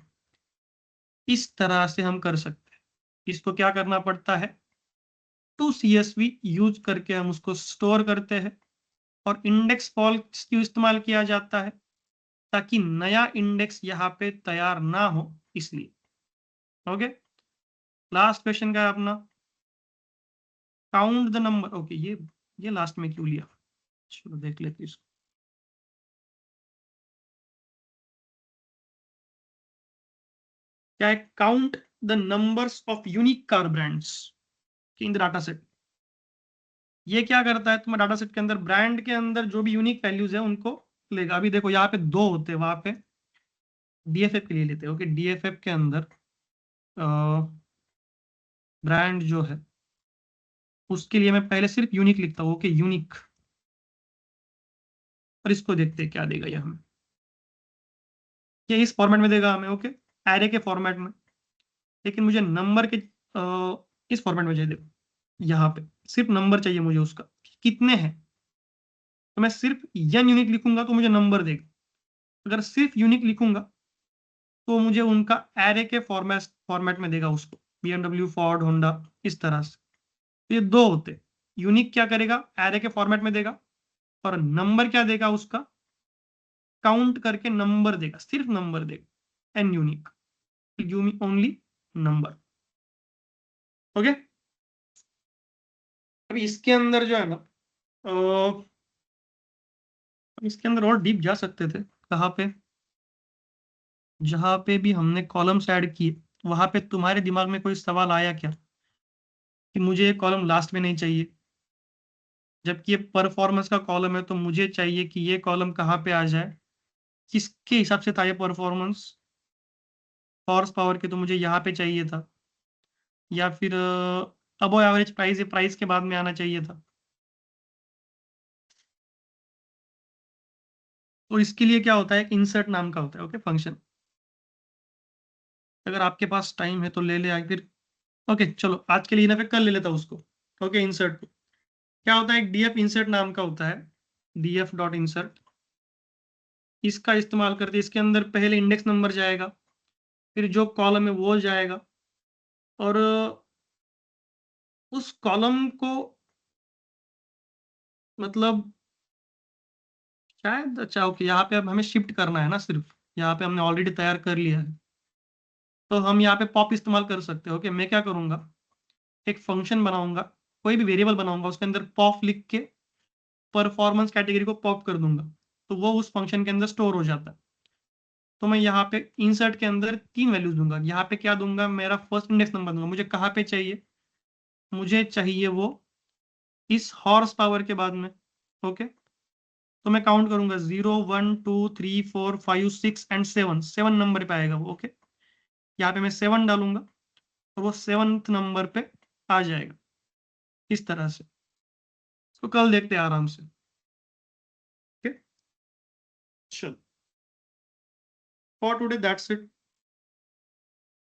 इस तरह से हम कर सकते हैं। इसको क्या करना पड़ता है, टू CSV यूज करके हम उसको स्टोर करते हैं, और इंडेक्स फॉल्स क्यों इस्तेमाल किया जाता है, ताकि नया इंडेक्स यहाँ पे तैयार ना हो, इसलिए। ओके, लास्ट क्वेश्चन का है अपना, काउंट द नंबर। ओके, ये लास्ट में क्यों लिया, चलो देख लेते इसको। क्या है, count the numbers of unique car brands in the data set. ये क्या करता है, तुम्हारे डाटा सेट के अंदर ब्रांड के अंदर जो भी यूनिक वैल्यूज है उनको लेगा। अभी देखो यहाँ पे 2 होते हैं, वहां पे DFF के लिए लेते हैं। ओके, DFF के अंदर ब्रांड जो है उसके लिए मैं पहले सिर्फ यूनिक लिखता हूँ। ओके, यूनिक, और इसको देखते हैं क्या देगा ये हमें। ये इस फॉर्मेट में देगा हमें, ओके, एरे के फॉर्मेट में। लेकिन मुझे नंबर के इस फॉर्मेट में चाहिए। देखो यहाँ पे सिर्फ नंबर चाहिए मुझे, उसका कितने हैं। तो मैं सिर्फ n यूनिक लिखूंगा तो मुझे नंबर देगा। अगर सिर्फ यूनिक लिखूंगा तो मुझे उनका एरे के फॉर्मेट में देगा उसको, BMW, फोर्ड, होंडा, इस तरह से। तो ये 2 होते। यूनिक क्या करेगा, एरे के फॉर्मेट में देगा, और नंबर क्या देगा, उसका काउंट करके नंबर देगा, सिर्फ नंबर देगा, n unique, give me only number. Okay, अभी इसके अंदर जो है ना, इसके अंदर और डीप जा सकते थे। कहाँ पे, जहां पे भी हमने कॉलम्स ऐड किए, वहां पे तुम्हारे दिमाग में कोई सवाल आया क्या कि मुझे ये कॉलम लास्ट में नहीं चाहिए, जबकि ये परफॉर्मेंस का कॉलम है, तो मुझे चाहिए कि ये कॉलम कहाँ पे आ जाए, किसके हिसाब से था ये परफॉर्मेंस, हॉर्स पावर के, तो मुझे यहाँ पे चाहिए था, या फिर अबो एवरेज प्राइस, ये प्राइस के बाद में आना चाहिए था। तो इसके लिए क्या होता है, एक इंसर्ट नाम का होता है, ओके, फंक्शन। अगर आपके पास टाइम है तो ले ले, या फिर ओके चलो आज के लिए ना, फिर कल ले लेता हूँ उसको। ओके, इंसर्ट को क्या होता है, एक DF इंसर्ट नाम का होता है, DF डॉट इंसर्ट। इसका इस्तेमाल करते इसके अंदर पहले इंडेक्स नंबर जाएगा, फिर जो कॉलम है वो जाएगा, और उस कॉलम को मतलब शायद, अच्छा ओके, यहाँ पे अब हमें शिफ्ट करना है ना, सिर्फ यहाँ पे हमने ऑलरेडी तैयार कर लिया है, तो हम यहाँ पे पॉप इस्तेमाल कर सकते हैं। ओके, मैं क्या करूँगा, एक फंक्शन बनाऊंगा, कोई भी वेरिएबल बनाऊंगा, उसके अंदर पॉप लिख के परफॉर्मेंस कैटेगरी को पॉप कर दूंगा, तो वो उस फंक्शन के अंदर स्टोर हो जाता है। तो मैं यहाँ पे इंसर्ट के अंदर 3 वैल्यूज दूंगा। यहाँ पे क्या दूंगा, मेरा फर्स्ट इंडेक्स नंबर दूंगा, मुझे कहाँ पे चाहिए, मुझे चाहिए वो इस हॉर्स पावर के बाद में। ओके, तो मैं काउंट करूंगा 0 1 2 3 4 5 6 एंड 7 नंबर पे आएगा वो। ओके, यहाँ पे मैं 7 डालूंगा, और वो 7th नंबर पे आ जाएगा, इस तरह से। इसको कल देखते हैं आराम से। ओके, चलो, फॉर टुडे दैट्स इट।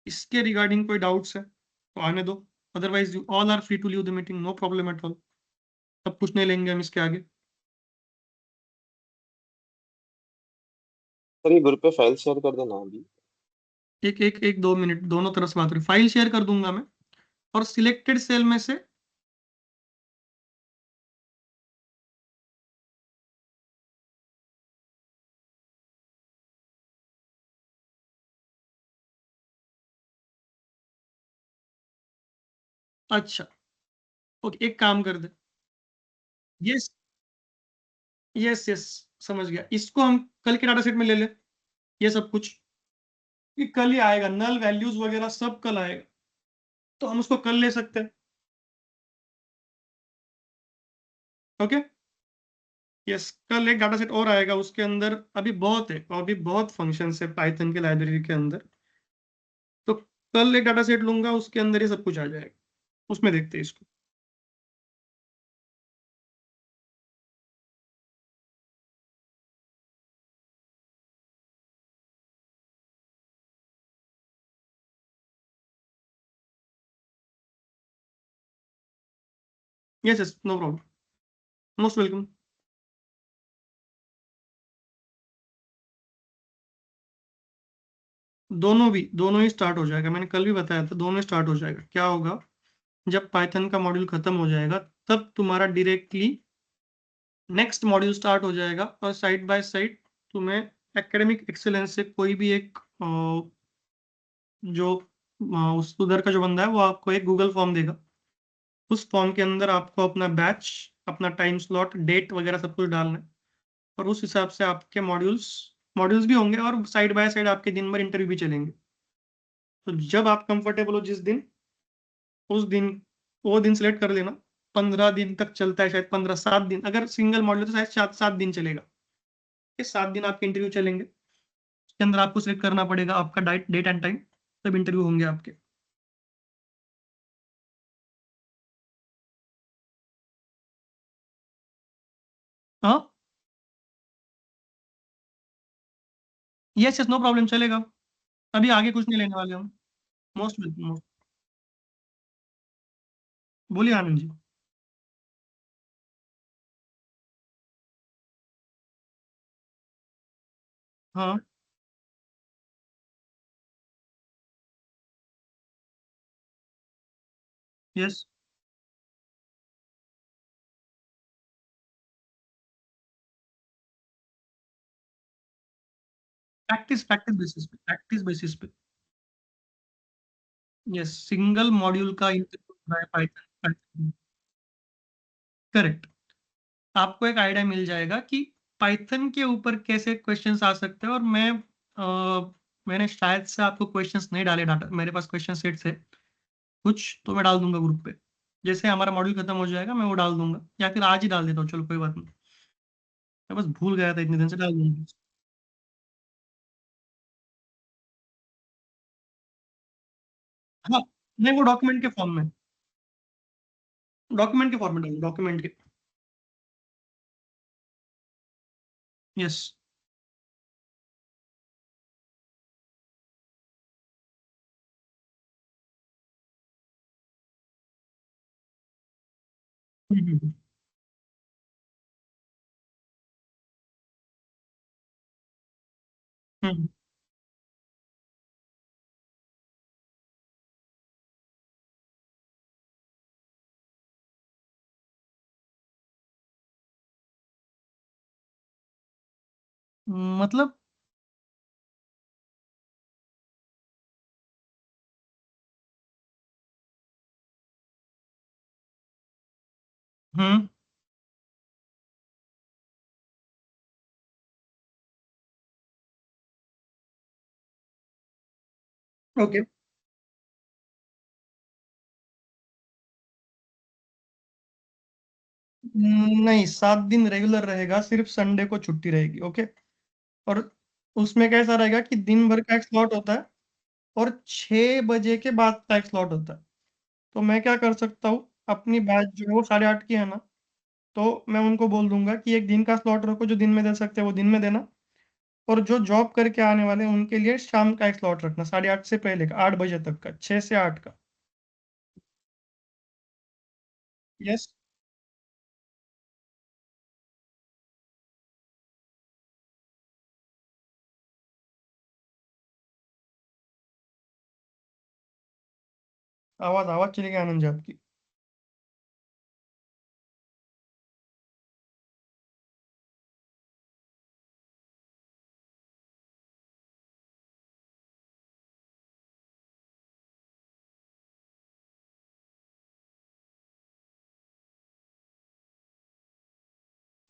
इसके रिगार्डिंग कोई डाउट्स है तो आने दो, otherwise you all are free to leave the meeting, no problem at all. अब कुछ नहीं लेंगे हम इसके आगे। सर ये ग्रुप पे फाइल शेयर कर देना अभी। एक एक एक 2 मिनट, दोनों तरफ से बात रही, फाइल शेयर कर दूंगा मैं, और सिलेक्टेड सेल में से अच्छा ओके, एक काम कर दे, यस यस यस, समझ गया। इसको हम कल के डाटा सेट में ले ले, ये सब कुछ ये कल ही आएगा, नल वैल्यूज वगैरह सब कल आएगा, तो हम उसको कल ले सकते हैं। ओके, यस, कल एक डाटा सेट और आएगा, उसके अंदर अभी बहुत है और भी बहुत फंक्शंस है पाइथन के लाइब्रेरी के अंदर। तो कल एक डाटा सेट लूंगा, उसके अंदर ये सब कुछ आ जाएगा, उसमें देखते हैं इसको। Yes yes, no problem, most welcome. दोनों ही स्टार्ट हो जाएगा, मैंने कल भी बताया था, दोनों स्टार्ट हो जाएगा। क्या होगा, जब पाइथन का मॉड्यूल खत्म हो जाएगा तब तुम्हारा डायरेक्टली नेक्स्ट मॉड्यूल स्टार्ट हो जाएगा, और साइड बाय साइड तुम्हें एकेडमिक एक्सेलेंस से कोई भी एक जो उस उधर का जो बंदा है वो आपको एक गूगल फॉर्म देगा। उस फॉर्म के अंदर आपको अपना बैच, अपना टाइम स्लॉट, डेट वगैरह सब कुछ डालना है, और उस हिसाब से आपके मॉड्यूल्स मॉड्यूल्स भी होंगे, और साइड बाय साइड आपके दिन भर इंटरव्यू भी चलेंगे। तो जब आप कंफर्टेबल हो जिस दिन, उस दिन वो दिन सेलेक्ट कर लेना। 15 दिन तक चलता है शायद, 7 दिन, अगर सिंगल मॉड्यूल तो शायद 7 दिन चलेगा। ये 7 दिन आपके इंटरव्यू चलेंगे, उसके अंदर आपको सिलेक्ट करना पड़ेगा आपका डेट एंड टाइम, तब इंटरव्यू होंगे आपके। हाँ, यस यस, नो प्रॉब्लम, चलेगा। अभी आगे कुछ नहीं लेने वाले हम। Most welcome. बोलिए आनंद जी। हाँ, यस, प्रैक्टिस प्रैक्टिस बेसिस पे, प्रैक्टिस बेसिस पे। यस, सिंगल मॉड्यूल का इंटरव्यू हो रहा है पाइथन। करेक्ट। आपको एक आइडिया मिल जाएगा कि पाइथन के ऊपर कैसे क्वेश्चंस आ सकते हैं, और मैंने शायद से आपको क्वेश्चंस नहीं डाले, डाटा मेरे पास क्वेश्चन सेट है कुछ, तो मैं डाल दूंगा ग्रुप पे। जैसे हमारा मॉड्यूल खत्म हो जाएगा मैं वो डाल दूंगा, या फिर आज ही डाल देता हूँ, चलो कोई बात नहीं। मैं बस भूल गया था, इतने दिन से डाल दूंगा। हाँ, नहीं, वो डॉक्यूमेंट के फॉर्म में, डॉक्यूमेंट के फॉर्म में डालूंगा, डॉक्यूमेंट के। यस। हम्म। हम्म। मतलब। हम्म। ओके। नहीं, 7 दिन रेगुलर रहेगा, सिर्फ संडे को छुट्टी रहेगी। ओके। और उसमें कैसा रहेगा कि दिन भर का एक स्लॉट होता है, और 6 बजे के बाद का एक स्लॉट होता है। तो मैं क्या कर सकता हूँ, अपनी बैच जो है वो 8:30 की है ना, तो मैं उनको बोल दूंगा कि एक दिन का स्लॉट रखो, जो दिन में दे सकते हैं वो दिन में देना, और जो जॉब करके आने वाले हैं उनके लिए शाम का एक स्लॉट रखना, 8:30 से पहले का, 8 बजे तक का, 6 से 8 का। यस। आवाज आवाज चली गई आनंद जी आपकी।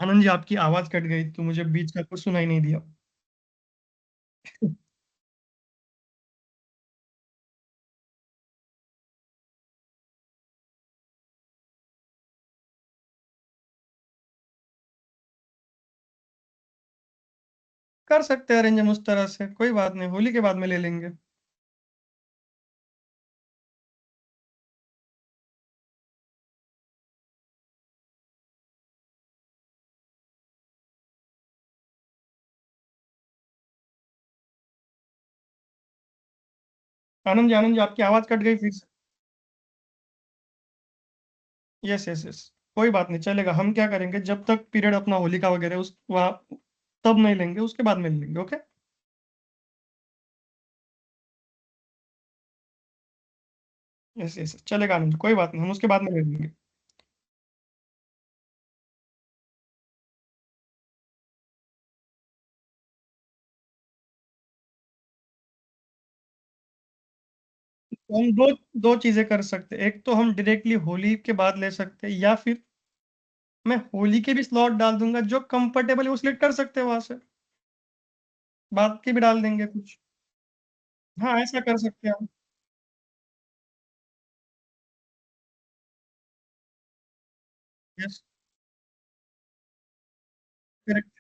आनंद जी आपकी आवाज कट गई, तो मुझे बीच का कुछ सुनाई नहीं दिया। कर सकते हैं अरेंज हम उस तरह से, कोई बात नहीं, होली के बाद में ले लेंगे। आनंद जी आपकी आवाज कट गई फिर से। यस यस यस, कोई बात नहीं, चलेगा। हम क्या करेंगे, जब तक पीरियड अपना होली का वगैरह उस वहाँ तब नहीं लेंगे, उसके बाद में ले लेंगे। ओके यस यस, चलेगा आनंद जी, कोई बात नहीं, हम उसके बाद में ले लेंगे। तो हम दो दो चीजें कर सकते हैं, एक तो हम डायरेक्टली होली के बाद ले सकते हैं, या फिर मैं होली के भी स्लॉट डाल दूंगा, जो कंफर्टेबल है वो सिलेक्ट कर सकते हैं वहां से, बाद के भी डाल देंगे कुछ। हाँ ऐसा कर सकते हैं हम। Yes, correct